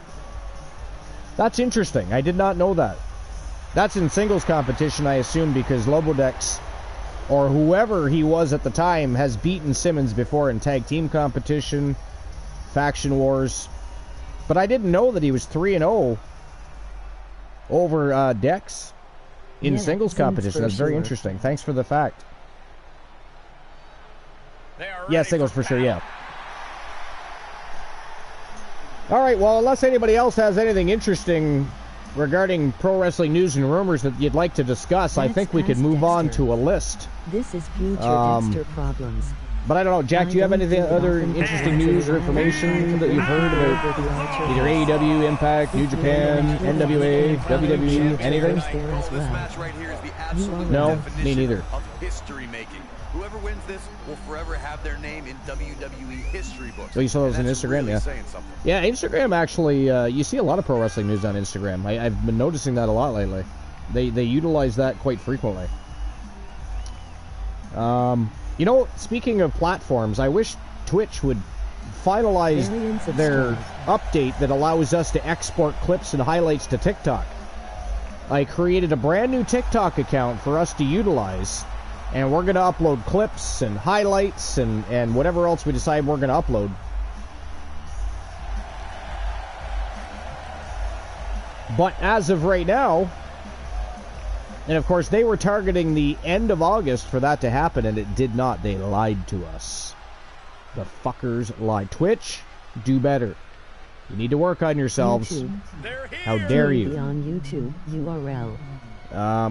That's interesting. I did not know that. That's in singles competition, I assume, because Lobodex, or whoever he was at the time, has beaten Simmons before in tag team competition, faction wars. But I didn't know that he was 3-0 over Dex in singles competition. That's very interesting. Thanks for the fact. Yeah, singles for sure, yeah. Alright, well, unless anybody else has anything interesting regarding pro wrestling news and rumors that you'd like to discuss, I think we could move on to a list. This is future Dexter problems. But I don't know, Jack, do you have anything other interesting news or information that you've heard about either AEW, Impact, New Japan, NWA, WWE, anything? No, me neither. History making. Whoever wins this will forever have their name in WWE history books. So you saw those on Instagram, yeah? Yeah, Instagram actually, you see a lot of pro wrestling news on Instagram. I've been noticing that a lot lately. They utilize that quite frequently. You know, speaking of platforms, I wish Twitch would finalize their update that allows us to export clips and highlights to TikTok. I created a brand new TikTok account for us to utilize, and we're going to upload clips and highlights and whatever else we decide we're going to upload. But as of right now, and of course they were targeting the end of August for that to happen, and it did not. They lied to us. The fuckers lied. Twitch, do better. You need to work on yourselves. YouTube. How dare you? On YouTube URL.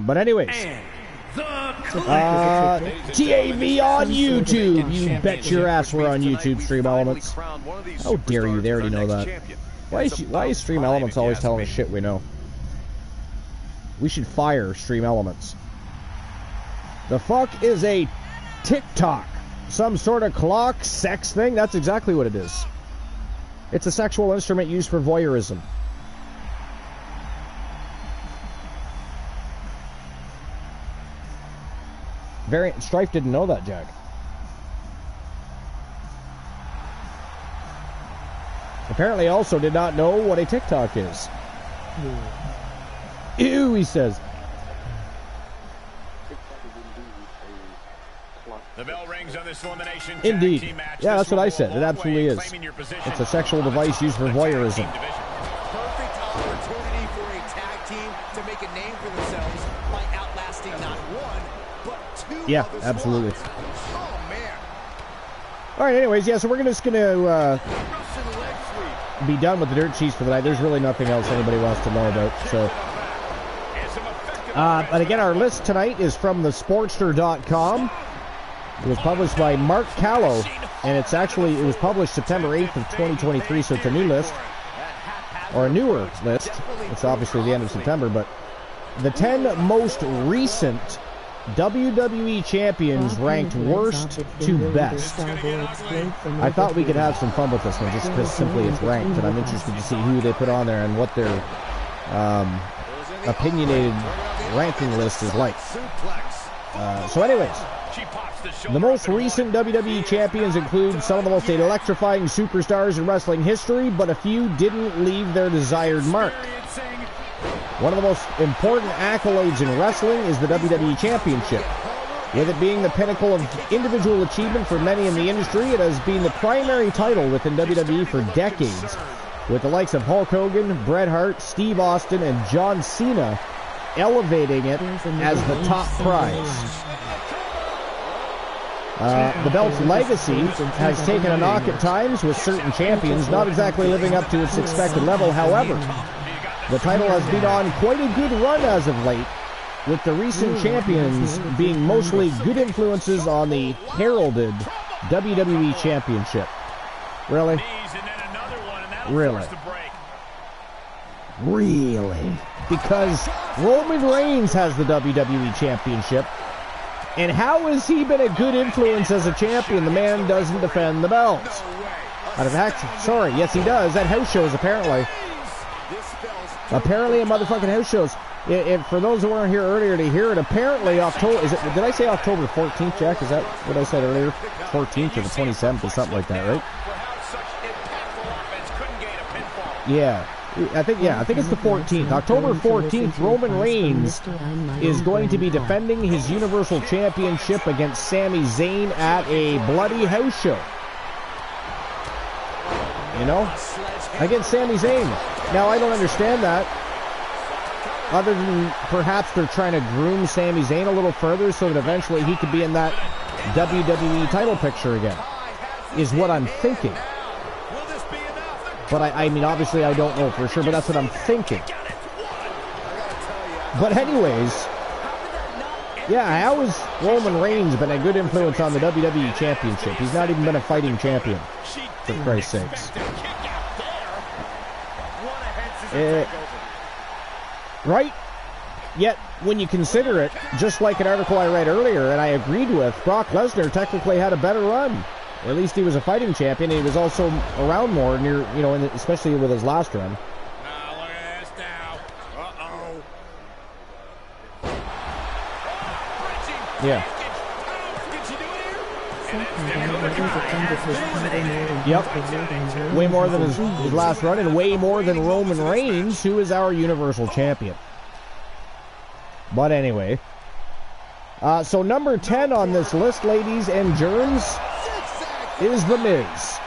But anyways, TAV on YouTube. You bet your ass we're on YouTube, Stream Elements. How dare you? They already know that. Why is Stream Elements always telling us shit we know? We should fire Stream Elements. The fuck is a TikTok? Some sort of clock sex thing? That's exactly what it is. It's a sexual instrument used for voyeurism. Strife didn't know that, Jack. Apparently also did not know what a TikTok is. Ew, he says. The bell rings on this elimination. Indeed. Yeah, that's what I said. It absolutely is. It's a sexual device used for voyeurism. Perfect opportunity for a tag team to make a name for themselves by outlasting not one, but two. Yeah, absolutely. Oh, man. All right, anyways, yeah, so we're just going to be done with the dirt sheets for the night. There's really nothing else anybody wants to know about, so... But again, our list tonight is from thesportster.com. It was published by Mark Callow, and it was published September 8th of 2023, so it's a new list, or a newer list. It's obviously the end of September, but the 10 most recent WWE champions ranked worst to best. I thought we could have some fun with this one, just because simply it's ranked, and I'm interested to see who they put on there and what their opinionated ranking list is like. So anyways, the most recent WWE champions include some of the most electrifying superstars in wrestling history, but a few didn't leave their desired mark. One of the most important accolades in wrestling is the WWE Championship. With it being the pinnacle of individual achievement for many in the industry, it has been the primary title within WWE for decades, with the likes of Hulk Hogan, Bret Hart, Steve Austin, and John Cena elevating it as the top prize. The belt's legacy has taken a knock at times, with certain champions not exactly living up to its expected level. However, the title has been on quite a good run as of late, with the recent champions being mostly good influences on the heralded WWE Championship. Really? Really? Really? Because Roman Reigns has the WWE Championship, and how has he been a good influence as a champion? The man doesn't defend the belt. Out of fact, sorry, yes he does, at house shows apparently. Apparently at motherfucking house shows. For those who weren't here earlier to hear it, apparently did I say October 14th, Jack? Is that what I said earlier? 14th or the 27th or something like that, right? Yeah. I think it's the 14th. October 14th, Roman Reigns is going to be defending his Universal Championship against Sami Zayn at a bloody house show. You know? Against Sami Zayn. Now, I don't understand that. Other than perhaps they're trying to groom Sami Zayn a little further so that eventually he could be in that WWE title picture again, is what I'm thinking. But I mean, obviously I don't know for sure, but that's what I'm thinking. But anyways, yeah, how has Roman Reigns been a good influence on the WWE Championship? He's not even been a fighting champion, for Christ's sakes. Right? Yet, when you consider it, just like an article I read earlier, and I agreed with, Brock Lesnar technically had a better run. At least he was a fighting champion, and he was also around more, near, you know, especially with his last run. Now, look at this now. Yeah. Yep. Way more than his last run, and way more than Roman Reigns, who is our Universal Champion. But anyway. So number 10 on this list, ladies and germs, is The Miz.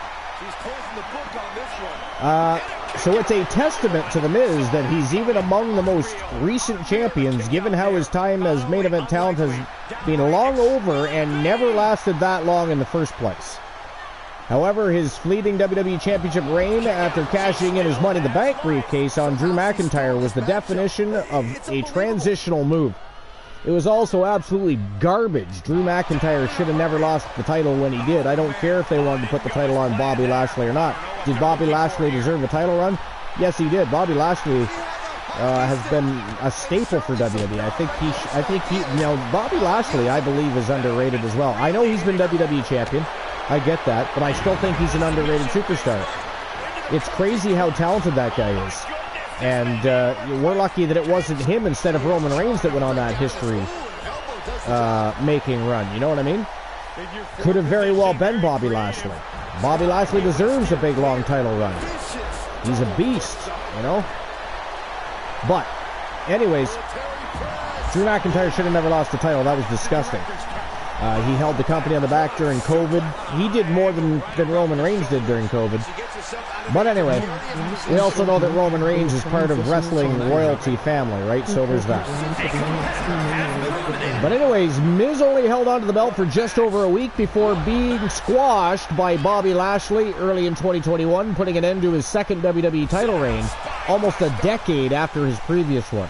So it's a testament to The Miz that he's even among the most recent champions, given how his time as main event talent has been long over and never lasted that long in the first place. However, his fleeting WWE Championship reign after cashing in his Money in the Bank briefcase on Drew McIntyre was the definition of a transitional move. It was also absolutely garbage. Drew McIntyre should have never lost the title when he did. I don't care if they wanted to put the title on Bobby Lashley or not. Did Bobby Lashley deserve a title run? Yes, he did. Bobby Lashley has been a staple for WWE. I think he, you know, Bobby Lashley, I believe, is underrated as well. I know he's been WWE champion. I get that, but I still think he's an underrated superstar. It's crazy how talented that guy is. And we're lucky that it wasn't him instead of Roman Reigns that went on that history-making run. You know what I mean? Could have very well been Bobby Lashley. Bobby Lashley deserves a big, long title run. He's a beast, you know? But, anyways, Drew McIntyre should have never lost the title. That was disgusting. He held the company on the back during COVID. He did more than Roman Reigns did during COVID. But anyway, we also know that Roman Reigns is part of wrestling royalty family, right? So there's that. But anyways, Miz only held on to the belt for just over a week before being squashed by Bobby Lashley early in 2021, putting an end to his second WWE title reign, almost a decade after his previous one.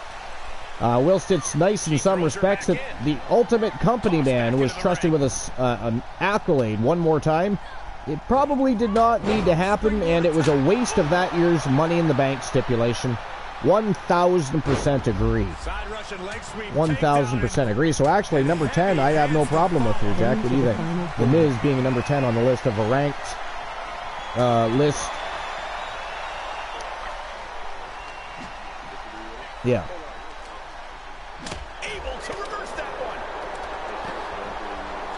Whilst it's nice in some respects that the Ultimate Company man was trusted with an accolade one more time, it probably did not need to happen, and it was a waste of that year's Money in the Bank stipulation. 1,000% agree. 1,000% agree. So actually, number 10, I have no problem with here, Jack. What do you think? The Miz being number 10 on the list of a ranked list. Yeah. Able to reverse that one.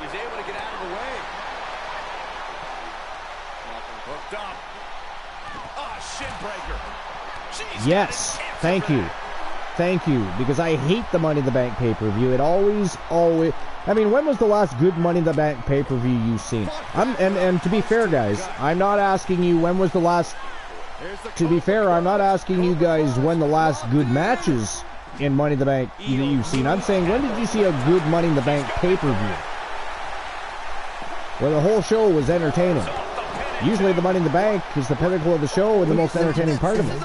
She's able to get out of the way. Hooked up. Ah, shin breaker. Yes, thank you. Thank you, because I hate the Money in the Bank pay-per-view. It always... I mean, when was the last good Money in the Bank pay-per-view you've seen? And to be fair, guys, I'm not asking you when was the last... To be fair, I'm not asking you guys when the last good matches in Money in the Bank that you've seen. I'm saying, when did you see a good Money in the Bank pay-per-view? Where the whole show was entertaining. Usually the Money in the Bank is the pinnacle of the show and the most entertaining part of it.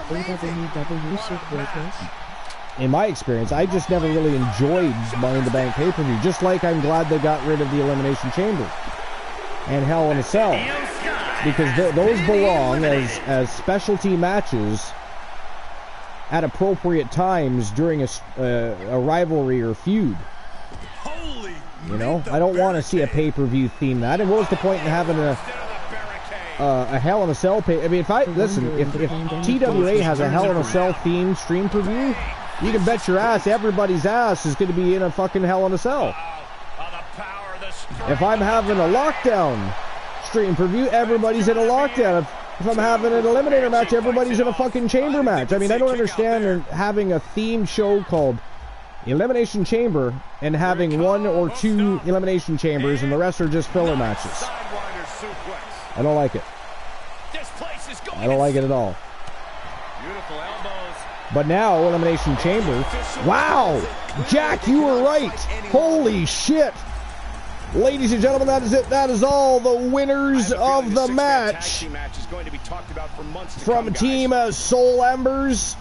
In my experience, I just never really enjoyed Money in the Bank pay-per-view, just like I'm glad they got rid of the Elimination Chamber and Hell in a Cell, because those belong as specialty matches at appropriate times during a rivalry or feud. You know, I don't want to see a pay-per-view theme that. And what was the point in having a Hell in a Cell pay? I mean, if TWA has a Hell in a Cell themed stream preview, you can bet your ass everybody's ass is going to be in a fucking Hell in a Cell. If I'm having a Lockdown stream preview, everybody's in a Lockdown. If I'm having an Eliminator match, everybody's in a fucking Chamber match. I mean, I don't understand having a themed show called Elimination Chamber and having one or two Elimination Chambers and the rest are just filler matches. I don't like it. I don't like it at all. But now, Elimination Chamber. Wow! Jack, you were right! Holy shit! Ladies and gentlemen, that is it. That is all the winners of the match. From Team Soul Embers,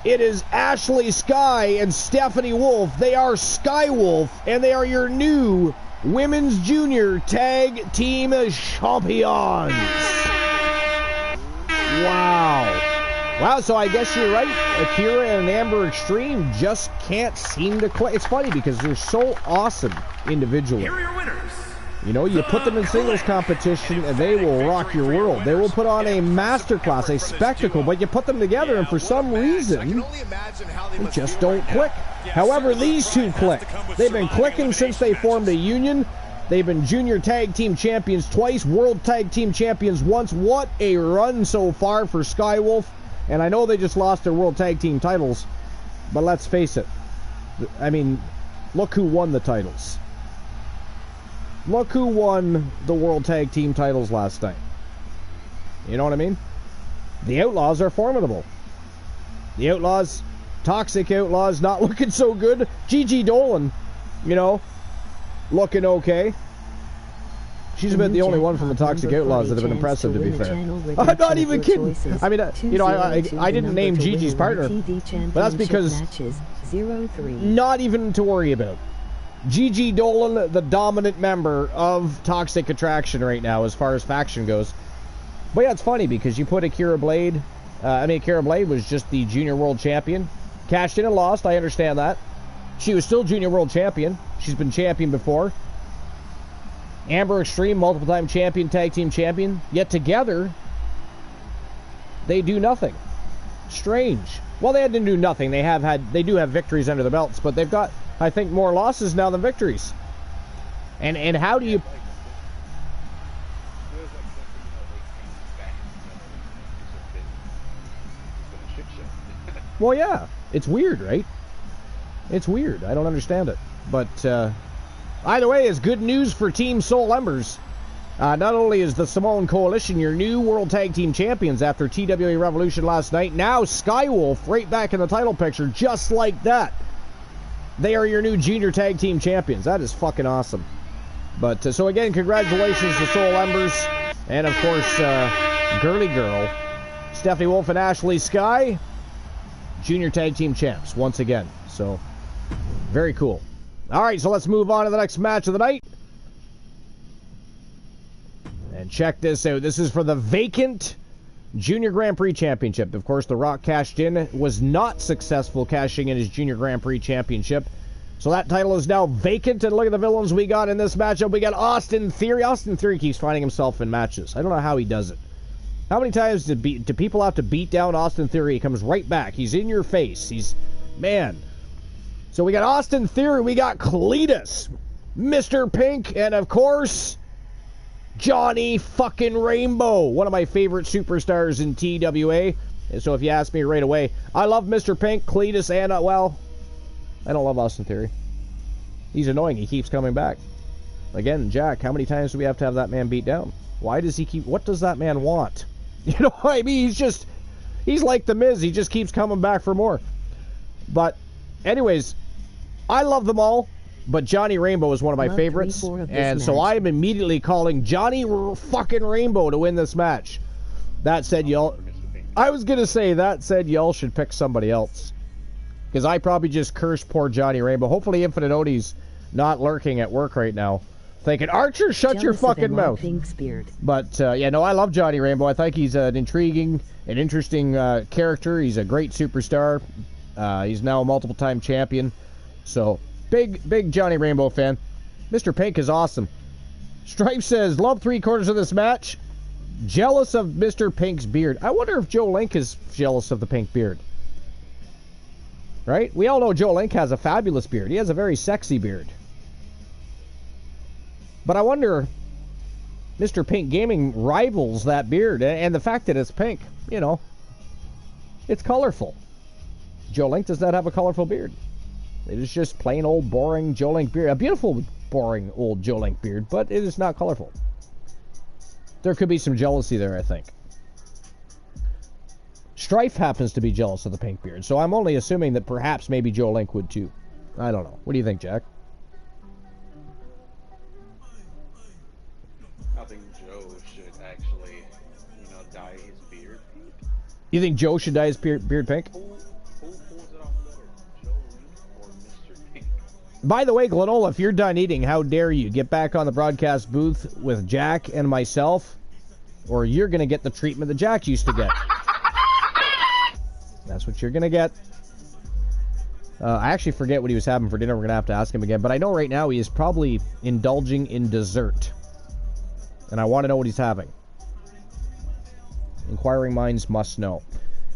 it is Ashley Sky and Stephanie Wolf. They are Sky Wolf, and they are your new Women's Junior Tag Team Champions. Wow. Wow, so I guess you're right. Akira and Amber Extreme just can't seem to quit. It's funny because they're so awesome individually. Here are your winners. You know, you put them in singles competition and they will rock your world. They will put on a masterclass, a spectacle, but you put them together and for some reason, they just don't click. However, these two click. They've been clicking since they formed a union. They've been Junior Tag Team Champions twice, World Tag Team Champions once. What a run so far for Skywolf. And I know they just lost their World Tag Team titles, but let's face it. I mean, look who won the titles. Look who won the World Tag Team titles last night. You know what I mean? The Outlaws are formidable. The Outlaws, Toxic Outlaws, not looking so good. Gigi Dolan, you know, looking okay. She's been the only one from the Toxic Outlaws that have been impressive, to be fair. I'm not even kidding. I mean, you know, I didn't name Gigi's partner, but that's because not even to worry about. Gigi Dolan, the dominant member of Toxic Attraction right now as far as faction goes. But yeah, it's funny because you put Akira Blade. Akira Blade was just the Junior World Champion. Cashed in and lost, I understand that. She was still Junior World Champion. She's been champion before. Amber Extreme, multiple-time champion, tag team champion. Yet together, they do nothing. Strange. Well, they didn't do nothing. They do have victories under the belts, but they've got, I think, more losses now than victories. And how do you? Well, yeah, it's weird, right? It's weird. I don't understand it, but. Either way, it's good news for Team Soul Embers. Not only is the Samoan Coalition your new World Tag Team Champions after TWA Revolution last night, now Skywolf right back in the title picture, just like that. They are your new Junior Tag Team Champions. That is fucking awesome. But, so again, congratulations to Soul Embers. And, of course, Girly Girl, Stephanie Wolf and Ashley Sky, Junior Tag Team Champs once again. So, very cool. All right, so let's move on to the next match of the night. And check this out. This is for the vacant Junior Grand Prix Championship. Of course, The Rock cashed in, was not successful cashing in his Junior Grand Prix Championship. So that title is now vacant, and look at the villains we got in this matchup. We got Austin Theory. Austin Theory keeps finding himself in matches. I don't know how he does it. How many times do people have to beat down Austin Theory? He comes right back. He's in your face. Man. So we got Austin Theory. We got Cletus, Mr. Pink, and of course, Johnny fucking Rainbow, one of my favorite superstars in TWA. And so if you ask me right away, I love Mr. Pink, Cletus, and, well, I don't love Austin Theory. He's annoying. He keeps coming back. Again, Jack, how many times do we have to have that man beat down? Why does he keep... What does that man want? You know what I mean? He's like the Miz. He just keeps coming back for more. But, anyways, I love them all. But Johnny Rainbow is one of my favorites. And so I'm immediately calling Johnny fucking Rainbow to win this match. That said, y'all... I was going to say, that said, y'all should pick somebody else. Because I probably just cursed poor Johnny Rainbow. Hopefully Infinite Odie's not lurking at work right now. Thinking, Archer, shut your fucking mouth. But, yeah, no, I love Johnny Rainbow. I think he's an intriguing and interesting character. He's a great superstar. He's now a multiple-time champion. So, big Johnny Rainbow fan. Mr. Pink is awesome. Stripe says, love 3/4 of this match. Jealous of Mr. Pink's beard. I wonder if Joe Link is jealous of the pink beard. Right? We all know Joe Link has a fabulous beard. He has a very sexy beard. But I wonder, Mr. Pink Gaming rivals that beard. And the fact that it's pink, you know, it's colorful. Joe Link does not have a colorful beard. It is just plain old boring Joe Link beard. A beautiful, boring old Joe Link beard, but it is not colorful. There could be some jealousy there, I think. Strife happens to be jealous of the pink beard, so I'm only assuming that perhaps maybe Joe Link would too. I don't know. What do you think, Jack? I think Joe should actually, dye his beard pink. You think Joe should dye his beard pink? Who pulls it off better, Joe Link or Mr. Pink? By the way, Glenola, if you're done eating, how dare you get back on the broadcast booth with Jack and myself, or you're going to get the treatment that Jack used to get. That's what you're going to get. I actually forget what he was having for dinner. We're going to have to ask him again. But I know right now he is probably indulging in dessert. And I want to know what he's having. Inquiring minds must know.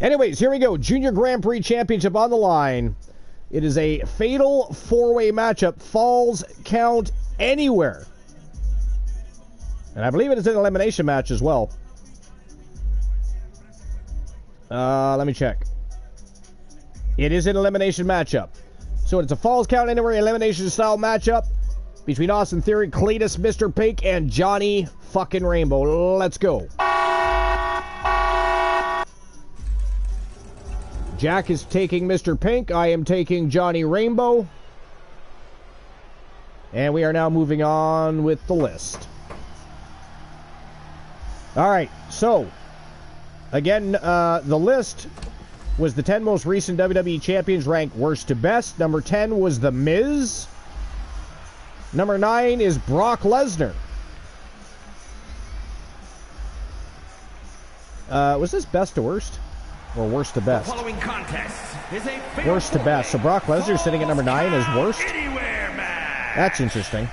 Anyways, here we go. Junior Grand Prix Championship on the line. It is a fatal four-way matchup. Falls count anywhere. And I believe it is an elimination match as well. Let me check. It is an elimination matchup. So it's a falls count anywhere elimination style matchup between Austin Theory, Cletus, Mr. Pink, and Johnny fucking Rainbow. Let's go. Jack is taking Mr. Pink. I am taking Johnny Rainbow. And we are now moving on with the list. Alright, so again, the list was the 10 most recent WWE champions ranked worst to best. Number 10 was The Miz. Number 9 is Brock Lesnar. Was this best to worst? Or worst to best? The following contest is a worst to best. So Brock Lesnar sitting at number 9 as worst? That's interesting.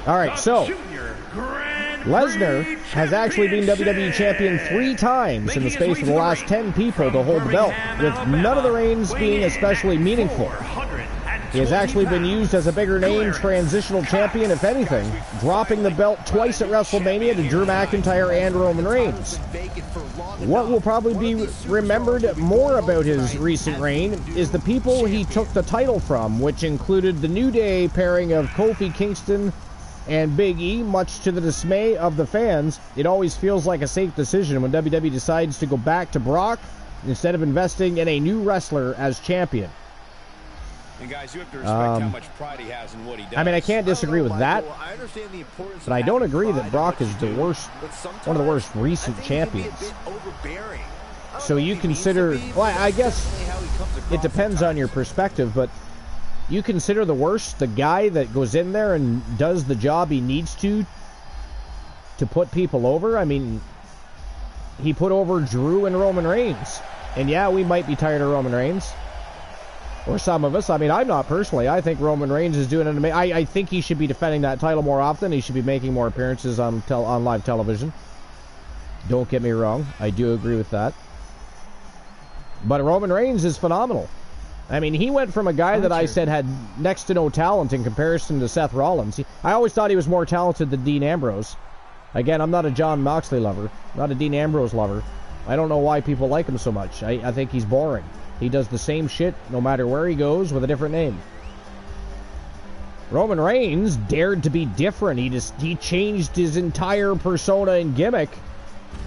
Alright, so Lesnar has actually been WWE Champion 3 times in the space of the last 10 people to hold the belt, with none of the reigns being especially meaningful. He has actually been used as a bigger name transitional champion, if anything, dropping the belt twice at WrestleMania to Drew McIntyre and Roman Reigns. What will probably be remembered more about his recent reign is the people he took the title from, which included the New Day pairing of Kofi Kingston and Big E. Much to the dismay of the fans, it always feels like a safe decision when WWE decides to go back to Brock instead of investing in a new wrestler as champion. And guys, you have to respect how much pride he has in what he does. I mean, I can't disagree with that, but I don't agree that Brock is the worst, one of the worst recent champions. So you consider, well, I guess it depends on your perspective, but you consider the worst the guy that goes in there and does the job he needs to put people over? I mean, he put over Drew and Roman Reigns. And yeah, we might be tired of Roman Reigns. Or some of us. I mean, I'm not personally. I think Roman Reigns is doing an amazing... I think he should be defending that title more often. He should be making more appearances on live television. Don't get me wrong. I do agree with that. But Roman Reigns is phenomenal. I mean, he went from a guy that I said had next to no talent in comparison to Seth Rollins. I always thought he was more talented than Dean Ambrose. Again, I'm not a John Moxley lover. Not a Dean Ambrose lover. I don't know why people like him so much. I think he's boring. He does the same shit no matter where he goes with a different name. Roman Reigns dared to be different. He changed his entire persona and gimmick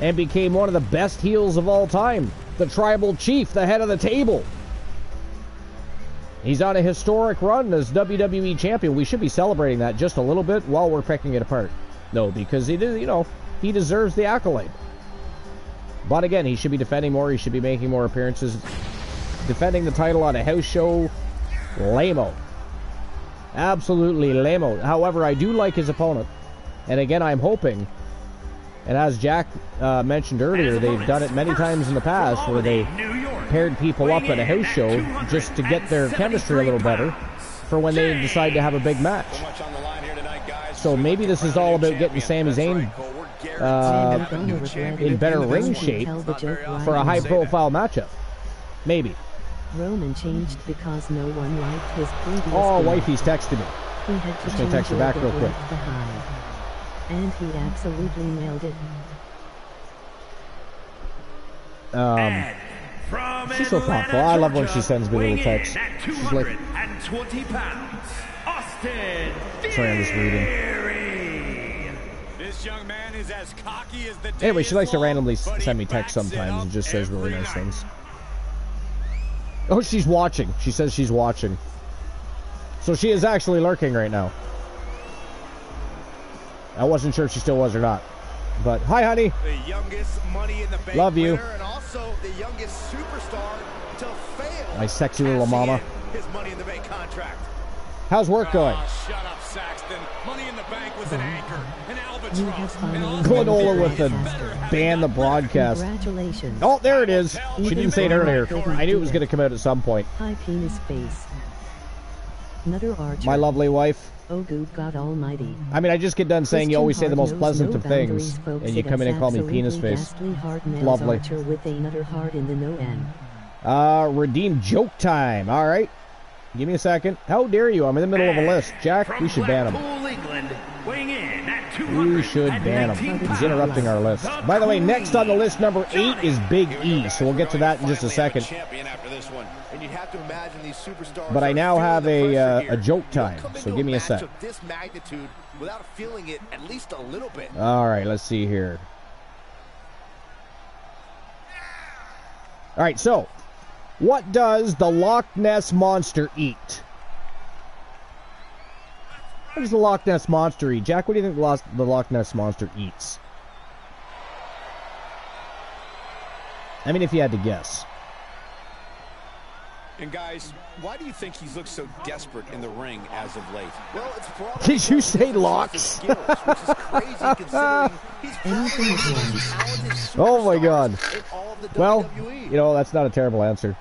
and became one of the best heels of all time. The tribal chief, the head of the table. He's on a historic run as WWE champion. We should be celebrating that just a little bit while we're picking it apart. No, because he deserves the accolade. But again, he should be defending more. He should be making more appearances. Defending the title on a house show, lame-o. Absolutely lame-o. However, I do like his opponent. And again, I'm hoping, and as Jack mentioned earlier, they've done it many times in the past where they paired people up at a house show just to get their chemistry a little better for when they decide to have a big match. So maybe this is all about getting Sami Zayn in better ring shape for a high-profile matchup. Maybe. Roman changed because no one liked his previous Oh, wifey's texted me. He had to Just gonna text her back real quick. And he absolutely nailed it. She's so thoughtful. I love when she sends me little texts. She's like, sorry, I'm just reading. This young man is as cocky as the Anyway, she likes to randomly send me texts sometimes and just says really nice things. Oh, she's watching. She says she's watching. So she is actually lurking right now. I wasn't sure if she still was or not. But, hi, honey. The youngest Money in the Bank love you. And also the youngest superstar to fail. My sexy little mama. His Money in the Bank contract. How's work going? Shut up, Saxton. Money in the Bank was an anchor, an albatross. Glenola with the ban the broadcast. Congratulations. Oh, there it is. She didn't say it earlier. I knew it was going to come out at some point. High penis face. Another Archer. My lovely wife. Oh, good God Almighty. I mean, I just get done saying you always say the most pleasant of things, and you come in and call me penis face. Lovely. Archer with another heart in the no end. Redeem joke time. All right. Give me a second. How dare you? I'm in the middle of a list. Jack, we should ban him. We should ban him. He's interrupting our list. By the way, next on the list, number 8 is Big E, so we'll get to that in just a second. But I now have a joke time, so give me a sec. All right, let's see here. All right, so what does the Loch Ness Monster eat? What does the Loch Ness Monster eat? Jack, what do you think the Loch Ness Monster eats? I mean, if you had to guess. And guys, why do you think he's looked so desperate in the ring as of late? Well, it's probably did you say locks? Oh my God. Well, you know, that's not a terrible answer.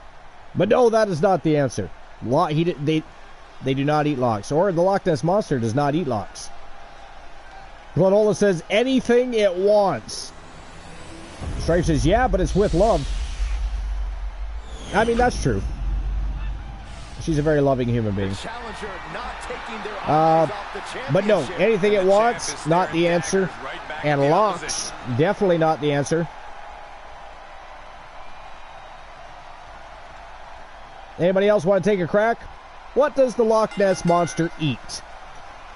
But no, that is not the answer. They do not eat locks. Or the Loch Ness Monster does not eat locks. Glenola says anything it wants. Stripe says, yeah, but it's with love. I mean, that's true. She's a very loving human being. But no, anything it wants, not the answer. And locks, definitely not the answer. Anybody else want to take a crack? What does the Loch Ness Monster eat?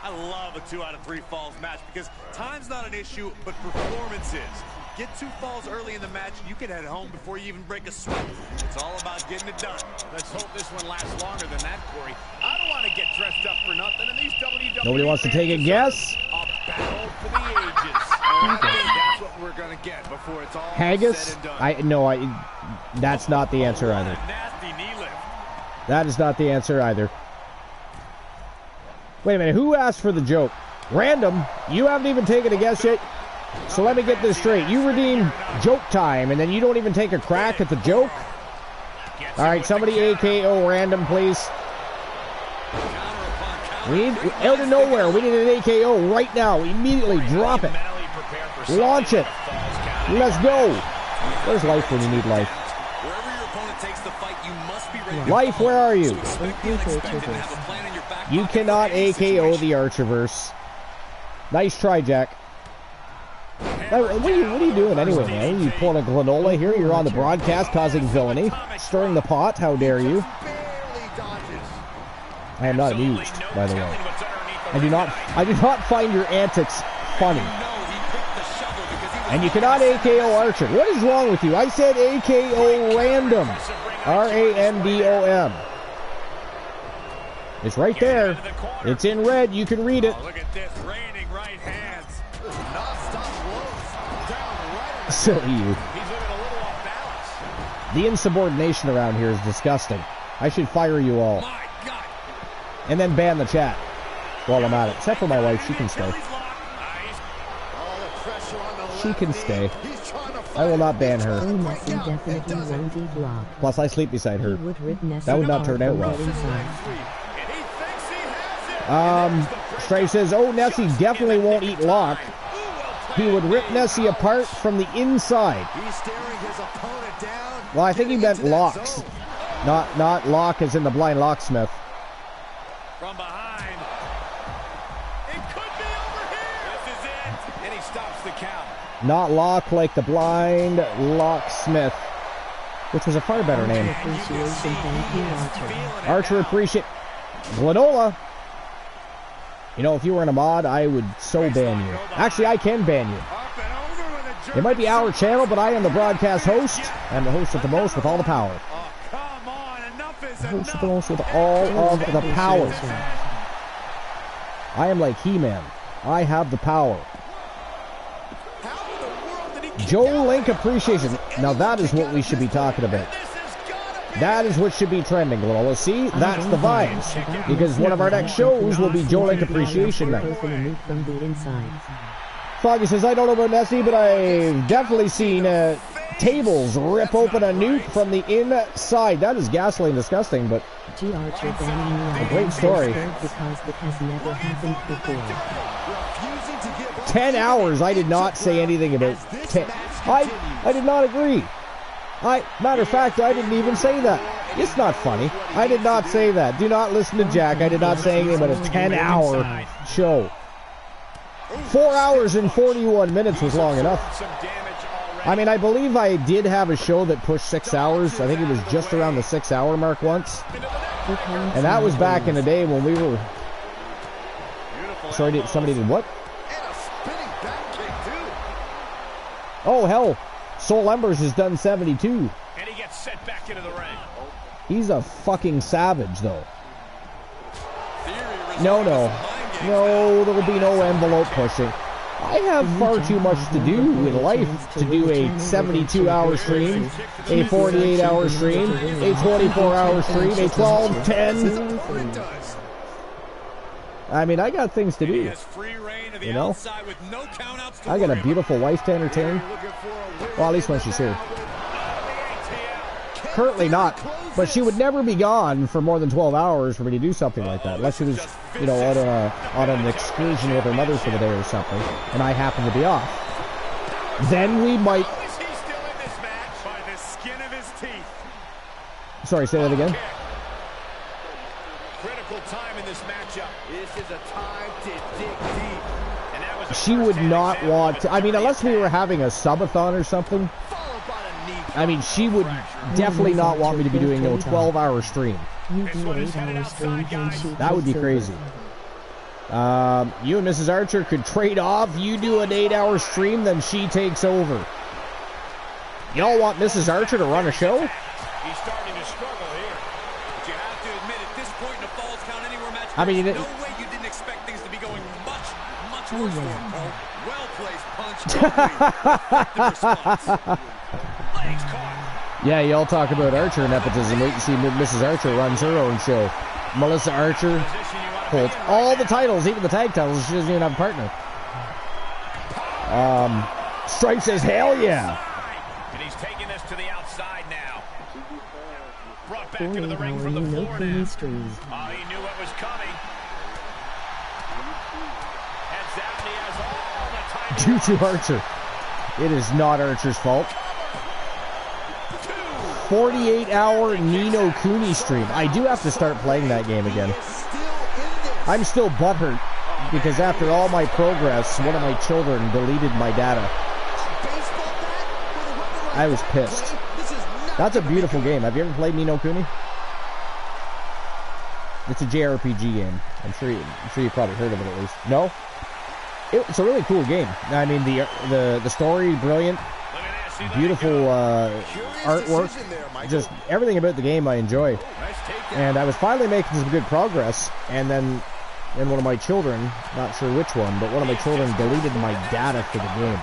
I love a 2 out of 3 falls match because time's not an issue, but performance is. Get 2 falls early in the match, you can head home before you even break a sweat. It's all about getting it done. Let's hope this one lasts longer than that, Corey. I don't want to get dressed up for nothing, and these WWE nobody wants to take a guess? A battle for the ages. I think that's what we're going to get before it's all Haggis? said and done. That's not the answer either. Nasty knee lift. That is not the answer either. Wait a minute, who asked for the joke? Random, you haven't even taken a guess yet. So let me get this straight. You redeem joke time, and then you don't even take a crack at the joke? All right, somebody AKO Random, please. We need, out of nowhere, we need an AKO right now. Immediately drop it. Launch it. Let's go. Where's life when you need life? Wherever your opponent takes the fight, you must be ready. Life, where are you? Expect the unexpected and have a plan in your back You pocket cannot for any AKO situation. the Archerverse. Nice try, Jack. What are you doing anyway, man? You pulling a granola here? You're on the broadcast causing villainy. Stirring the pot? How dare you? I am not amused, by the way. I do not find your antics funny. And you cannot AKO Archer. What is wrong with you? I said AKO Random. R-A-N-D-O-M. It's right there. It's in red. You can read it. Look at this, raining right hands. Silly you. He's looking a little off balance. The insubordination around here is disgusting. I should fire you all. My God. And then ban the chat while I'm at it. Except for my wife, she can stay. She can stay. I will not ban her. Oh, Messi definitely won't be blocked. Plus, I sleep beside her. He would rip Nessie That would not apart turn out from well. the inside. And he thinks he has it. Stray says, oh, Nessie definitely won't eat Locke. He would rip Nessie apart from the inside. He's staring his opponent down. Well, I think he meant locks. Not Locke as in the blind locksmith. From behind. It could be over here. This is it. And he stops the count. Not Locke like the blind locksmith. Which was a far better name. Appreciation, thank you, Archer. Archer appreciate. Glenola. You know, if you were in a mod, I would so ban you. Actually, I can ban you. Up and over with a It might be our channel, but I am the broadcast host. I'm the host with the most with all the power. Oh, come on. Enough is Host with the enough. most with all of the power. I am like He-Man. I have the power. How in the world did he kick Joe out? Link appreciation. Now that is what we should be talking about. This has gotta be. That is what should be trending, Glenola. See, that's the vibes. Because one of our next shows will be Joe Link appreciation night. Open a nuke from the inside. Foggy says, I don't know about Nessie, but I've definitely seen tables rip open a nuke from the inside. That is ghastly and disgusting, but G. Archer banning you on A great story. because it has never happened before. Refusing to give up 10 hours, I did not say anything about 10. I did not agree. Matter of fact, I didn't even say that. It's not funny. I did not say that. Do not listen to Jack. I did not say anything about a 10-hour show. 4 hours and 41 minutes was long enough. Some damage already. I mean, I believe I did have a show that pushed 6 hours. I think it was just around the 6-hour mark once. And that was back in the day when we were... Sorry, somebody did what? and a spinning back kick too. Oh, hell. Soul Embers has done 72. And he gets set back into the ring. He's a fucking savage, though. Theory No, resorting no. to some mind games No, there will be no envelope pushing. I have far too much to do in life to do a 72-hour stream, a 48-hour stream, a 24-hour stream, a 12, 10. what it does. I mean, I got things to He do. has free reign of the You know? outside with no countouts to I got a worry beautiful wife to entertain. Looking for a win. Well, at least when she's here. about. Currently not. But she would never be gone for more than 12 hours for me to do something like that. Unless she was, you know, on an excursion with her mother for the day or something. And I happen to be off. Then we might... How is he still in this match? By the skin of his teeth. Sorry, say that again. Critical time in this matchup. This is a time to dig deep. And that was a She would first-hand not example want of to... I mean, unless we were having a subathon or something. Followed by a knee. I mean, she would definitely not want me to be doing no 12-hour stream. You do 8-hour stream and she That would be takes crazy. over. You and Mrs. Archer could trade off. You do an 8-hour stream, then she takes over. Y'all want Mrs. Archer to run a show? He's starting to struggle here. But you have to admit, at this point in a Falls Count Anywhere match, I mean, there's no way you didn't expect things to be going much Oh yeah. Well-placed punch. Legs caught. Yeah, y'all talk about Archer nepotism. Wait and see Mrs. Archer runs her own show. Melissa Archer holds all the titles, even the tag titles. She doesn't even have a partner. Stripe says, hell yeah. And he's taking this to the outside now. Brought back For into the 8 ring hour from the Nino floor Kuni now. stream. Oh, he knew what was coming. Heads out and he has all the time. Due to Archer. It is not Archer's fault. 48-hour Nino Kuni stream. I do have to start playing that game again. I'm still butthurt because after all my progress, one of my children deleted my data. I was pissed. That's a beautiful game. Have you ever played Nino Kuni? It's a JRPG game. I'm sure you've probably heard of it at least. No? It's a really cool game. I mean, the story, brilliant. Beautiful artwork. Just everything about the game I enjoy. And I was finally making some good progress, and then one of my children, not sure which one, but one of my children deleted my data for the game.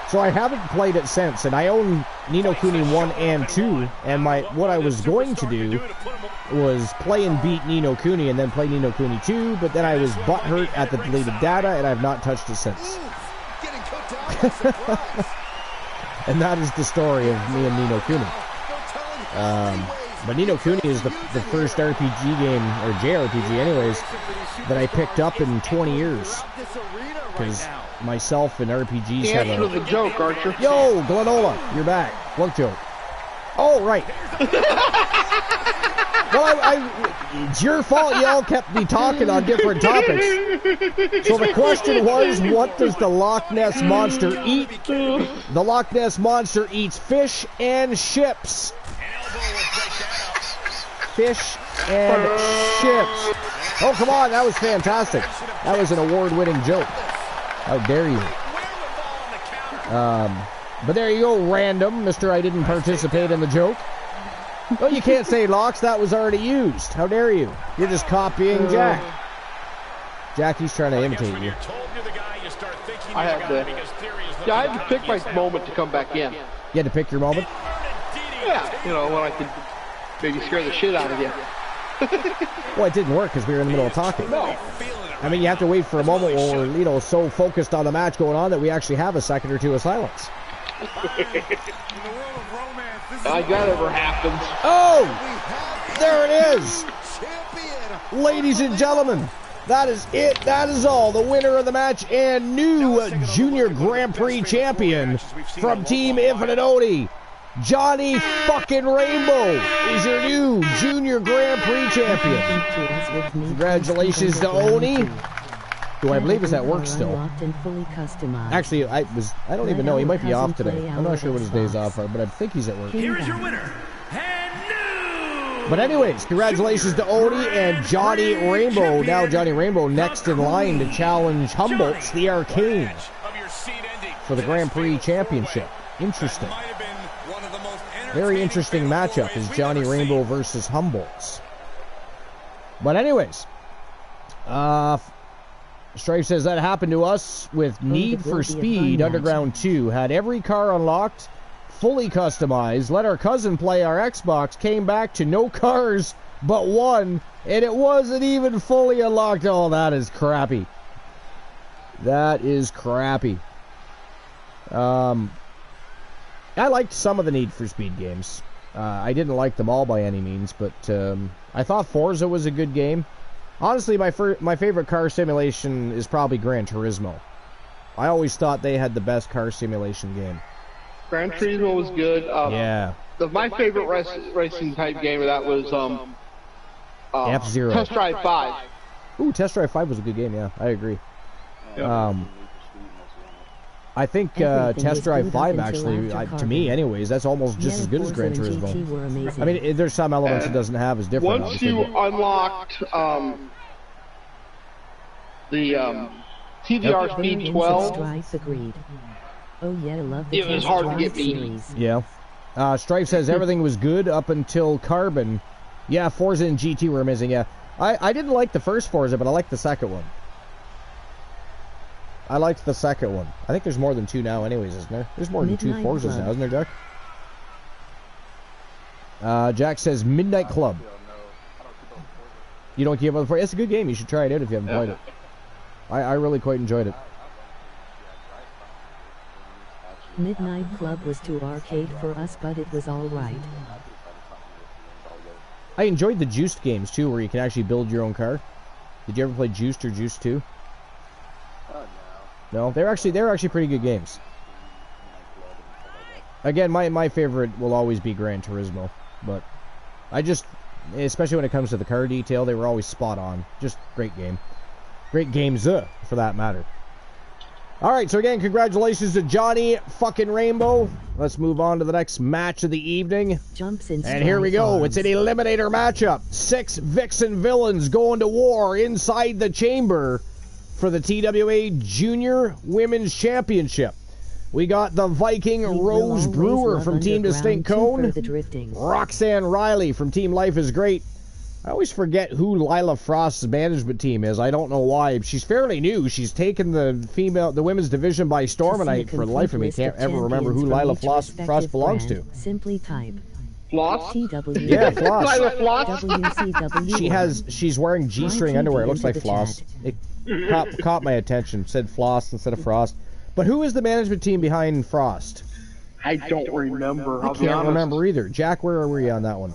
So I haven't played it since, and I own Nino Kuni 1 and 2, and what I was going to do was play and beat Nino Kuni and then play Nino Kuni 2, but then I was butthurt at the deleted data, and I've not touched it since. And that is the story of me and Nino Kuni. But Nino Kuni is the first RPG game, or JRPG anyways, that I picked up in 20 years. Because myself and RPGs have Answer the joke, Archer. Yo, Glenola, you're back. What joke? Oh, right. Well, it's your fault y'all kept me talking on different topics. So the question was, what does the Loch Ness Monster eat? The Loch Ness Monster eats fish and ships. Fish and ships. Oh, come on, that was fantastic. That was an award-winning joke. How dare you? But there you go, random, Mr. I didn't participate in the joke. Well, you can't say Lox, that was already used. How dare you? You're just copying Jack. Jackie's trying to imitate you. I had to pick my moment to come back in. You had to pick your moment? Yeah, you know, when I could maybe scare the shit out of you. Well, it didn't work because we were in the middle of talking. No. I mean, you have to wait for a moment where we're, you know, so focused on the match going on that we actually have a second or two of silence. Like that ever happens. Oh! There it is! Ladies and gentlemen, that is it. That is all. The winner of the match and new Junior Grand Prix champion from Team Infinite Oni, Johnny fucking Rainbow, is your new Junior Grand Prix champion. Congratulations to Oni. Do I believe is that work still? Actually, I don't even know. He might be off today. I'm not sure what his days off are, but I think he's at work. Here is your winner, and new. But anyways, congratulations to Oni and Johnny Rainbow. Now Johnny Rainbow next in line to challenge Humboldt's the Arcane for the Grand Prix Championship. Interesting. Very interesting matchup is Johnny Rainbow versus Humboldt's. But anyways, Strife says that happened to us with Need for Speed Underground 2. Had every car unlocked, fully customized, let our cousin play our Xbox, came back to no cars but one, and it wasn't even fully unlocked. Oh, that is crappy. That is crappy. I liked some of the Need for Speed games. I didn't like them all by any means, but I thought Forza was a good game. Honestly, my favorite car simulation is probably Gran Turismo. I always thought they had the best car simulation game. Gran Turismo was good. Yeah. My favorite racing type game of that was F-Zero. Test Drive 5. Ooh, Test Drive 5 was a good game, yeah. I agree. I think Test Drive 5 actually, to me anyways, that's almost just as good as Gran Turismo. I mean, there's some elements it doesn't have as different. Once you unlocked the TVR Speed 12, it was hard to get beat. Yeah. Strife says everything was good up until Carbon. Yeah, Forza and GT were amazing, yeah. I didn't like the first Forza, but I liked the second one. I liked the second one. I think there's more than 2 now anyways, isn't there? There's more than 2 Forzas now, isn't there, Jack? Jack says Midnight Club. You don't keep up with it? It's a good game. You should try it out if you haven't played it. I really quite enjoyed it. Midnight Club was too arcade for us, but it was alright. I enjoyed the Juiced games too, where you can actually build your own car. Did you ever play Juiced or Juiced 2? No, they're actually pretty good games. Again, my favorite will always be Gran Turismo, but especially when it comes to the car detail, they were always spot on. Just great game. Great games, for that matter. Alright, so again, congratulations to Johnny fucking Rainbow. Let's move on to the next match of the evening. And here we go. It's an eliminator matchup. 6 Vixen villains going to war inside the chamber for the TWA Junior Women's Championship. We got the Viking Rose Brewer from Team Distinct Cone. Roxanne Riley from Team Life is Great. I always forget who Lila Frost's management team is. I don't know why. She's fairly new. She's taken the women's division by storm, and I, for the life of me, can't ever remember who Lila Frost belongs to. Simply type. Floss? Yeah, Floss. Lila Floss? WCW. She's wearing G-string underwear. It looks like Floss. It caught my attention. It said Floss instead of Frost. But who is the management team behind Frost? I don't remember. I can't remember either. Jack, where were you on that one?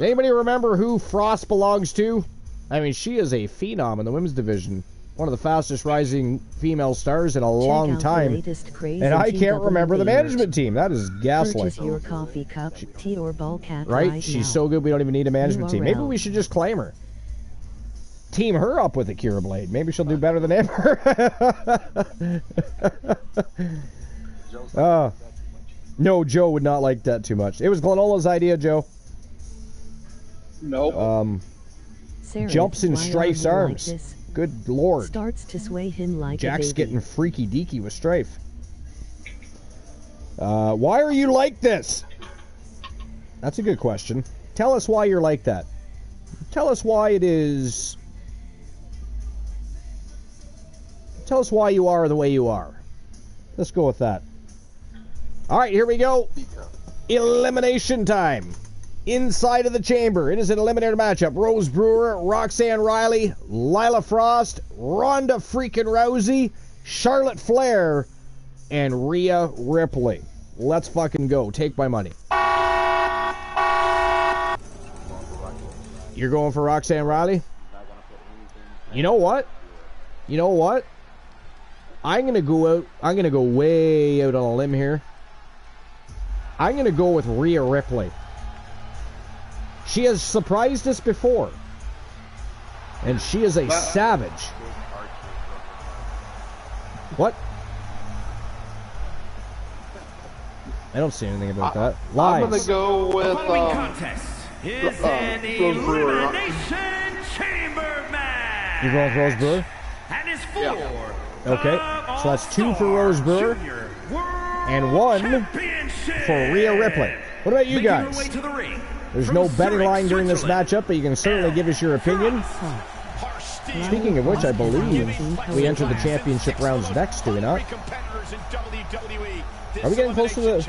Anybody remember who Frost belongs to? I mean, she is a phenom in the women's division. One of the fastest rising female stars in a long time. And I can't remember the management team. That is gaslight. Your coffee cup, tea or ball cap right? She's so good we don't even need a management team. Maybe we should just claim her. Team her up with Akira Blade. Maybe she'll do better than ever. No, Joe would not like that too much. It was Glenola's idea, Joe. Nope. Jumps in Strife's arms. Like good lord. Starts to sway him like Jack's getting freaky deaky with Strife. Why are you like this? That's a good question. Tell us why you're like that. Tell us why it is. Tell us why you are the way you are. Let's go with that. Alright, here we go. Elimination time. Inside of the chamber, it is an eliminator matchup. Rose Brewer, Roxanne Riley, Lila Frost, Ronda freaking Rousey, Charlotte Flair, and Rhea Ripley. Let's fucking go. Take my money. You're going for Roxanne Riley? You know what? You know what? I'm gonna go out. I'm gonna go way out on a limb here. I'm gonna go with Rhea Ripley. She has surprised us before. And she is a savage. What? I don't see anything about that. Lies. I'm gonna go with contest is an elimination chamber match. You're going with Rose Brewer? And it's for okay, so that's 2 for Rose Brewer and 1 for Rhea Ripley. What about you guys? There's no betting line during this matchup, but you can certainly give us your opinion. Speaking of which, I believe we enter the championship rounds next, do we not? Are we getting close to the...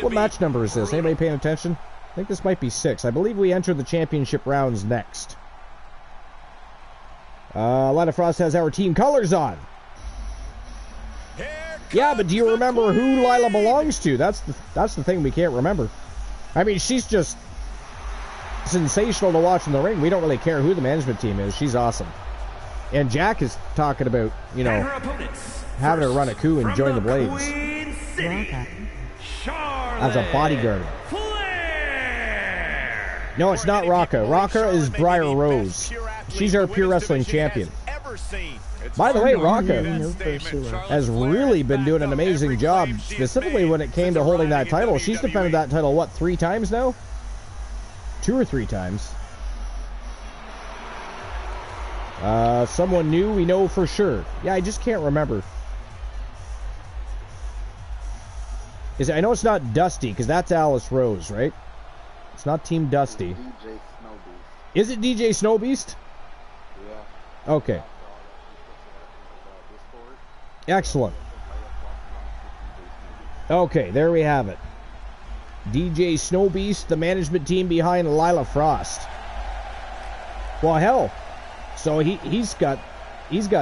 What match number is this? Anybody paying attention? I think this might be 6. I believe we enter the championship rounds next. Lila Frost has our team colors on. Yeah, but do you remember who Lila belongs to? That's the thing we can't remember. I mean, she's just sensational to watch in the ring. We don't really care who the management team is. She's awesome. And Jack is talking about, you know, having her run a coup and join the Blades as a bodyguard. No, it's not Raka. Raka is Briar Rose. She's our Pure Wrestling champion. By the way, Raka has really been doing an amazing job, specifically when it came to holding that title. She's defended that title, what, 3 times now? 2 or 3 times. Someone new, we know for sure. Yeah, I just can't remember. I know it's not Dusty, because that's Alice Rose, right? It's not Team Dusty. Is it DJ Snowbeast? Yeah. Okay. Excellent. Okay, there we have it. DJ Snowbeast, the management team behind Lila Frost. Well, hell. So he's got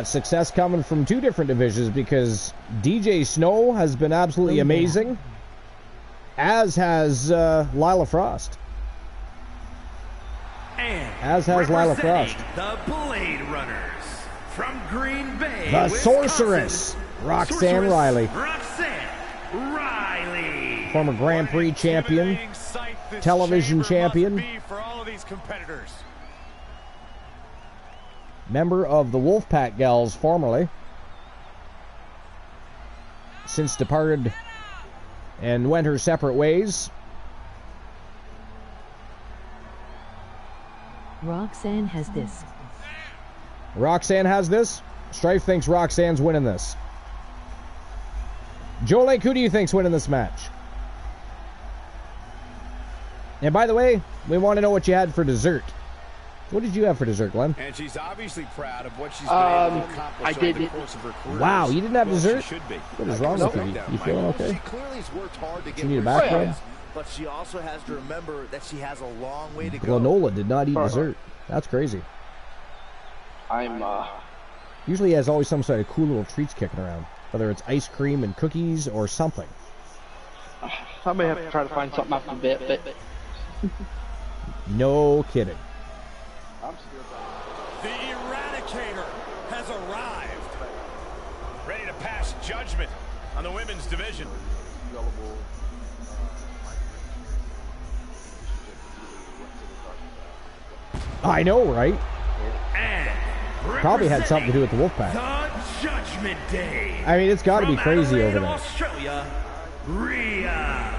success coming from two different divisions, because DJ Snow has been absolutely amazing, as has Lila Frost. And as has Lila Frost. The Blade Runners from Green Bay, the Wisconsin. Sorceress, Roxanne Riley. Roxanne Riley. Former Grand Prix champion, television champion. For all of these competitors. Member of the Wolfpack Gals formerly. Since departed and went her separate ways. Roxanne has this. Roxanne has this? Strife thinks Roxanne's winning this. Joe Lake, who do you think's winning this match? And by the way, we want to know what you had for dessert. What did you have for dessert, Glenn? And she's obviously proud of what she's been able to accomplish over the course of her career. Wow, you didn't have dessert? She should be. What is wrong with you? You feeling okay? She clearly has worked hard to get You need a where back she rub? is, but she also has to remember that she has a long way to go. Glenola did not eat dessert. That's crazy. Usually he has always some sort of cool little treats kicking around, whether it's ice cream and cookies or something. I may have to try to find something after a bit, but... No kidding. The Eradicator has arrived. Ready to pass judgment on the women's division. I know, right? And Probably had something to do with the Wolfpack. The Judgment Day. I mean, it's got to be From crazy Adelaide, over there. Australia, Rhea.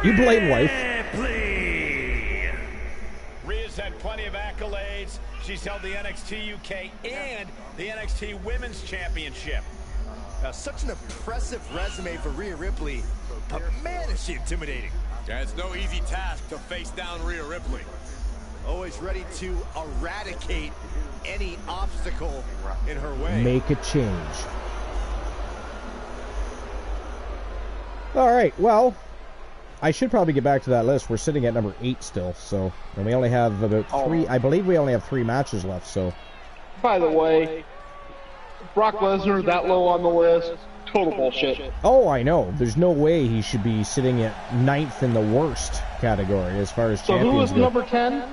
You blame wife. Ripley. Rhea's had plenty of accolades. She's held the NXT UK and the NXT Women's Championship. Such an impressive resume for Rhea Ripley, but man, is she intimidating. Yeah, it's no easy task to face down Rhea Ripley. Always ready to eradicate any obstacle in her way. Make a change. All right, well, I should probably get back to that list. We're sitting at number 8 still, so, and we only have about 3, I believe we only have 3 matches left, so. By the way, Brock Lesnar that low on the list, total bullshit. Oh, I know. There's no way he should be sitting at 9th in the worst category as far as So champions who was go. number 10?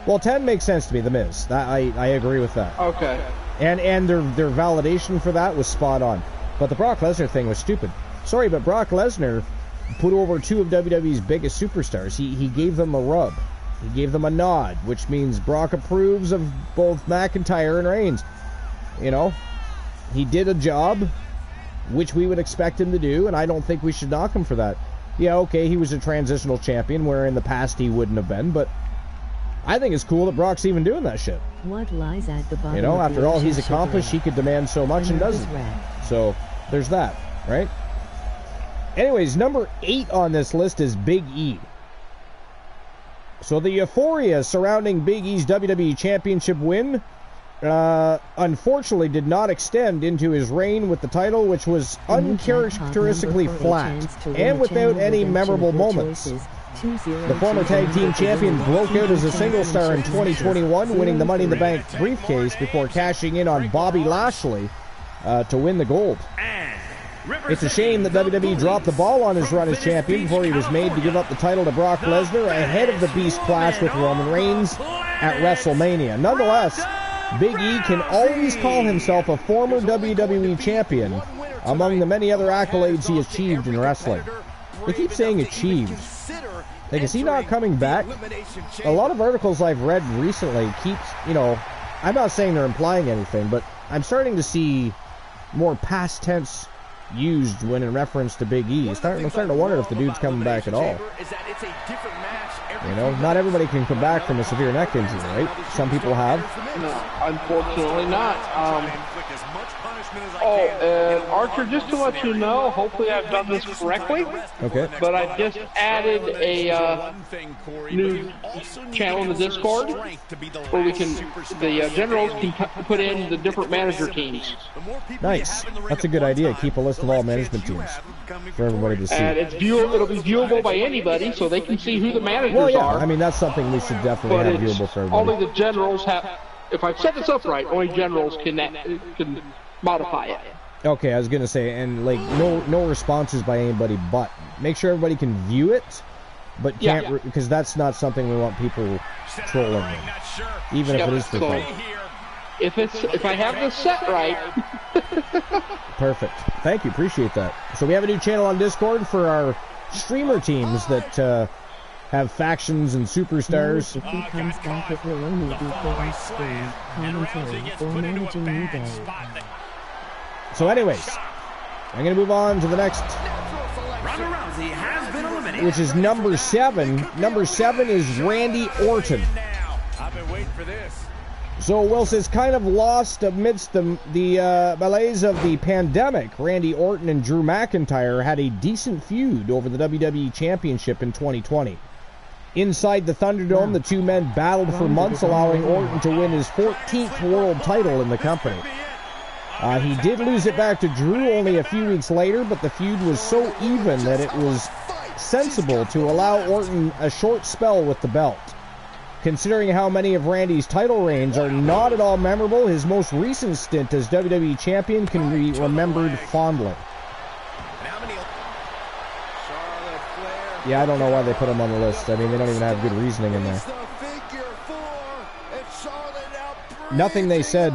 Well, 10 makes sense to me, The Miz. That, I agree with that. Okay. And their validation for that was spot on. But the Brock Lesnar thing was stupid. Sorry, but Brock Lesnar put over 2 of WWE's biggest superstars. He gave them a rub. He gave them a nod, which means Brock approves of both McIntyre and Reigns. You know, he did a job, which we would expect him to do, and I don't think we should knock him for that. Yeah, okay, he was a transitional champion, where in the past he wouldn't have been, but I think it's cool that Brock's even doing that shit. What lies at the bottom? You know, of after the all he's ocean accomplished, he sugar? could demand so much and doesn't. Rat. So, there's that, right? Anyways, number 8 on this list is Big E. So the euphoria surrounding Big E's WWE Championship win unfortunately did not extend into his reign with the title, which was uncharacteristically flat and without any memorable moments. The former tag team champion broke out as a single star in 2021, winning the Money in the Bank briefcase before cashing in on Bobby Lashley to win the gold. It's a shame that WWE dropped the ball on his run as champion before he was made to give up the title to Brock Lesnar ahead of the Beast clash with Roman Reigns at WrestleMania. Nonetheless, Big E can always call himself a former WWE champion among the many other accolades he achieved in wrestling. They keep saying achieved. Like, is he not coming back? A lot of articles I've read recently keeps, you know, I'm not saying they're implying anything, but I'm starting to see more past tense used when in reference to Big E. I'm starting to wonder if the dude's coming back at all. You know, not everybody can come back from a severe neck injury, right? Some people have. No, unfortunately not. And Archer, just to let you know, hopefully I've done this correctly. Okay. But I just added a new channel in the Discord where we can, the generals can put in the different manager teams. Nice. That's a good idea. Keep a list of all management teams for everybody to see. And it'll be viewable by anybody, so they can see who the managers well, yeah. are. I mean, that's something we should definitely have viewable for everybody. Only the generals have. If I set this up right, only generals can modify it. Okay, I was gonna say, and like no responses by anybody, but make sure everybody can view it, but can't because that's not something we want people trolling in, even if it is for fun. If I have this set right. Perfect. Thank you. Appreciate that. So we have a new channel on Discord for our streamer teams that have factions and superstars. If he comes back, it will only be for us commentary or managing New Day. So anyways, I'm going to move on to the next, which is number 7. Number 7 is Randy Orton. I've been waiting for this. So Will says, kind of lost amidst the malaise of the pandemic. Randy Orton and Drew McIntyre had a decent feud over the WWE Championship in 2020. Inside the Thunderdome, the two men battled for months, allowing Orton to win his 14th world title in the company. He did lose it back to Drew only a few weeks later, but the feud was so even that it was sensible to allow Orton a short spell with the belt. Considering how many of Randy's title reigns are not at all memorable, his most recent stint as WWE Champion can be remembered fondly. Yeah, I don't know why they put him on the list. I mean, they don't even have good reasoning in there. Nothing they said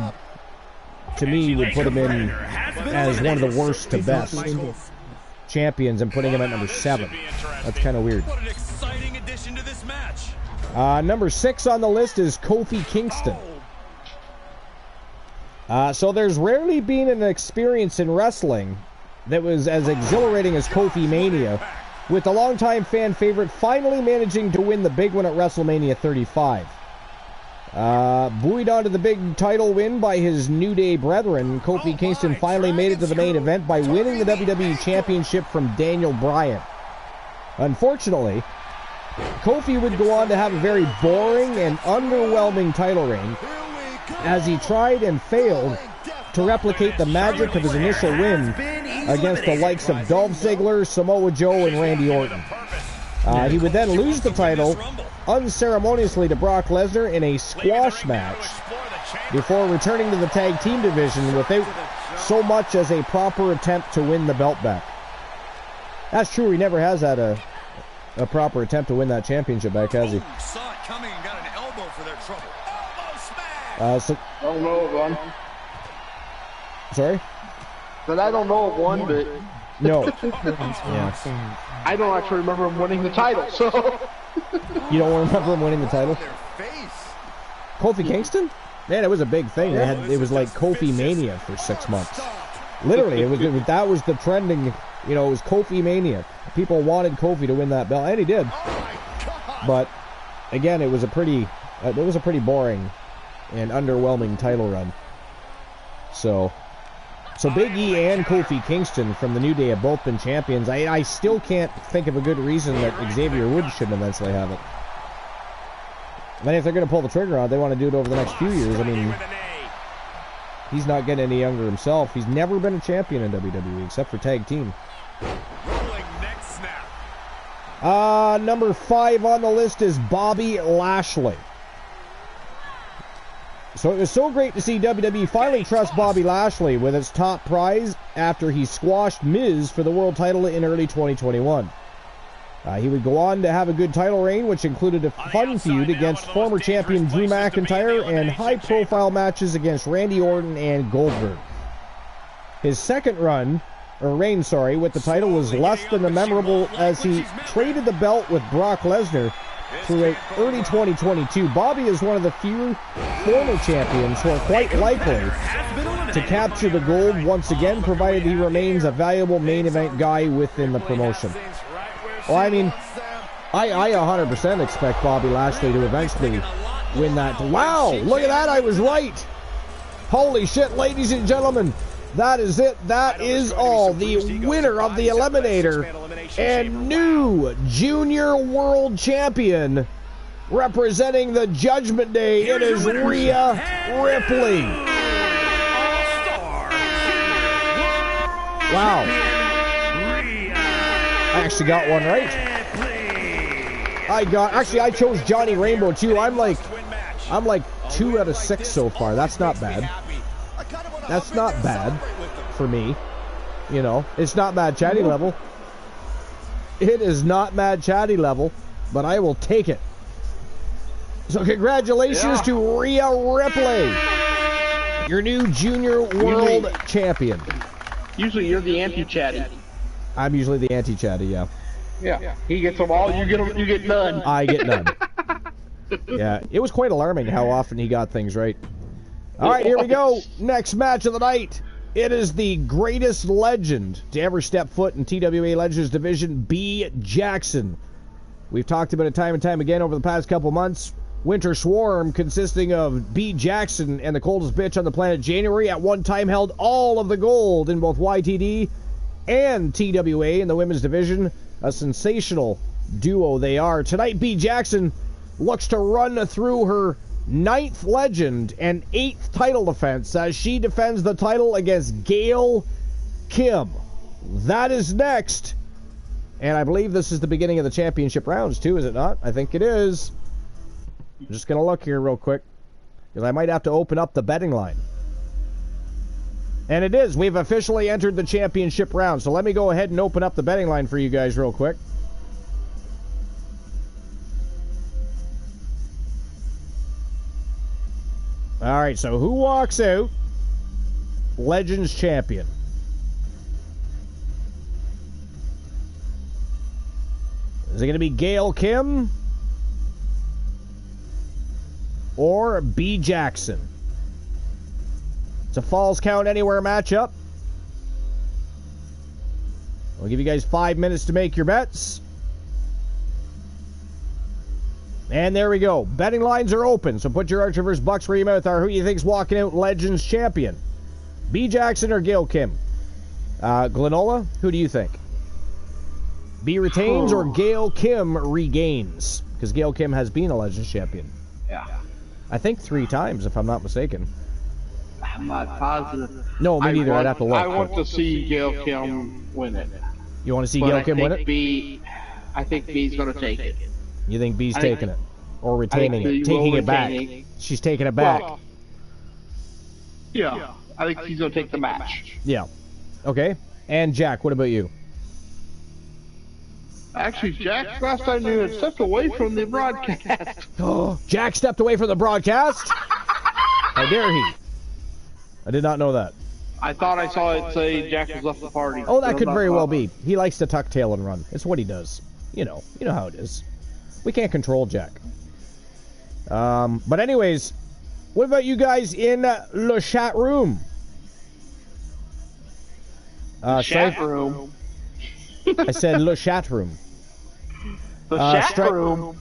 to me would put him in as one of the worst to best champions and putting him at number 7. That's kind of weird. What an exciting addition to this match. Number 6 on the list is Kofi Kingston. So there's rarely been an experience in wrestling that was as exhilarating as Kofi Mania, with the longtime fan favorite finally managing to win the big one at WrestleMania 35. Buoyed onto the big title win by his New Day brethren, Kofi Kingston finally made it to the main event by winning the WWE Championship from Daniel Bryan. Unfortunately, Kofi would go on to have a very boring and underwhelming title reign, as he tried and failed to replicate the magic of his initial win against the likes of Dolph Ziggler, Samoa Joe, and Randy Orton. He would then lose the title unceremoniously to Brock Lesnar in a squash match before returning to the tag team division without so much as a proper attempt to win the belt back. That's true, he never has had a proper attempt to win that championship back, has he? Saw it coming and got an elbow for their trouble. Elbow smash! I don't know of one. Sorry? But I don't know of one, but... No. Yeah. I don't actually remember him winning the title, so... You don't remember him winning the title? Kofi Kingston? Man, it was a big thing. It was like Kofi Mania for 6 months. Literally, that was the trending, it was Kofi Mania. People wanted Kofi to win that belt, and he did. But, again, it was a pretty boring and underwhelming title run. So Big E and Kofi Kingston from the New Day have both been champions. I still can't think of a good reason that Xavier Woods shouldn't eventually have it. And if they're going to pull the trigger on it, they want to do it over the next few years. I mean, he's not getting any younger himself. He's never been a champion in WWE except for tag team. Number 5 on the list is Bobby Lashley. So it was so great to see WWE finally trust Bobby Lashley with its top prize after he squashed Miz for the world title in early 2021. He would go on to have a good title reign, which included a fun feud against former champion Drew McIntyre and high-profile matches against Randy Orton and Goldberg. His second reign with the title was less than memorable as he traded the belt with Brock Lesnar through early 2022. Bobby is one of the few former champions who are quite likely to capture the gold once again, provided he remains a valuable main event guy within the promotion. Well, I mean, I 100% expect Bobby Lashley to eventually win that. Wow, look at that, I was right. Holy shit, ladies and gentlemen. That is it. That is all. The winner of the Eliminator and new Junior World Champion representing the Judgment Day. It is Rhea Ripley. Wow. I actually got one right. I chose Johnny Rainbow too. I'm like 2 out of 6 so far. That's not bad. That's not bad for me. You know, it's not Mad Chatty level. It is not Mad Chatty level, but I will take it. So congratulations to Rhea Ripley, your new Junior World Champion. Usually you're the anti-Chatty. I'm usually the anti-Chatty, yeah. Yeah. He gets them all, you get none. I get none. Yeah, it was quite alarming how often he got things right. All right, here we go. Next match of the night. It is the greatest legend to ever step foot in TWA Legends Division, B. Jackson. We've talked about it time and time again over the past couple months. Winter Swarm, consisting of B. Jackson and the coldest bitch on the planet, January, at one time held all of the gold in both YTD and TWA in the women's division. A sensational duo they are. Tonight, B. Jackson looks to run through her 9th legend and 8th title defense as she defends the title against Gail Kim. That is next. And I believe this is the beginning of the championship rounds too, is it not? I think it is. I'm just going to look here real quick, because I might have to open up the betting line. And it is. We've officially entered the championship round. So let me go ahead and open up the betting line for you guys real quick. All right, so who walks out Legends champion? Is it going to be Gail Kim or B. Jackson? It's a Falls Count Anywhere matchup. I'll give you guys 5 minutes to make your bets. And there we go. Betting lines are open, so put your Archer vs. Bucks where your mouth are. Who do you think's walking out Legends champion? B. Jackson or Gail Kim? Glenola, who do you think? B retains or Gail Kim regains? Because Gail Kim has been a Legends champion. Yeah. I think 3 times, if I'm not mistaken. I'm not positive. No, me neither. I'd have to look. I want to see Gail Kim win it. You want to see Gail Kim win it? I think B's going to take it. You think B's taking it? Or retaining it? Taking it back. She's taking it back. Well, yeah. I think she's going to take the match. Yeah. Okay. And Jack, what about you? Actually, Jack, last I knew, had stepped away from the broadcast. Oh, Jack stepped away from the broadcast? How dare he? I did not know that. I thought I saw it say Jack has left the party. Oh, that could very well be. He likes to tuck tail and run. It's what he does. You know how it is. We can't control Jack. But anyways, what about you guys in the chat room? Chat room. I said le chat room. The chat room.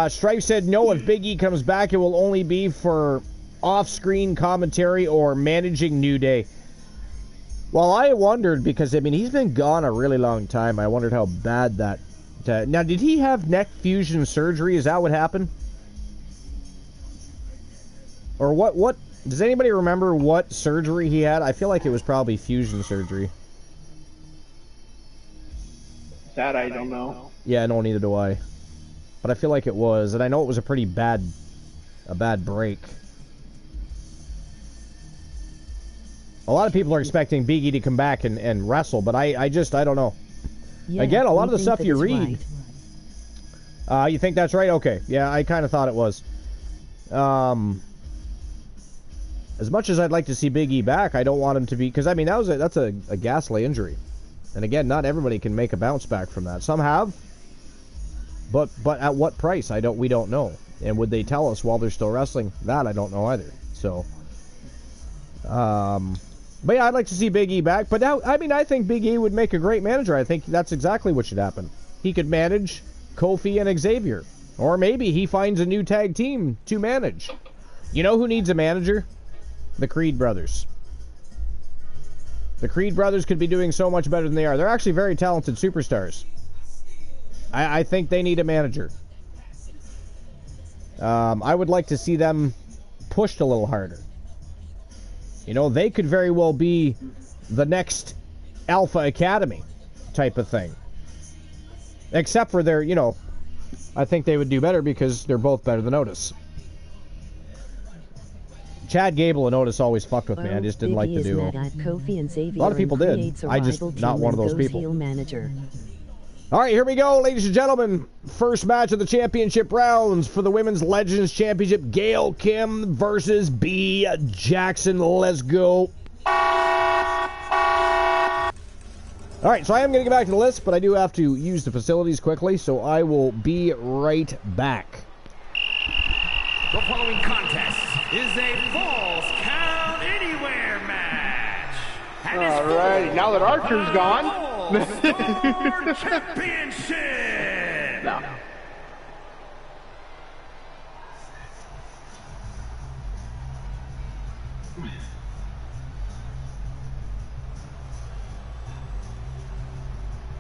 Stripe said no, if Big E comes back, it will only be for off-screen commentary or managing New Day. Well, I wondered, because, I mean, he's been gone a really long time. I wondered how bad that... now, did he have neck fusion surgery? Is that what happened? Or what... Does anybody remember what surgery he had? I feel like it was probably fusion surgery. That I don't know. Yeah, no, neither do I. But I feel like it was, and I know it was a pretty bad break. A lot of people are expecting Big E to come back and wrestle, but I don't know. Yeah, again, a lot of the stuff you read. Right. You think that's right? Okay. Yeah, I kind of thought it was. As much as I'd like to see Big E back, I don't want him to be, because I mean that's a ghastly injury, and again, not everybody can make a bounce back from that. Some have, but at what price? We don't know. And would they tell us while they're still wrestling? That I don't know either. So, But yeah, I'd like to see Big E back. But now, I mean, I think Big E would make a great manager. I think that's exactly what should happen. He could manage Kofi and Xavier. Or maybe he finds a new tag team to manage. You know who needs a manager? The Creed brothers. The Creed brothers could be doing so much better than they are. They're actually very talented superstars. I think they need a manager. I would like to see them pushed a little harder. You know, they could very well be the next Alpha Academy type of thing. Except for their, you know, I think they would do better because they're both better than Otis. Chad Gable and Otis always fucked with me. I just didn't like the duo. A lot of people did. I just not one of those people. All right, here we go, ladies and gentlemen. First match of the championship rounds for the Women's Legends Championship. Gail Kim versus B. Jackson. Let's go. All right, so I am going to get back to the list, but I do have to use the facilities quickly, so I will be right back. The following contest is a Falls Count Anywhere match. All right, now that Archer's gone. Championship. No.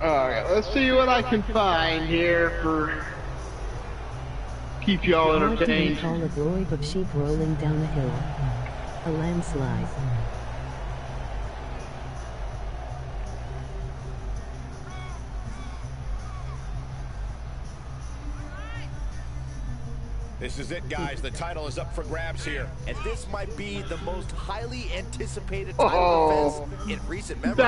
Alright, let's see what I can find here for keep y'all entertained. Call a grove of sheep rolling down a hill. A landslide. This is it, guys. The title is up for grabs here. And this might be the most highly anticipated title defense in recent memory.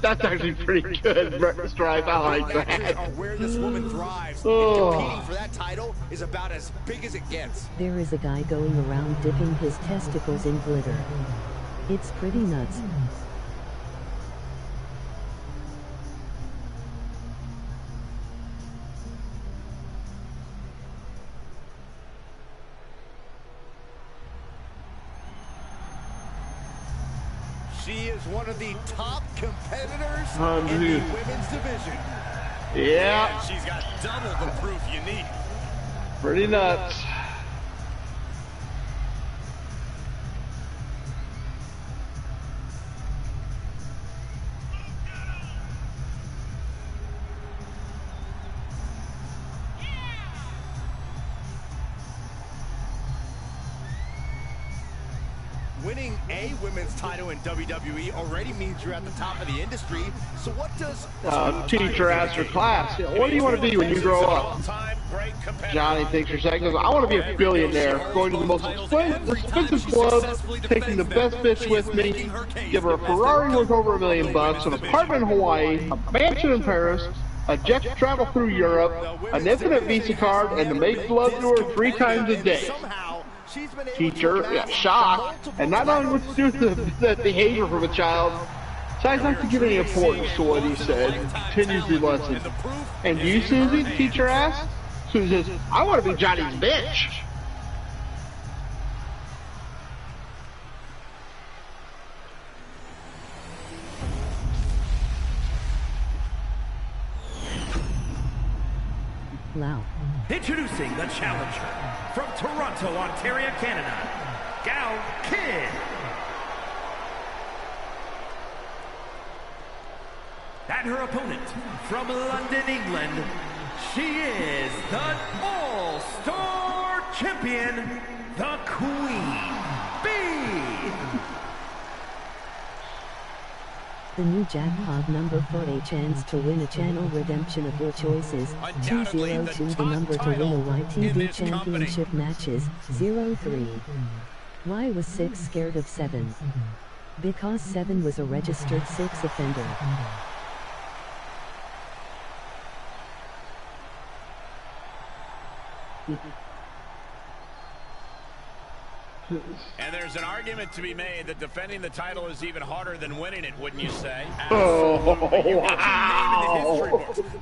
That's actually pretty good, Stripe. I like that. Are where this woman thrives. And competing for that title is about as big as it gets. There is a guy going around dipping his testicles in glitter. It's pretty nuts. She is one of the top competitors in the women's division. Yeah. And she's got double the proof you need. Pretty nuts. Winning a women's title in WWE already means you're at the top of the industry. So what does teacher asked her class, what do you want to be when you grow up? Johnny thinks her second goes, I want to be a billionaire, going to the most expensive club, taking the best bitch with me, give her a Ferrari worth over $1 million, an apartment in Hawaii, a mansion in Paris, a jet to travel through Europe, an infinite Visa card, and to make love to her 3 times a day. Teacher, shocked, and not only what to do with the behavior from a child, decides not to give any importance to what he said, continues the lesson. And you, Susie? Teacher asked. Susie says, I want to be Johnny's bitch. Wow. Introducing the challenger from Toronto, Ontario, Canada, Gal Kid. And her opponent from London, England, she is the All-Star Champion, the Queen Bee. The new jackpot number for a chance to win a channel redemption of your choices. 202 the number to win a YTV championship matches. 03. Why was 6 scared of 7? Because 7 was a registered 6 offender. And there's an argument to be made that defending the title is even harder than winning it, wouldn't you say? Wow.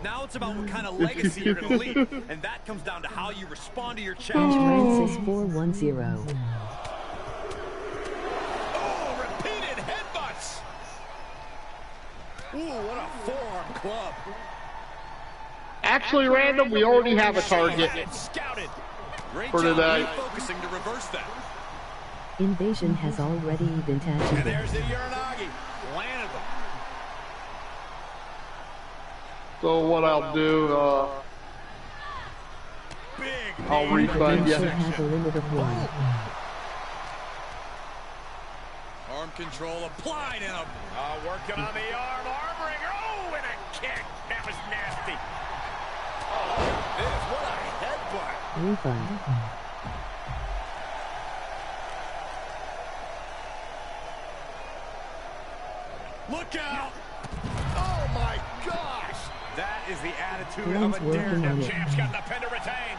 Now it's about what kind of legacy you're going to leave, and that comes down to how you respond to your challenge. Francis 410. club. Actually, random, we already have a target for today. Focusing to reverse that. Invasion has already been tagged. And there's the Uranagi. Landed them. So what I'll do, I'll refund you. Have a limit of one. Arm control applied and Working on the arm, armbringer. Oh, and a kick. That was nasty. oh, look at this. What a headbutt. Refund. Look out. Oh, my gosh. That is the attitude Glenn's of a working daredevil. on it. Champ's got the pin to retain.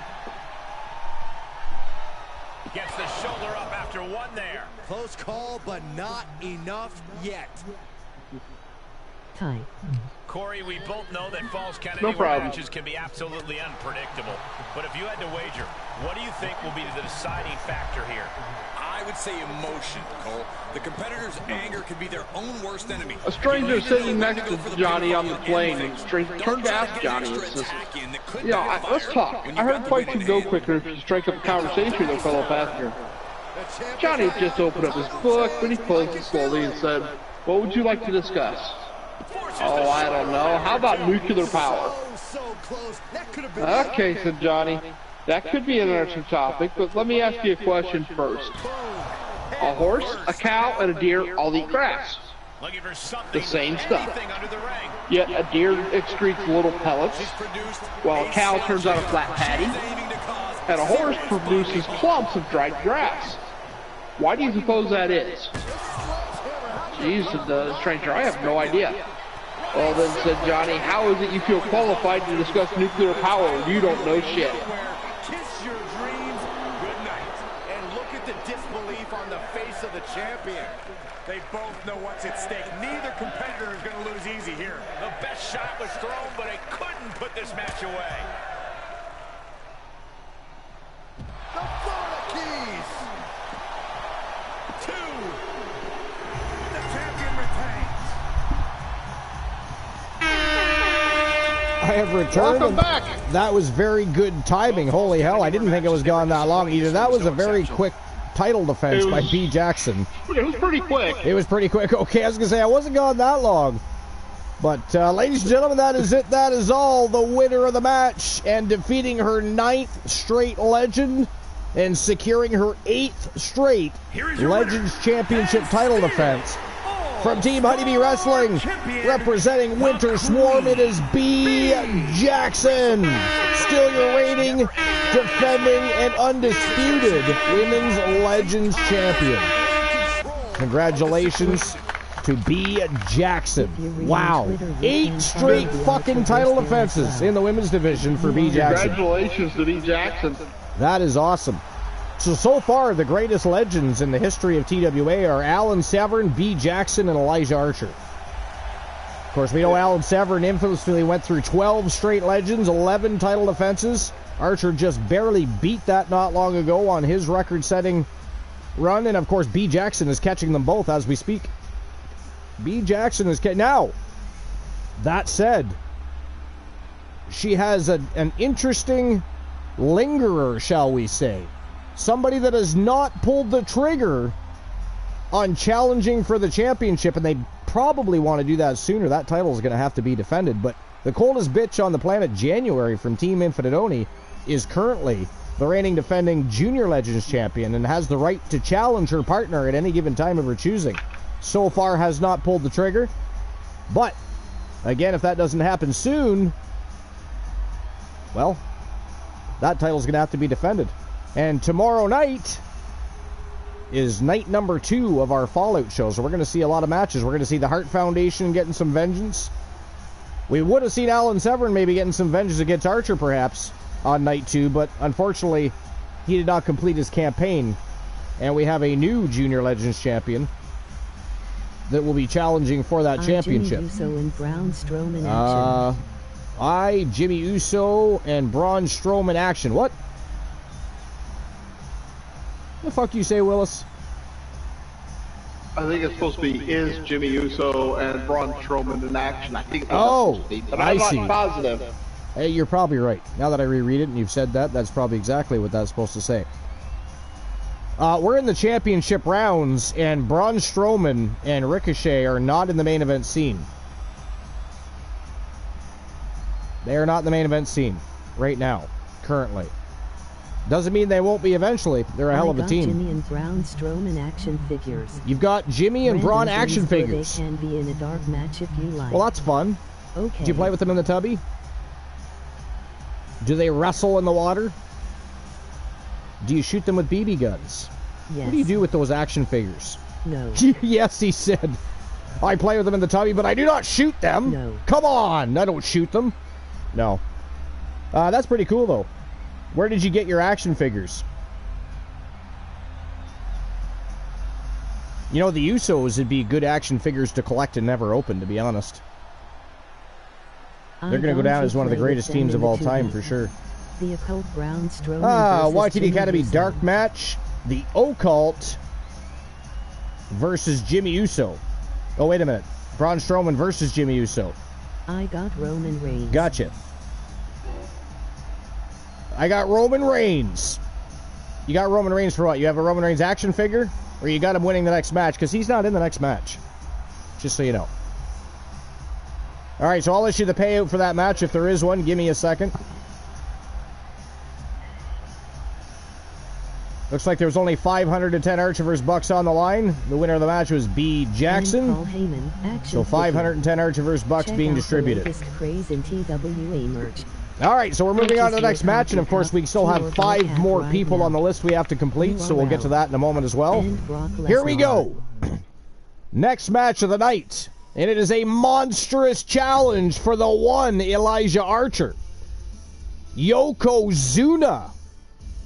Gets the shoulder up after one there. Close call, but not enough yet. Tie. Corey, we both know that Falls Count No Anywhere problem. matches can be absolutely unpredictable. But if you had to wager, what do you think will be the deciding factor here? I would say emotion, Cole. The competitor's anger can be their own worst enemy. A stranger sitting next to Johnny on the plane, and stranger turned to ask Johnny, and says, let's talk. I heard fights should go quicker if you strike up a conversation with a fellow passenger. Johnny just opened up his book, but he closed it slowly and said, what would you like to discuss? Oh, I don't know. How about nuclear power? Okay, said Johnny. That could be an interesting topic, but let me ask you a question first. A horse, a cow, and a deer all eat grass. The same stuff. Yet a deer excretes little pellets, while a cow turns out a flat patty, and a horse produces clumps of dried grass. Why do you suppose that is? Jeez, said the stranger, I have no idea. Well then, said Johnny, how is it you feel qualified to discuss nuclear power when you don't know shit? Kiss your dreams goodnight. And look at the disbelief on the face of the champion. They both know what's at stake. Neither competitor is going to lose easy here. The best shot was thrown, but it couldn't put this match away. The Florida Keys. 2. The champion retains. I have returned. Welcome back. That was very good timing. Holy hell, I didn't think it was gone that long either. That was a very quick title defense by B. Jackson. It was pretty quick. It was pretty quick. Okay, I was going to say, I wasn't gone that long. But, ladies and gentlemen, that is it. That is all. The winner of the match and defeating her 9th straight legend and securing her 8th straight Legends Championship title defense. From Team Honeybee Wrestling, representing Winter Swarm, it is B. Jackson. Still your reigning, defending, and undisputed Women's Legends Champion. Congratulations to B. Jackson. Wow. 8 straight fucking title defenses in the women's division for B. Jackson. Congratulations to B. Jackson. That is awesome. So far, the greatest legends in the history of TWA are Alan Severn, B. Jackson, and Elijah Archer. Of course, we know Alan Severn infamously went through 12 straight legends, 11 title defenses. Archer just barely beat that not long ago on his record-setting run, and of course, B. Jackson is catching them both as we speak. B. Jackson is now. That said, she has an interesting lingerer, shall we say. Somebody that has not pulled the trigger on challenging for the championship, and they probably want to do that sooner. That title is going to have to be defended. But the coldest bitch on the planet, January, from Team Infinite Oni, is currently the reigning defending Junior Legends champion and has the right to challenge her partner at any given time of her choosing. So far has not pulled the trigger. But, again, if that doesn't happen soon, well, that title's going to have to be defended. And tomorrow night is night number 2 of our Fallout show. So we're going to see a lot of matches. We're going to see the Hart Foundation getting some vengeance. We would have seen Alan Severn maybe getting some vengeance against Archer perhaps on night 2. But unfortunately, he did not complete his campaign. And we have a new Junior Legends champion that will be challenging for that championship. Jimmy Uso and Braun Strowman action. Jimmy Uso and Braun Strowman action. What? The fuck you say, Willis? I think it's supposed to be is Jimmy Uso and Braun Strowman in action. I think. Oh, but I I'm see. not positive. Hey, you're probably right. Now that I reread it and you've said that, that's probably exactly what that's supposed to say. We're in the championship rounds, and Braun Strowman and Ricochet are not in the main event scene. They are not in the main event scene right now, currently. Doesn't mean they won't be eventually. They're a hell of a team. Jimmy and Braun Strowman action figures. You've got Jimmy and Braun action figures. They can be in a dark match if you like. Well, that's fun. Okay. Do you play with them in the tubby? Do they wrestle in the water? Do you shoot them with BB guns? Yes. What do you do with those action figures? No. Yes, he said. I play with them in the tubby, but I do not shoot them. No. Come on, I don't shoot them. No. That's pretty cool, though. Where did you get your action figures? You know, the Usos would be good action figures to collect and never open, to be honest. They're going to go down as one of the greatest teams of all time, for sure. The Occult Braun Strowman YTD Academy Dark Match. The Occult versus Jimmy Uso. Oh, wait a minute. Braun Strowman versus Jimmy Uso. I got Roman Reigns. Gotcha. I got Roman Reigns. You got Roman Reigns for what? You have a Roman Reigns action figure? Or you got him winning the next match? Because he's not in the next match. Just so you know. Alright, so I'll issue the payout for that match if there is one. Give me a second. Looks like there was only 510 Archer vs. Bucks on the line. The winner of the match was B. Jackson. Paul Heyman, so 510 Archer vs. Bucks being distributed. Craze in TWA merch. All right, so we're moving on to the next match, and of course we still have 5 more people on the list we have to complete, so we'll get to that in a moment as well. Here we go. Next match of the night, and it is a monstrous challenge for the one Elijah Archer. Yokozuna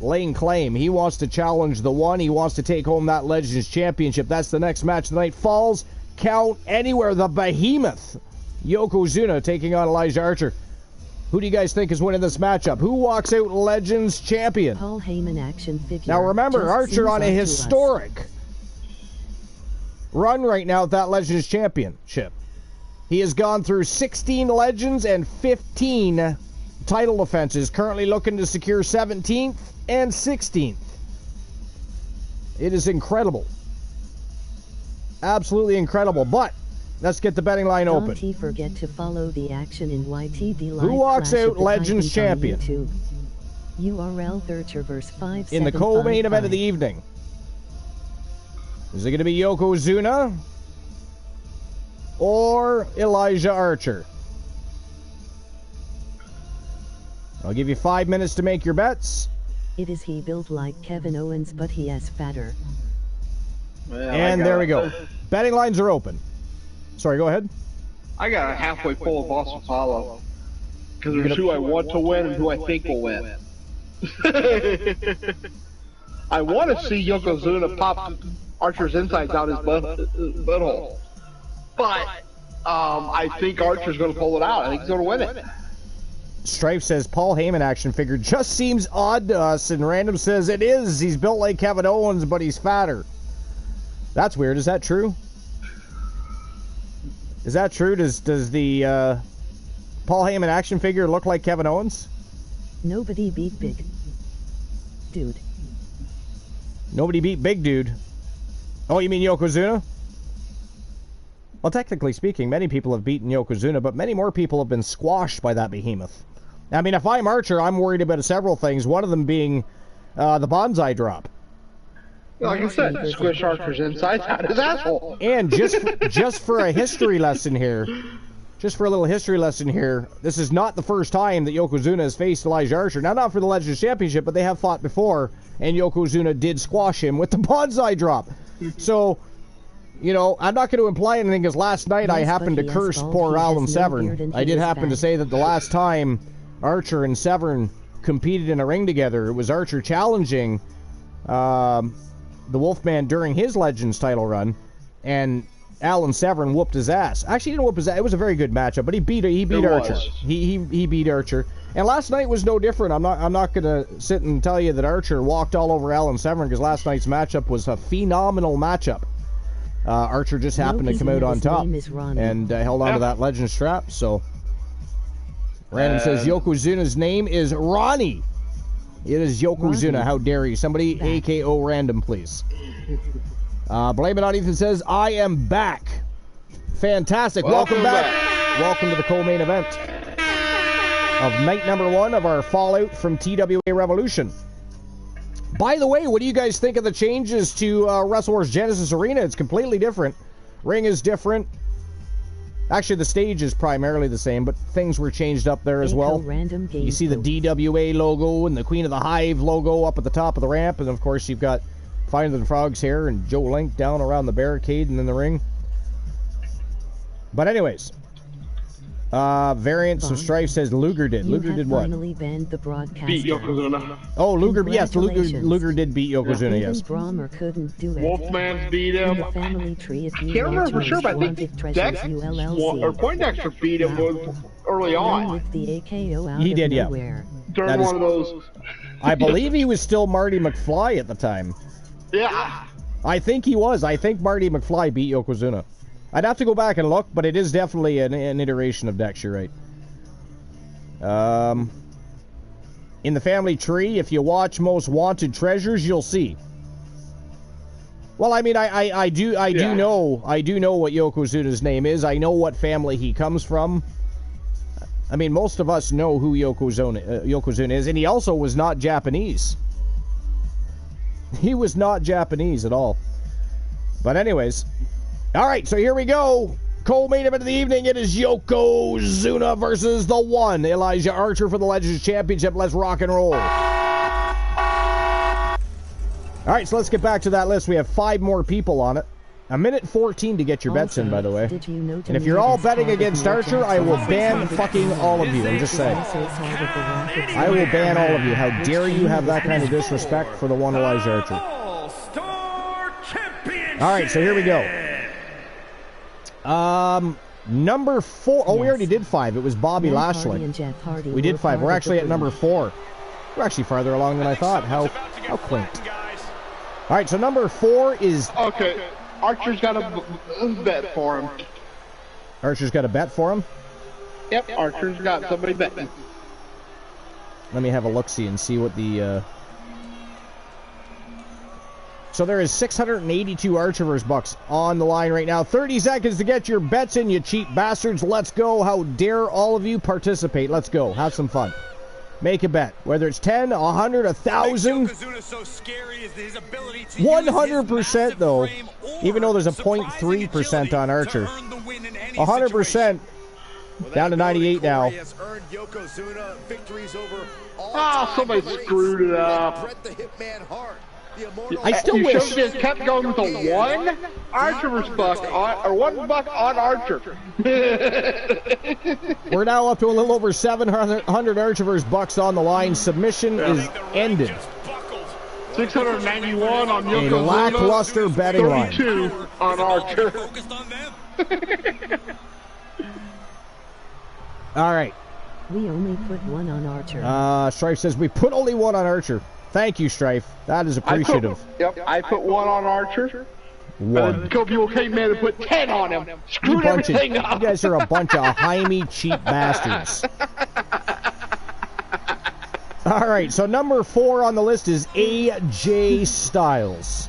laying claim. He wants to challenge the one. He wants to take home that Legends Championship. That's the next match of the night. Falls Count Anywhere. The Behemoth. Yokozuna taking on Elijah Archer. Who do you guys think is winning this matchup? Who walks out Legends Champion? Paul Heyman action figure. Now remember, Archer on a historic run right now at that Legends Championship. He has gone through 16 Legends and 15 title defenses, currently looking to secure 17th and 16th. It is incredible. Absolutely incredible. But let's get the betting line open. Don't forget to follow the action in YTD Live. Who walks out Legends Champion? URL Thurcherverse 5. In the co-main event of the evening. Is it going to be Yokozuna or Elijah Archer? I'll give you 5 minutes to make your bets. It is he built like Kevin Owens, but he is fatter. Well, and there we go. Betting lines are open. Sorry, go ahead. I got a halfway full of Boss Apollo. Because there's who I want to win and who I think will win. I want to see Yokozuna pop Archer's insides out his butthole. But I think Archer's going to pull it out. I think he's going to win it. Strife says Paul Heyman action figure just seems odd to us, and Random says it is. He's built like Kevin Owens, but he's fatter. That's weird. Is that true? Is that true? Does the Paul Heyman action figure look like Kevin Owens? Nobody beat Big Dude. Nobody beat Big Dude. Oh, you mean Yokozuna? Well, technically speaking, many people have beaten Yokozuna, but many more people have been squashed by that behemoth. I mean, if I'm Archer, I'm worried about several things, one of them being the bonsai drop. Like I said, squish Archer's insides out his asshole. And just for a history lesson here, just for a little history lesson here, this is not the first time that Yokozuna has faced Elijah Archer. Now, not for the Legends Championship, but they have fought before, and Yokozuna did squash him with the bonsai drop. So, you know, I'm not going to imply anything, because last night I happened to curse poor Alan Severn. I did happen to say that the last time Archer and Severn competed in a ring together, it was Archer challenging the Wolfman during his Legends title run, and Alan Severn whooped his ass. Actually, he didn't whoop his ass. It was a very good matchup, but he beat Archer. He beat Archer. And last night was no different. I'm not going to sit and tell you that Archer walked all over Alan Severn, because last night's matchup was a phenomenal matchup. Archer just happened to come out on top and held on to that legend strap. So Random says Yokozuna's name is Ronnie. It is Yokozuna. How dare you? Somebody AKO Random, please. Blame It on Ethan says, I am back. Fantastic. Welcome back. Welcome to the co-main event of night number 1 of our Fallout from TWA Revolution. By the way, what do you guys think of the changes to WrestleWars Genesis Arena? It's completely different. Ring is different. Actually, the stage is primarily the same, but things were changed up there as well. You see the DWA logo and the Queen of the Hive logo up at the top of the ramp, and of course you've got Finer Than Frogs here and Joe Link down around the barricade and in the ring. But anyways, Variants of Strife says Luger did. Luger did what? Beat Yokozuna. Oh, Luger, yes, Luger did beat Yokozuna, yes. Brahmer couldn't do it. Wolfman's beat him. The family tree is I can't remember for sure, but I think Dex or Poindexter beat him early on. He did, yeah. During one of those. I believe he was still Marty McFly at the time. Yeah. I think he was. I think Marty McFly beat Yokozuna. I'd have to go back and look, but it is definitely an iteration of Dex, you're right. In the family tree, if you watch Most Wanted Treasures, you'll see. Well, I mean, I do know what Yokozuna's name is. I know what family he comes from. I mean, most of us know who Yokozuna is, and he also was not Japanese. He was not Japanese at all. But anyways, all right, so here we go. Co-main event of the evening, it is Yokozuna versus the one, Elijah Archer for the Legends Championship. Let's rock and roll. All right, so let's get back to that list. We have 5 more people on it. 1:14 to get your bets in, by the way. And if you're all betting against Archer, I will ban fucking all of you. I'm just saying. I will ban all of you. How dare you have that kind of disrespect for the one Elijah Archer. All right, so here we go. Number 4. Oh, we already did 5. It was Bobby Lashley. We did 5. We're actually at number 4. We're actually farther along than I thought. How quaint. All right, so number 4 is... Okay, Archer's got a bet for him. Archer's got a bet for him? Yep, Archer's got somebody betting. Let me have a look-see and see what the... So there is 682 Archerverse bucks on the line right now. 30 seconds to get your bets in, you cheap bastards. Let's go. How dare all of you participate. Let's go. Have some fun. Make a bet. Whether it's 10, 100, 1,000. 100% though. Even though there's a 0.3% on Archer. 100%. Down to 98 now. Somebody screwed it up. I still wish. You should have just kept going with the 1 Archerverse buck or 1 buck on Archer. We're now up to a little over 700 Archerverse bucks on the line. Submission is ended. 691 on Yokozuna. A lackluster betting line. 32 on Archer. All right. We only put 1 on Archer. Strife says we put only 1 on Archer. Thank you, Strife. That is appreciative. I put 1 on Archer. 1. A couple people came in and put 10 on him. Screwed everything up. You guys are a bunch of Jaime cheap bastards. All right, so number 4 on the list is AJ Styles.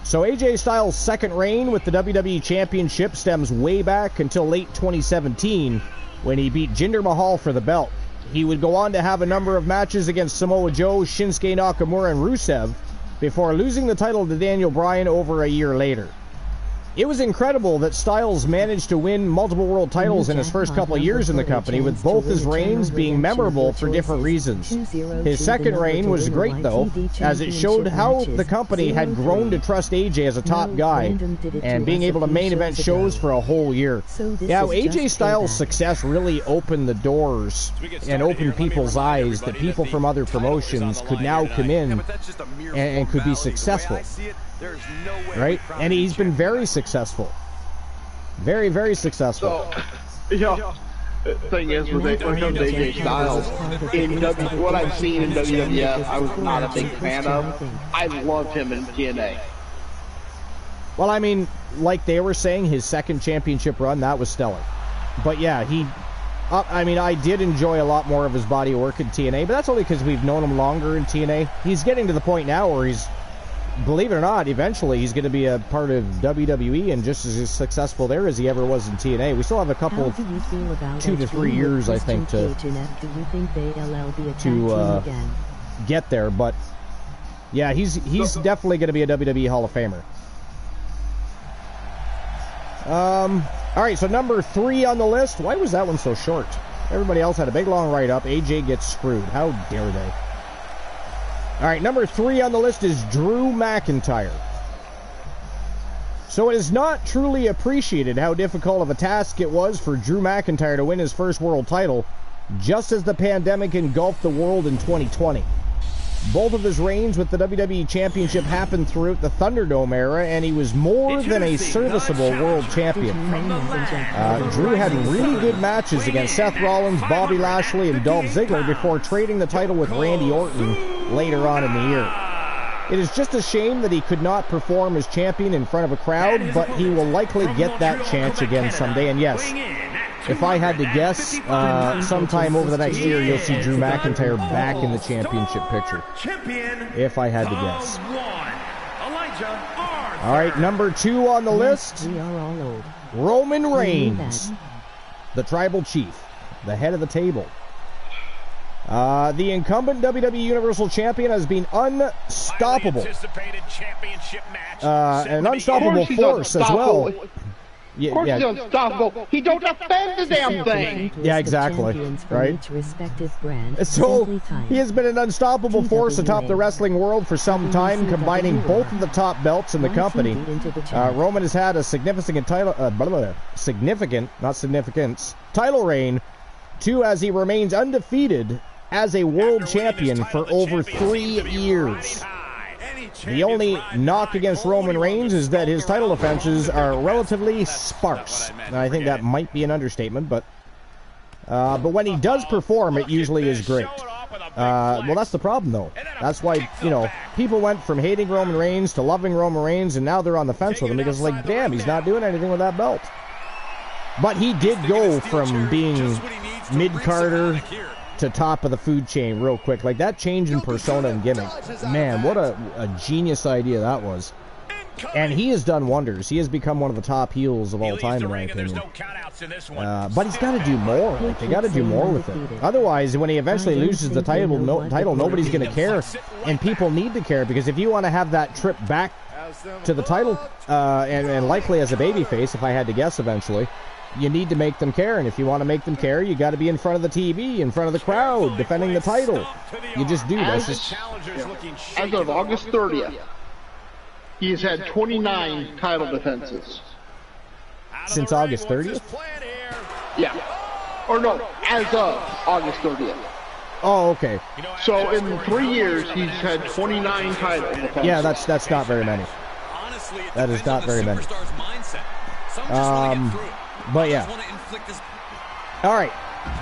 So AJ Styles' second reign with the WWE Championship stems way back until late 2017 when he beat Jinder Mahal for the belt. He would go on to have a number of matches against Samoa Joe, Shinsuke Nakamura, and Rusev before losing the title to Daniel Bryan over a year later. It was incredible that Styles managed to win multiple world titles in his first couple of years in the company, with both his reigns being memorable for different reasons. His second reign was great, though, as it showed how the company had grown to trust AJ as a top guy and being able to main event shows for a whole year. Now, AJ Styles' success really opened the doors and opened people's eyes that people from other promotions could now come in and could be successful. Right? And he's been very successful. Very, very successful. So, the thing is, when it comes to AJ Styles, what I've seen in WWF, I was not a big fan of. I loved him in TNA. Well, I mean, like they were saying, his second championship run, that was stellar. But yeah, I mean, I did enjoy a lot more of his body of work in TNA, but that's only because we've known him longer in TNA. He's getting to the point now where he's, believe it or not, eventually he's going to be a part of WWE and just as successful there as he ever was in TNA. We still have a couple of 2 to 3 years, I think, to get there. But yeah, he's definitely going to be a WWE Hall of Famer. All right, so number 3 on the list. Why was that one so short? Everybody else had a big long write-up. AJ gets screwed. How dare they? All right, number 3 on the list is Drew McIntyre. So it is not truly appreciated how difficult of a task it was for Drew McIntyre to win his first world title, just as the pandemic engulfed the world in 2020. Both of his reigns with the WWE Championship happened throughout the Thunderdome era, and he was more than a serviceable world champion. Drew had really good matches against Seth Rollins, Bobby Lashley, and Dolph Ziggler before trading the title with Randy Orton later on in the year. It is just a shame that he could not perform as champion in front of a crowd, but he will likely get that chance again someday. And yes, if I had to guess, sometime over the next year, you'll see Drew McIntyre back in the championship picture. If I had to guess. All right, number 2 on the list, Roman Reigns, the Tribal Chief, the head of the table. The incumbent WWE Universal Champion has been unstoppable. An unstoppable force as well. Yeah, of course he's unstoppable. He don't defend the damn thing. Yeah, exactly. Right? So, he has been an unstoppable force atop the wrestling world for some time, combining both of the top belts in the company. Roman has had a significant title, title reign, too, as he remains undefeated as a world champion for over 3 years. The only knock against Roman Reigns is that his title defenses are relatively sparse. And I think that might be an understatement, but when he does perform, it usually is great. Well, that's the problem, though. That's why, people went from hating Roman Reigns to loving Roman Reigns, and now they're on the fence with him because, like, damn, he's not doing anything with that belt. But he did go from being mid-carder to top of the food chain real quick. Like, that change in persona and gimmick, man, what a genius idea that was. And he has done wonders. He has become one of the top heels of all time, in my opinion. But he's got to do more. Like, they got to do more with it. Otherwise, when he eventually loses the title, nobody's going to care. And people need to care, because if you want to have that trip back to the title, and likely as a babyface, if I had to guess eventually, you need to make them care, and if you want to make them care, you got to be in front of the TV, in front of the crowd, defending the title. You just do. That's just... As of August 30th, he has had 29 title defenses. Since August 30th? Yeah. Or no, as of August 30th. Oh, okay. So in 3 years, he's had 29 title defenses. Yeah, that's not very many. That is not very many. But yeah. All right.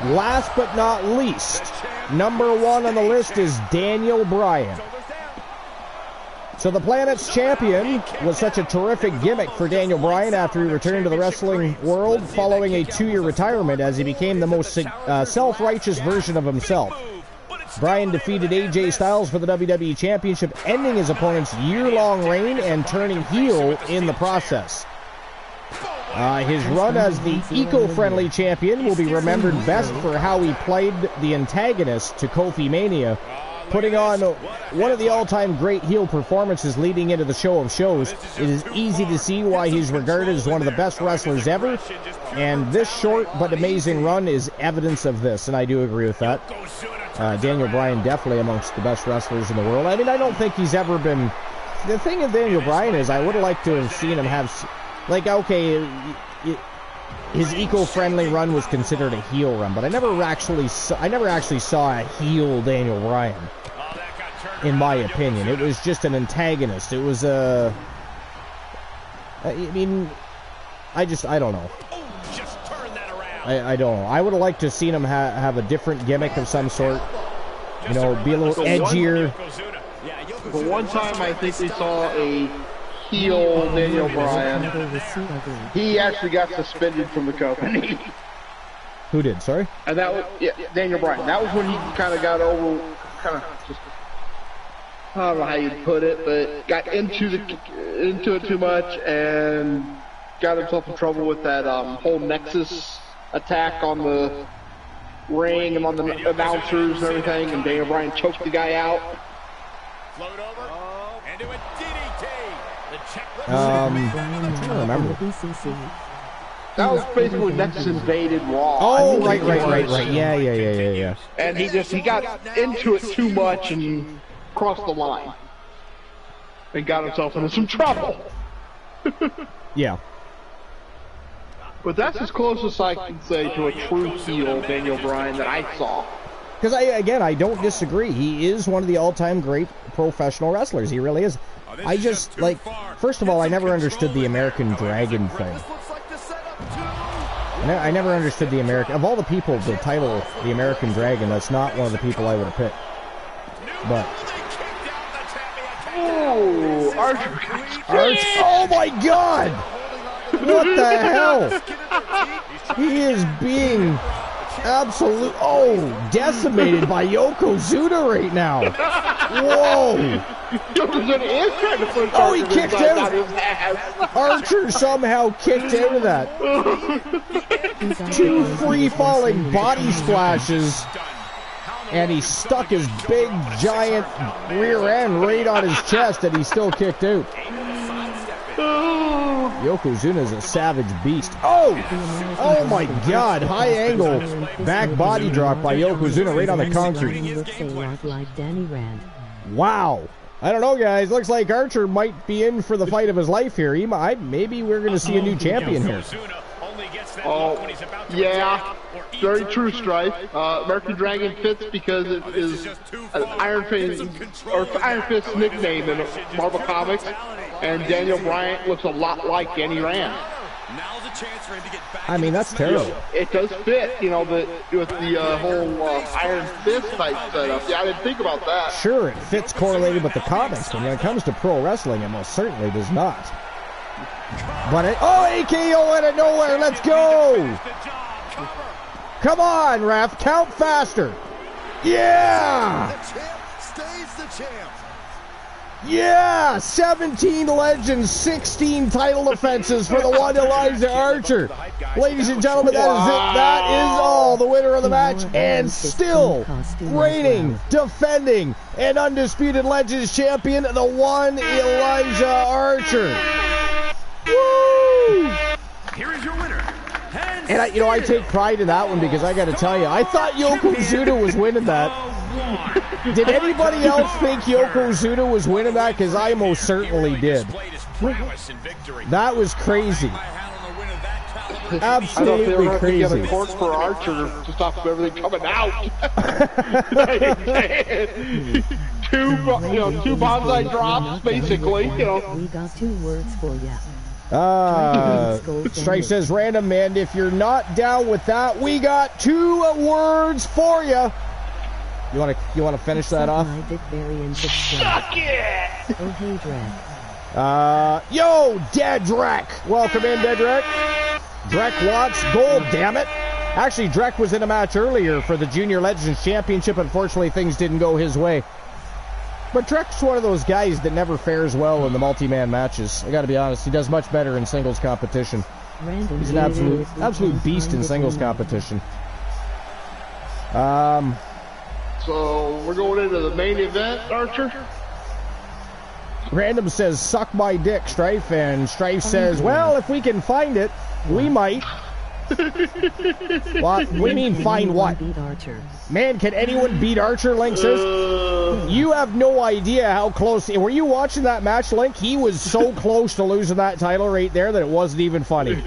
Last but not least, number 1 on the list is Daniel Bryan. So the Planet's champion was such a terrific gimmick for Daniel Bryan after he returned to the wrestling world following a 2-year retirement, as he became the most self-righteous version of himself. Bryan defeated AJ Styles for the WWE Championship, ending his opponent's year-long reign and turning heel in the process. His run as the eco-friendly champion will be remembered best for how he played the antagonist to Kofi Mania, putting on one of the all-time great heel performances leading into the show of shows. It is easy to see why he's regarded as one of the best wrestlers ever, and this short but amazing run is evidence of this, and I do agree with that. Daniel Bryan definitely amongst the best wrestlers in the world. I mean, I don't think he's ever been... The thing with Daniel Bryan is I would have liked to have seen him have... Like, okay, his eco-friendly run was considered a heel run, but I never actually saw a heel Daniel Bryan, in my opinion. It was just an antagonist. It was a... I mean, I don't know. I don't know. I would have liked to have seen him have a different gimmick of some sort. You know, be a little edgier. For one time, I think we saw a heel Daniel Bryan. He actually got suspended from the company. Who did? Sorry? And that was Daniel Bryan. That was when he kind of got over, just, I don't know how you'd put it, but got into it too much and got himself in trouble with that whole Nexus attack on the ring and on the announcers and everything, and Daniel Bryan choked the guy out. Float over and do a DDT. The check. I'm trying to remember. That was basically when Nexus invaded Raw. Oh, right. Yeah. And he got into it too much and crossed the line. And got himself into some trouble. Yeah. But that's as close as I can say to a true heel Daniel Bryan that I saw. Because I don't disagree. He is one of the all-time great professional wrestlers. He really is. I just, like, first of all, I never understood the American Dragon thing. I never understood the American... Of all the people to title the American Dragon, that's not one of the people I would have picked. But... Oh, Archer. Oh my God! What the hell? He is being decimated by Yokozuna right now. Whoa! Yokozuna is trying to push Archer. He kicked out. Archer somehow kicked out of that. 2 free-falling body splashes. And he stuck his big, giant rear end right on his chest, and he still kicked out. Yokozuna's a savage beast. Oh my God! High angle back body drop by Yokozuna right on the concrete. Wow. I don't know, guys. Looks like Archer might be in for the fight of his life here. Maybe we're going to see a new champion here. Oh, yeah. Very true, Strife. American Dragon fits because it is an Iron Fist's nickname in Marvel Comics, and Daniel Bryan looks a lot like Danny Rand. I mean, that's terrible. It does fit, with the whole Iron Fist type setup. Yeah, I didn't think about that. Sure, it fits correlated with the comics, but when it comes to pro wrestling, it most certainly does not. But AKO out of nowhere, let's go! Come on, ref, count faster! Yeah! The champ stays the champ. Yeah! 17 legends, 16 title defenses for the one Elijah Archer. Ladies and gentlemen, that is it. That is all. The winner of the match, and still reigning, defending, and undisputed Legends champion, the one Elijah Archer. Woo! Here is your winner. And I take pride in that one because I got to tell you, I thought Yokozuna was winning that. Did anybody else think Yokozuna was winning that? Because I most certainly did. That was crazy. Absolutely crazy. I don't know if they were court for Archer to stop everything coming out. Two bonsai drops, basically. We got 2 words for you. Strife says, random man, if you're not down with that, we got 2 words for you. You want to finish that off? Suck it! Oh, hey, Drek. Yo, Dead Drek. Welcome in, Dead Drek. Drek wants gold, damn it. Actually, Drek was in a match earlier for the Junior Legends Championship. Unfortunately, things didn't go his way. But Drek's one of those guys that never fares well in the multi-man matches. I gotta be honest, he does much better in singles competition. He's an absolute beast in singles competition. So, we're going into the main event, Archer? Random says, suck my dick, Strife, and Strife says, well, if we can find it, we might. What do you mean, find what? Man, can anyone beat Archer, Link says? You have no idea how close. Were you watching that match, Link? He was so close to losing that title right there that it wasn't even funny.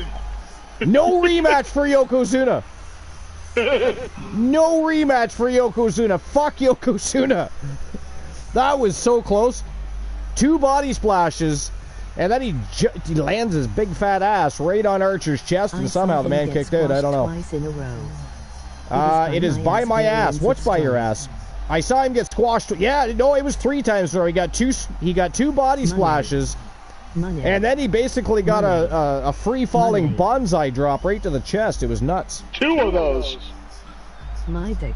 No rematch for Yokozuna. No rematch for Yokozuna. Fuck Yokozuna. That was so close. 2 body splashes, and then he lands his big fat ass right on Archer's chest, and somehow the man kicked out. I don't know. It is by my ass. What's by your ass? I saw him get squashed. Yeah, no, it was 3 times. So he got 2 body splashes, Money. And then he basically got a free-falling bonsai drop right to the chest. It was nuts. 2 of those. My dick.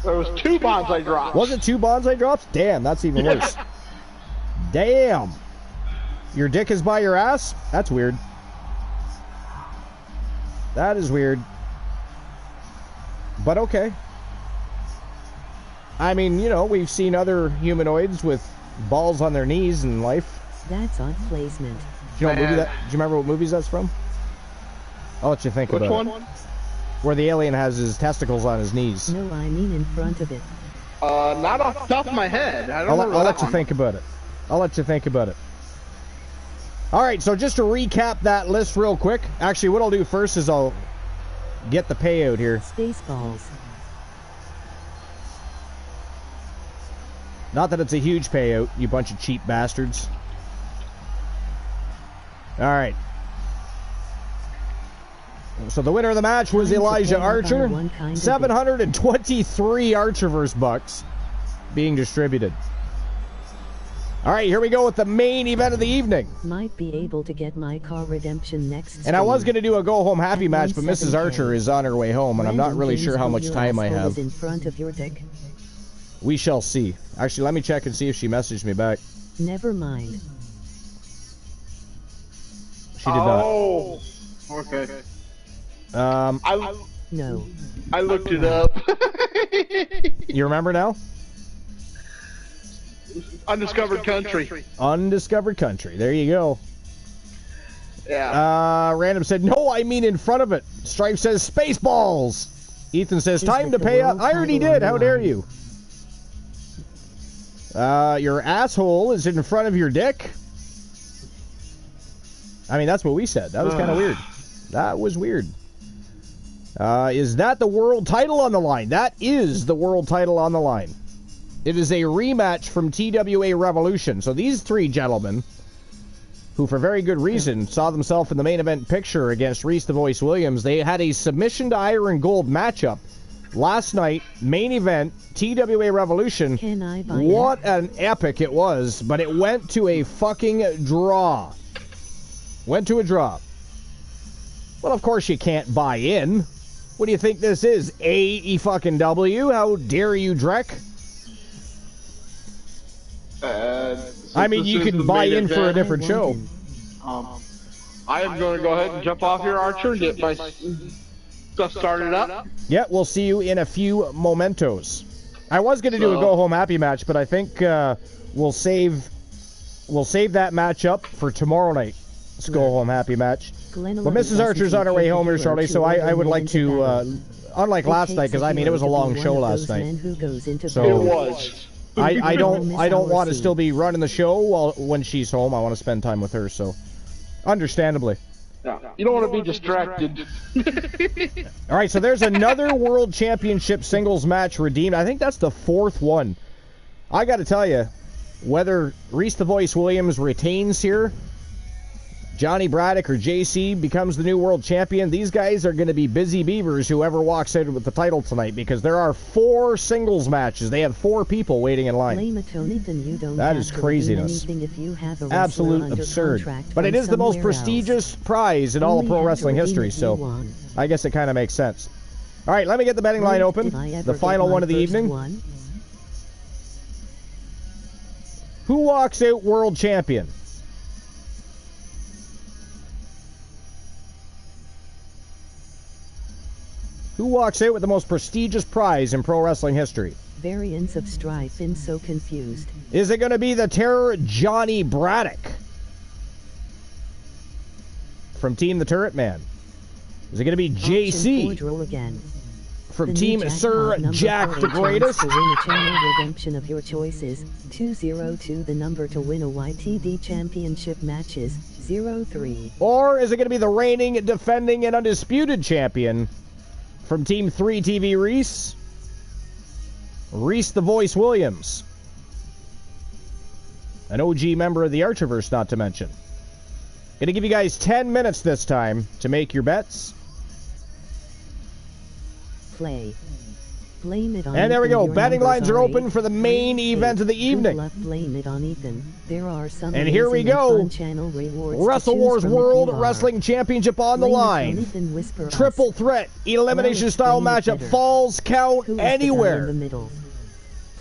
There was 2 bonsai drops. Was it 2 bonsai drops? Damn, that's even worse. Damn. Your dick is by your ass? That's weird. That is weird. But okay. I mean, you know, we've seen other humanoids with balls on their knees in life. That's odd placement. Do you remember what movies that's from? I'll let you think about it. Which one? Where the alien has his testicles on his knees. No, I mean in front of it. Not off the top of my head. I don't know. I'll let you think about it. I'll let you think about it. All right, so just to recap that list real quick. Actually, what I'll do first is I'll get the payout here. Spaceballs. Not that it's a huge payout, you bunch of cheap bastards. All right. So the winner of the match was Elijah Archer. 723 Archerverse bucks being distributed. All right, here we go with the main event of the evening. Might be able to get my car redemption next. And I was going to do a go-home happy match, but Mrs. Archer is on her way home, and I'm not really sure how much time I have. In front of your dick. We shall see. Actually, let me check and see if she messaged me back. Never mind. She did not. Oh, okay. No. I looked it up. You remember now? Undiscovered country. Undiscovered country. There you go. Yeah. Random said, no, I mean in front of it. Stripe says, Spaceballs. Ethan says, time to pay up. I already did. How dare you? Your asshole is in front of your dick. I mean, that's what we said. That was kind of weird. That was weird. Is that the world title on the line? That is the world title on the line. It is a rematch from TWA Revolution. So these 3 gentlemen, who for very good reason saw themselves in the main event picture against Reese the Voice Williams, they had a submission to Iron Gold matchup last night, main event, TWA Revolution. What an epic it was, but it went to a fucking draw. Went to a draw. Well, of course you can't buy in. What do you think this is? AEW? How dare you, Drek? I mean, you can buy in for a different show. I am going to go ahead and jump off here, Archer, and get my stuff started up. Yeah, we'll see you in a few momentos. I was going to do a go-home happy match, but I think we'll save that match up for tomorrow night. Let's go home happy match. But Mrs. Archer's on her way home here shortly, so I would like to, unlike last night, because I mean it was a long show last night. So it was. I don't want to still be running the show when she's home. I want to spend time with her. So, understandably. Yeah. You don't want to be distracted. All right, so there's another World Championship singles match redeemed. I think that's the 4th one. I got to tell you, whether Reese the Voice Williams retains here, Johnny Braddock or JC becomes the new world champion, these guys are going to be busy beavers, whoever walks out with the title tonight, because there are 4 singles matches. They have 4 people waiting in line. That is craziness. Absolute absurd. But it is the most prestigious prize in all of pro wrestling history, so I guess it kind of makes sense. All right, let me get the betting line open. The final one of the evening. Who walks out world champion? Who walks out with the most prestigious prize in pro wrestling history? Variants of Strife been so confused. Is it going to be the Terror Johnny Braddock from Team the Turret Man? Is it going to be JC from Team Sir Jack the Greatest? To win a channel redemption of your choices, 202. The number to win a YTD championship matches, 03. Or is it going to be the reigning, defending, and undisputed champion from Team 3 TV Reese? Reese the Voice Williams. An OG member of the Archerverse, not to mention. Gonna give you guys 10 minutes this time to make your bets. Play. Blame it on And there we Ethan. go. Your Betting lines are numbers open for the main 8. event of the evening. Good luck. Blame it on Ethan. There are some And here we amazing and go. fun channel rewards Wrestle to choose Wars from if World you are. Wrestling Championship on the Blame it on line. Ethan. Whisper Triple us. threat elimination Well, style explain it matchup. better. Falls count Who is the guy in anywhere. the middle?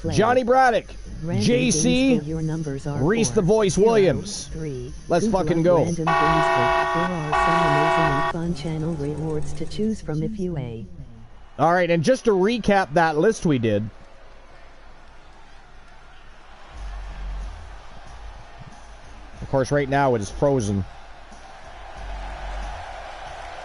Play. Johnny Braddock, Random JC, Gamesville, your numbers are Reese 4, the Voice 0, Williams. 3. Let's Good fucking luck, go. Random Gamesville. There are some amazing and fun channel rewards to choose from if you a. All right, and just to recap that list we did. Of course, right now it is frozen.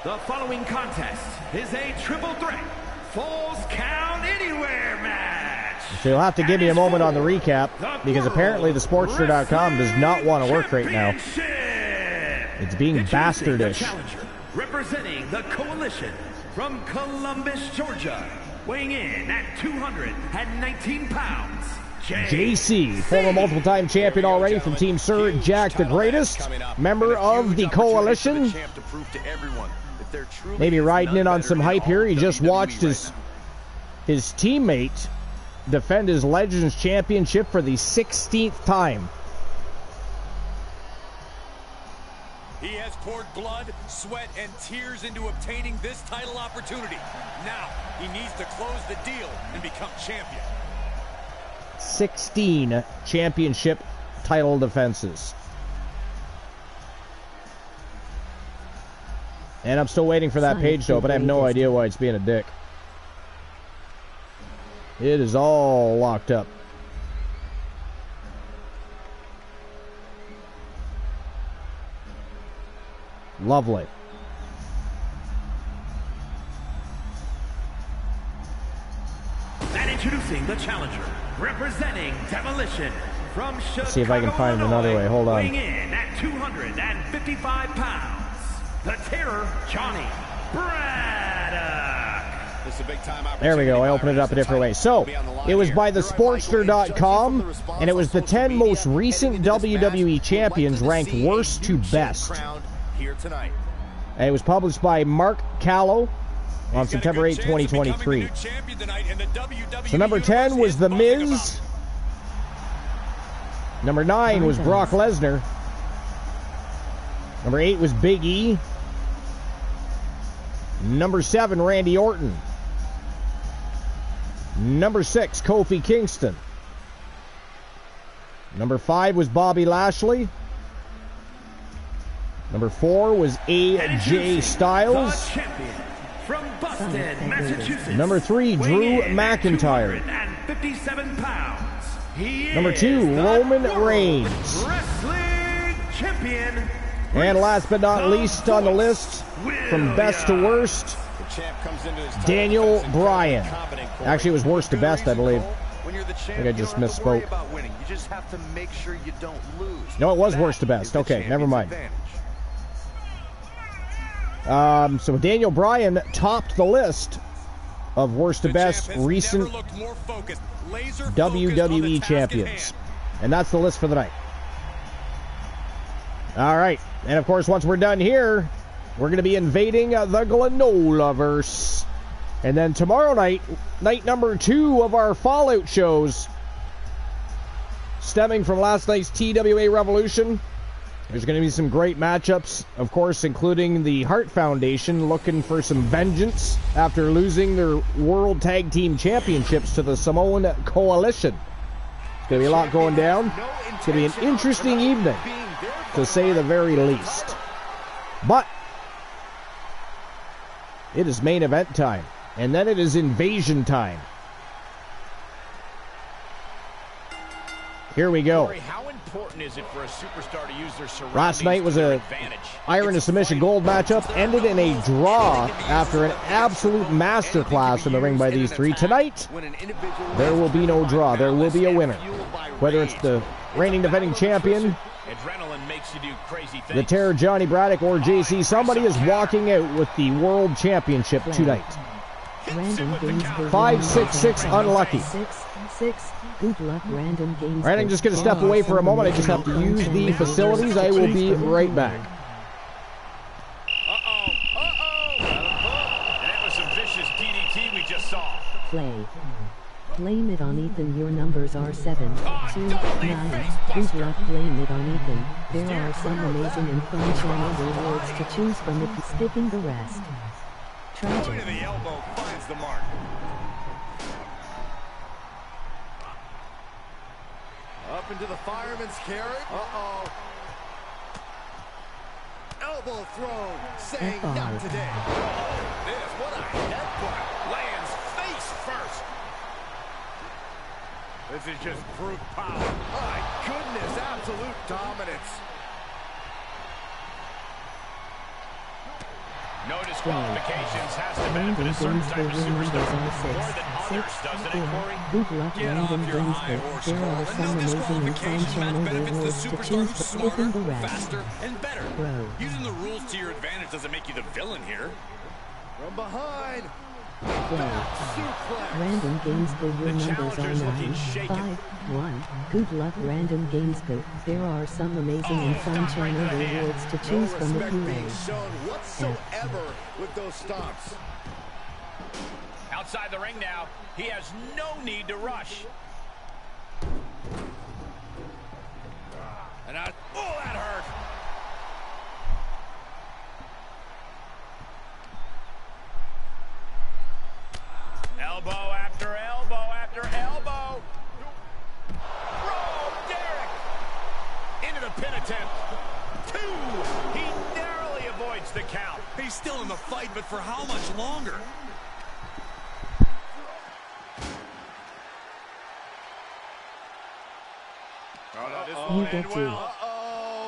The following contest is a triple threat Falls Count Anywhere match. So you'll have to give me a moment on the recap, because apparently the Sportster.com does not want to work right now. It's being bastardish. The challenger, representing the Coalition from Columbus, Georgia, weighing in at 219 pounds. JC, former multiple-time champion already from Team Sir Jack the Greatest, member of the Coalition. Maybe riding in on some hype here. He just watched his teammate defend his Legends Championship for the 16th time. He has poured blood, sweat, and tears into obtaining this title opportunity. Now, he needs to close the deal and become champion. 16 championship title defenses. And I'm still waiting for that page to open. I have no idea why it's being a dick. It is all locked up. Lovely. And introducing the challenger, representing Demolition from Chicago, Let's see if I can find him another way. Hold on. weighing in at 255 pounds, the Terror, Johnny Braddock. This is a big time There we go. I opened it up a different way. So, it was by the Sportster.com, and it was the 10 most recent WWE champions ranked worst to best. And it was published by Mark Callow on September 8, 2023. So number 10 was The Miz. Number 9 was Brock Lesnar. Number 8 was Big E. Number 7, Randy Orton. Number 6, Kofi Kingston. Number 5 was Bobby Lashley. Number 4 was AJ Styles. From Boston, Massachusetts. Number 3, Drew McIntyre. 57 pounds. Number 2, Roman Reigns. Wrestling champion. And last but not least on the list, from best to worst, Daniel Bryan. Actually, it was worst to best, I believe. I think I just misspoke. No, it was worst to best. Okay, never mind. So Daniel Bryan topped the list of worst to best recent WWE champions. And that's the list for the night. All right. And, of course, once we're done here, we're going to be invading the Glanolaverse. And then tomorrow night, night number 2 of our Fallout shows, stemming from last night's TWA Revolution, there's going to be some great matchups, of course, including the Hart Foundation looking for some vengeance after losing their World Tag Team Championships to the Samoan Coalition. It's going to be a lot going down. It's going to be an interesting evening, to say the very least. But it is main event time, and then it is invasion time. Here we go. How important is it for a superstar to use their surroundings? Last night was a Iron to Submission Gold matchup, ended in a draw after an absolute masterclass in the ring by these three. Tonight, there will be no draw. There will be a winner. Whether it's the reigning defending champion, the Terror Johnny Braddock, or JC, somebody is walking out with the World Championship tonight. 566 unlucky. Good luck, Random Games. All right, I'm just going to step away for a moment. I just have to use the facilities. I will be right back. That was some vicious DDT we just saw. Play. Blame it on Ethan. Your numbers are 7, 2, 9. Good luck. Blame it on Ethan. There are some amazing and fun channel rewards to choose from if skipping the rest. Tragic. The elbow finds the mark. Up into the fireman's carry. Uh-oh. Elbow thrown. Saying not today. Oh, this. What a headbutt. Lands face first. This is just brute power. My goodness, absolute dominance. No disqualifications has to benefit a certain type of superstar more than others, doesn't it, Corey? Good luck, random games, but there are some amazing and fun channel rewards to choose from skipping the rest. Faster and better. Bro. Using the rules to your advantage doesn't make you the villain here. From behind. Play. Random games, but your numbers are 9, 5, 1. Good luck, random games, but there are some amazing and fun channel rewards to choose from if you being shown whatsoever with those stomps. Outside the ring now, he has no need to rush. And oh, that hurt. Elbow after elbow after elbow. Roll, Derek. Into the pin attempt. 2. He narrowly avoids the count. He's still in the fight, but for how much longer? You get to.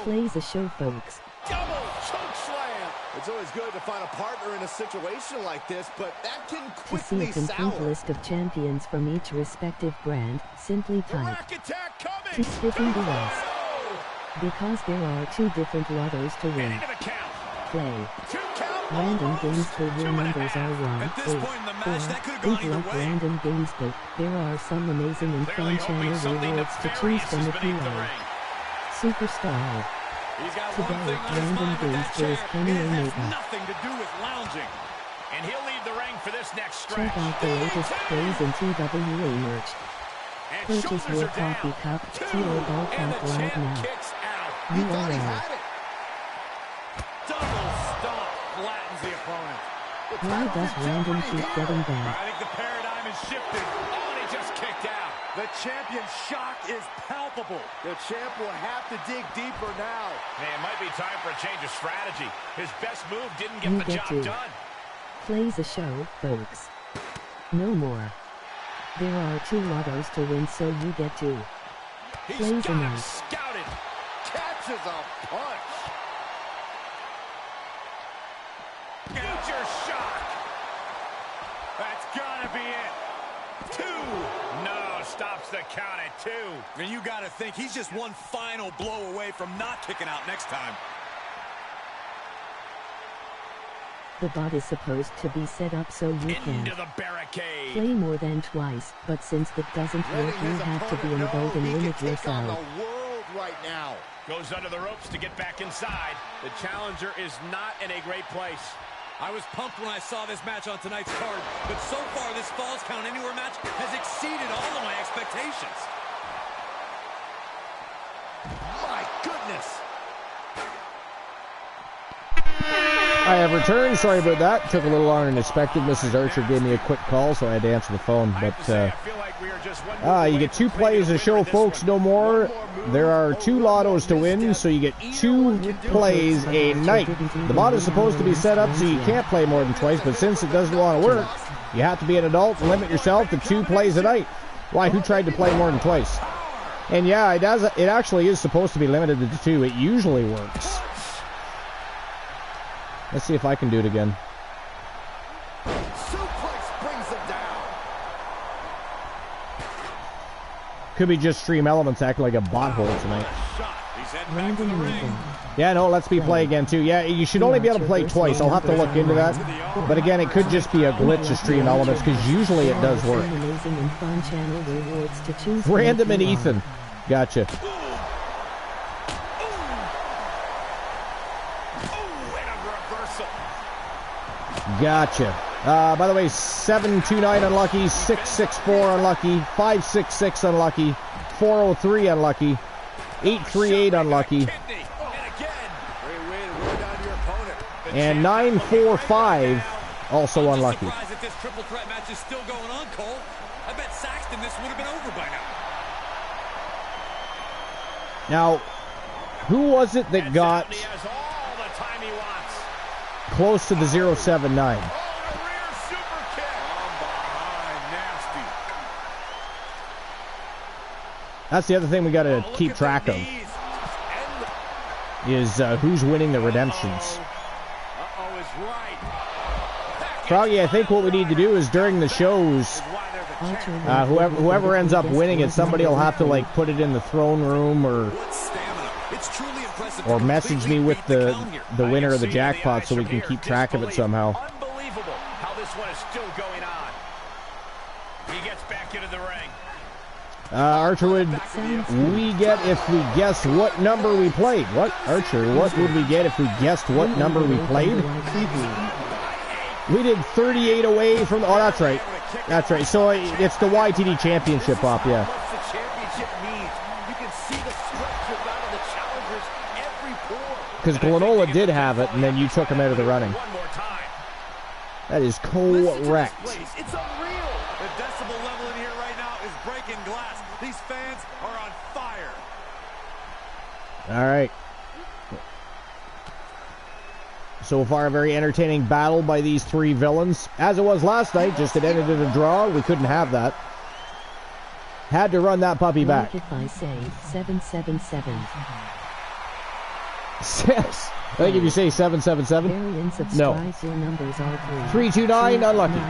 Plays a show, folks. Double choke slam. It's always good to find a partner in a situation like this, but that can To see quickly a complete sour. list of champions from each respective brand, simply type Rack attack coming. to skipping the rest. Because there are 2 different lottos to win. Into the count. Play. 2 count. Random games, but your numbers are 1, At this 8, point in the 4. match, that could have gone Good either luck, way. random games, but there are some amazing and Clearly fun hoping channel something rewards to choose nefarious from is if you beneath the are ring. Superstar. He's got Today, one thing on his random mind with games, that there is chair. Kenny It has Omega. nothing to do with lounging. And he'll leave the ring for this next stretch. Check out the latest plays in TWA merch. And Purchase shoulders your are down. coffee cup, 2. tea, or ball And cap the right champ now. kicks out. He thought he URL. had it. Double stomp flattens the opponent. Why does random keep getting back? I think the paradigm has shifted. Oh, and he just kicked out. The champion's shock is palpable. The champ will have to dig deeper now. Hey, it might be time for a change of strategy. His best move didn't get You the get job to. done. Plays a show, folks. No more. There are 2 lottos to win, so you get to. He's Plays a got him night. scouted. Catches a punch. Future shock. That's gotta be it. 2. No, stops the count at 2. And you got to think he's just one final blow away from not kicking out next time. The bot is supposed to be set up so you can Into the barricade. play more than twice, but since that doesn't work, you have to be involved and limit yourself. The world right now. Goes under the ropes to get back inside. The challenger is not in a great place. I was pumped when I saw this match on tonight's card, but so far this Falls Count Anywhere match has exceeded all of my expectations. My goodness. I have returned. Sorry about that. Took a little longer than expected. Mrs. Archer gave me a quick call, so I had to answer the phone. But you get 2 plays a show, folks. No more. There are 2 lottos to win, so you get 2 plays a night. The bot is supposed to be set up so you can't play more than twice, but since it doesn't want to work, you have to be an adult and limit yourself to 2 plays a night. Why? Who tried to play more than twice? And yeah, it does. It actually is supposed to be limited to 2. It usually works. Let's see if I can do it again. Suplex brings him down. Could be just Stream Elements acting like a bot hole tonight. Random moving. Yeah, no, let's play again too. Yeah, you should only be able to play twice. I'll have to look into that. But again, it could just be a glitch of Stream Elements because usually it does work. Amazing and fun channel rewards to choose from Random if and you are. Ethan. Gotcha. Gotcha. By the way, 729 unlucky, 664 unlucky, 566 unlucky, 403 unlucky, 838 unlucky, and 945 also unlucky. Surprised that this triple threat match is still going on, Cole. I bet Saxton this would have been over by now. Now, who was it that got close to the 079? That's the other thing we got to keep track of, is who's winning the redemptions. Froggy, I think what we need to do is during the shows, whoever ends up winning it, somebody will have to like put it in the throne room or message me with the winner of the jackpot so we can keep track of it somehow. Unbelievable how this one is still going on. He gets back into the ring. Archer, we get if we guess what number we played? What, Archer, what would we get if we guessed what number we played? We did 38 away from... Oh, that's right. That's right. So it's the YTD Championship up, yeah. Because Glenola did have it, and then you took him out of the running. That is correct. It's unreal. The decibel level in here right now is breaking glass. These fans are on fire. All right. So far, a very entertaining battle by these three villains. As it was last night, just it ended in a draw. We couldn't have that. Had to run that puppy back. If I say 777. I think if you say 777. No. Your numbers are 329, unlucky.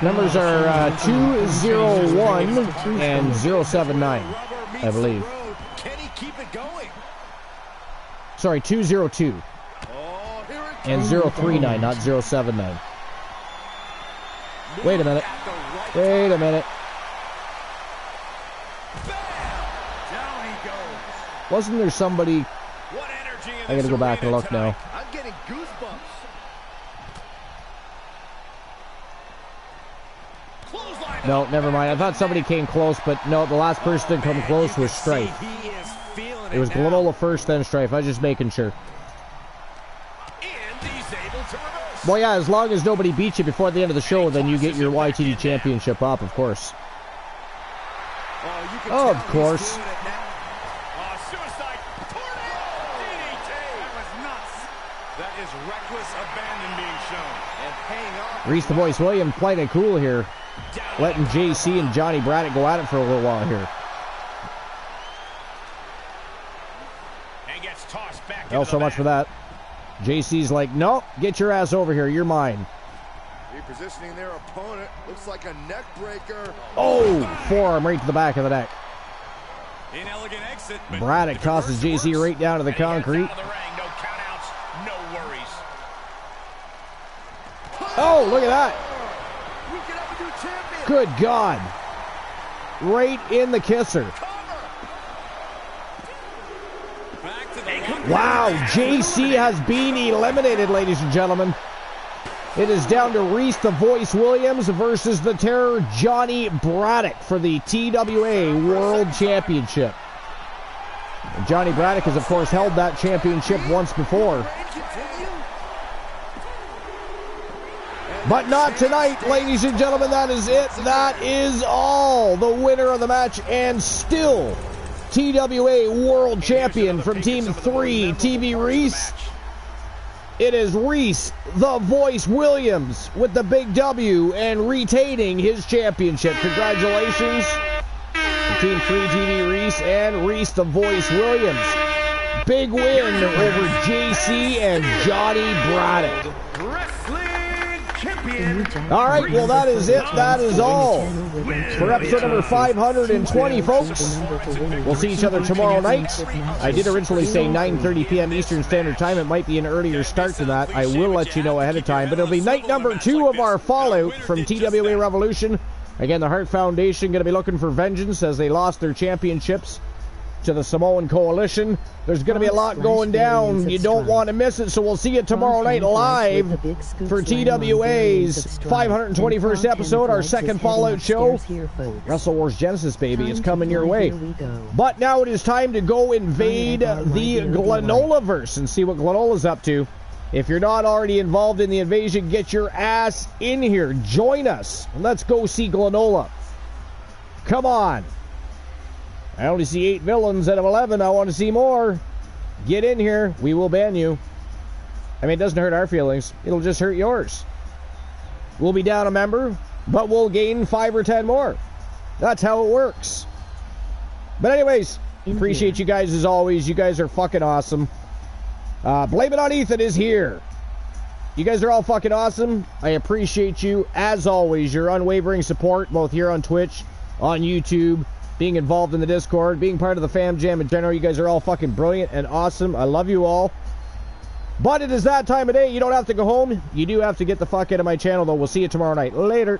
Numbers are 201 and 079, I believe. Can he keep it going? Sorry, 202 and 039, not 079. Wait a minute. Wait a minute. Wasn't there somebody... I gotta go back and look now. I'm getting goosebumps. No, never mind. I thought somebody came close, but no, the last person to come close was Strife. It was Glenola first, then Strife. I was just making sure. Well, yeah, as long as nobody beats you before the end of the show, then you get your YTD Championship up, of course. Oh, of course. Reese the Voice Williams playing it cool here. Letting JC and Johnny Braddock go at it for a little while here. Well, so much for that. JC's like, no, get your ass over here. You're mine. Repositioning their opponent. Looks like a neck breaker. Oh, forearm right to the back of the neck. Inelegant exit. Braddock tosses JC right down to the concrete. Oh, look at that. Good God. Right in the kisser. Wow, JC has been eliminated, ladies and gentlemen. It is down to Reese the Voice Williams versus the Terror Johnny Braddock for the TWA World Championship. And Johnny Braddock has, of course, held that championship once before. But not tonight, ladies and gentlemen. That is it. That is all. The winner of the match and still TWA World Champion from Team 3, TV Reese. It is Reese the Voice Williams with the big W and retaining his championship. Congratulations to Team 3, TV Reese and Reese the Voice Williams. Big win over JC and Johnny Braddock. All right, well, that is it. That is all for episode number 520, folks. We'll see each other tomorrow night. I did originally say 9:30 p.m. Eastern Standard Time. It might be an earlier start than that. I will let you know ahead of time. But it'll be night number 2 of our Fallout from TWA Revolution. Again, the Hart Foundation going to be looking for vengeance as they lost their championships to the Samoan Coalition. There's going to be a lot going down. You don't want to miss it, so we'll see you tomorrow night live for TWA's 521st episode, our second Fallout show. Wrestle Wars Genesis, baby, is coming your way. But now it is time to go invade the Glenolaverse and see what Glenola's up to. If you're not already involved in the invasion, get your ass in here. Join us. Let's go see Glenola. Come on. I only see 8 villains out of 11. I want to see more. Get in here. We will ban you. I mean, it doesn't hurt our feelings. It'll just hurt yours. We'll be down a member, but we'll gain 5 or 10 more. That's how it works. But anyways, appreciate you guys as always. You guys are fucking awesome. Blame It on Ethan is here. You guys are all fucking awesome. I appreciate you, as always, your unwavering support, both here on Twitch, on YouTube, being involved in the Discord, being part of the Fam Jam in general. You guys are all fucking brilliant and awesome. I love you all. But it is that time of day. You don't have to go home. You do have to get the fuck out of my channel, though. We'll see you tomorrow night. Later.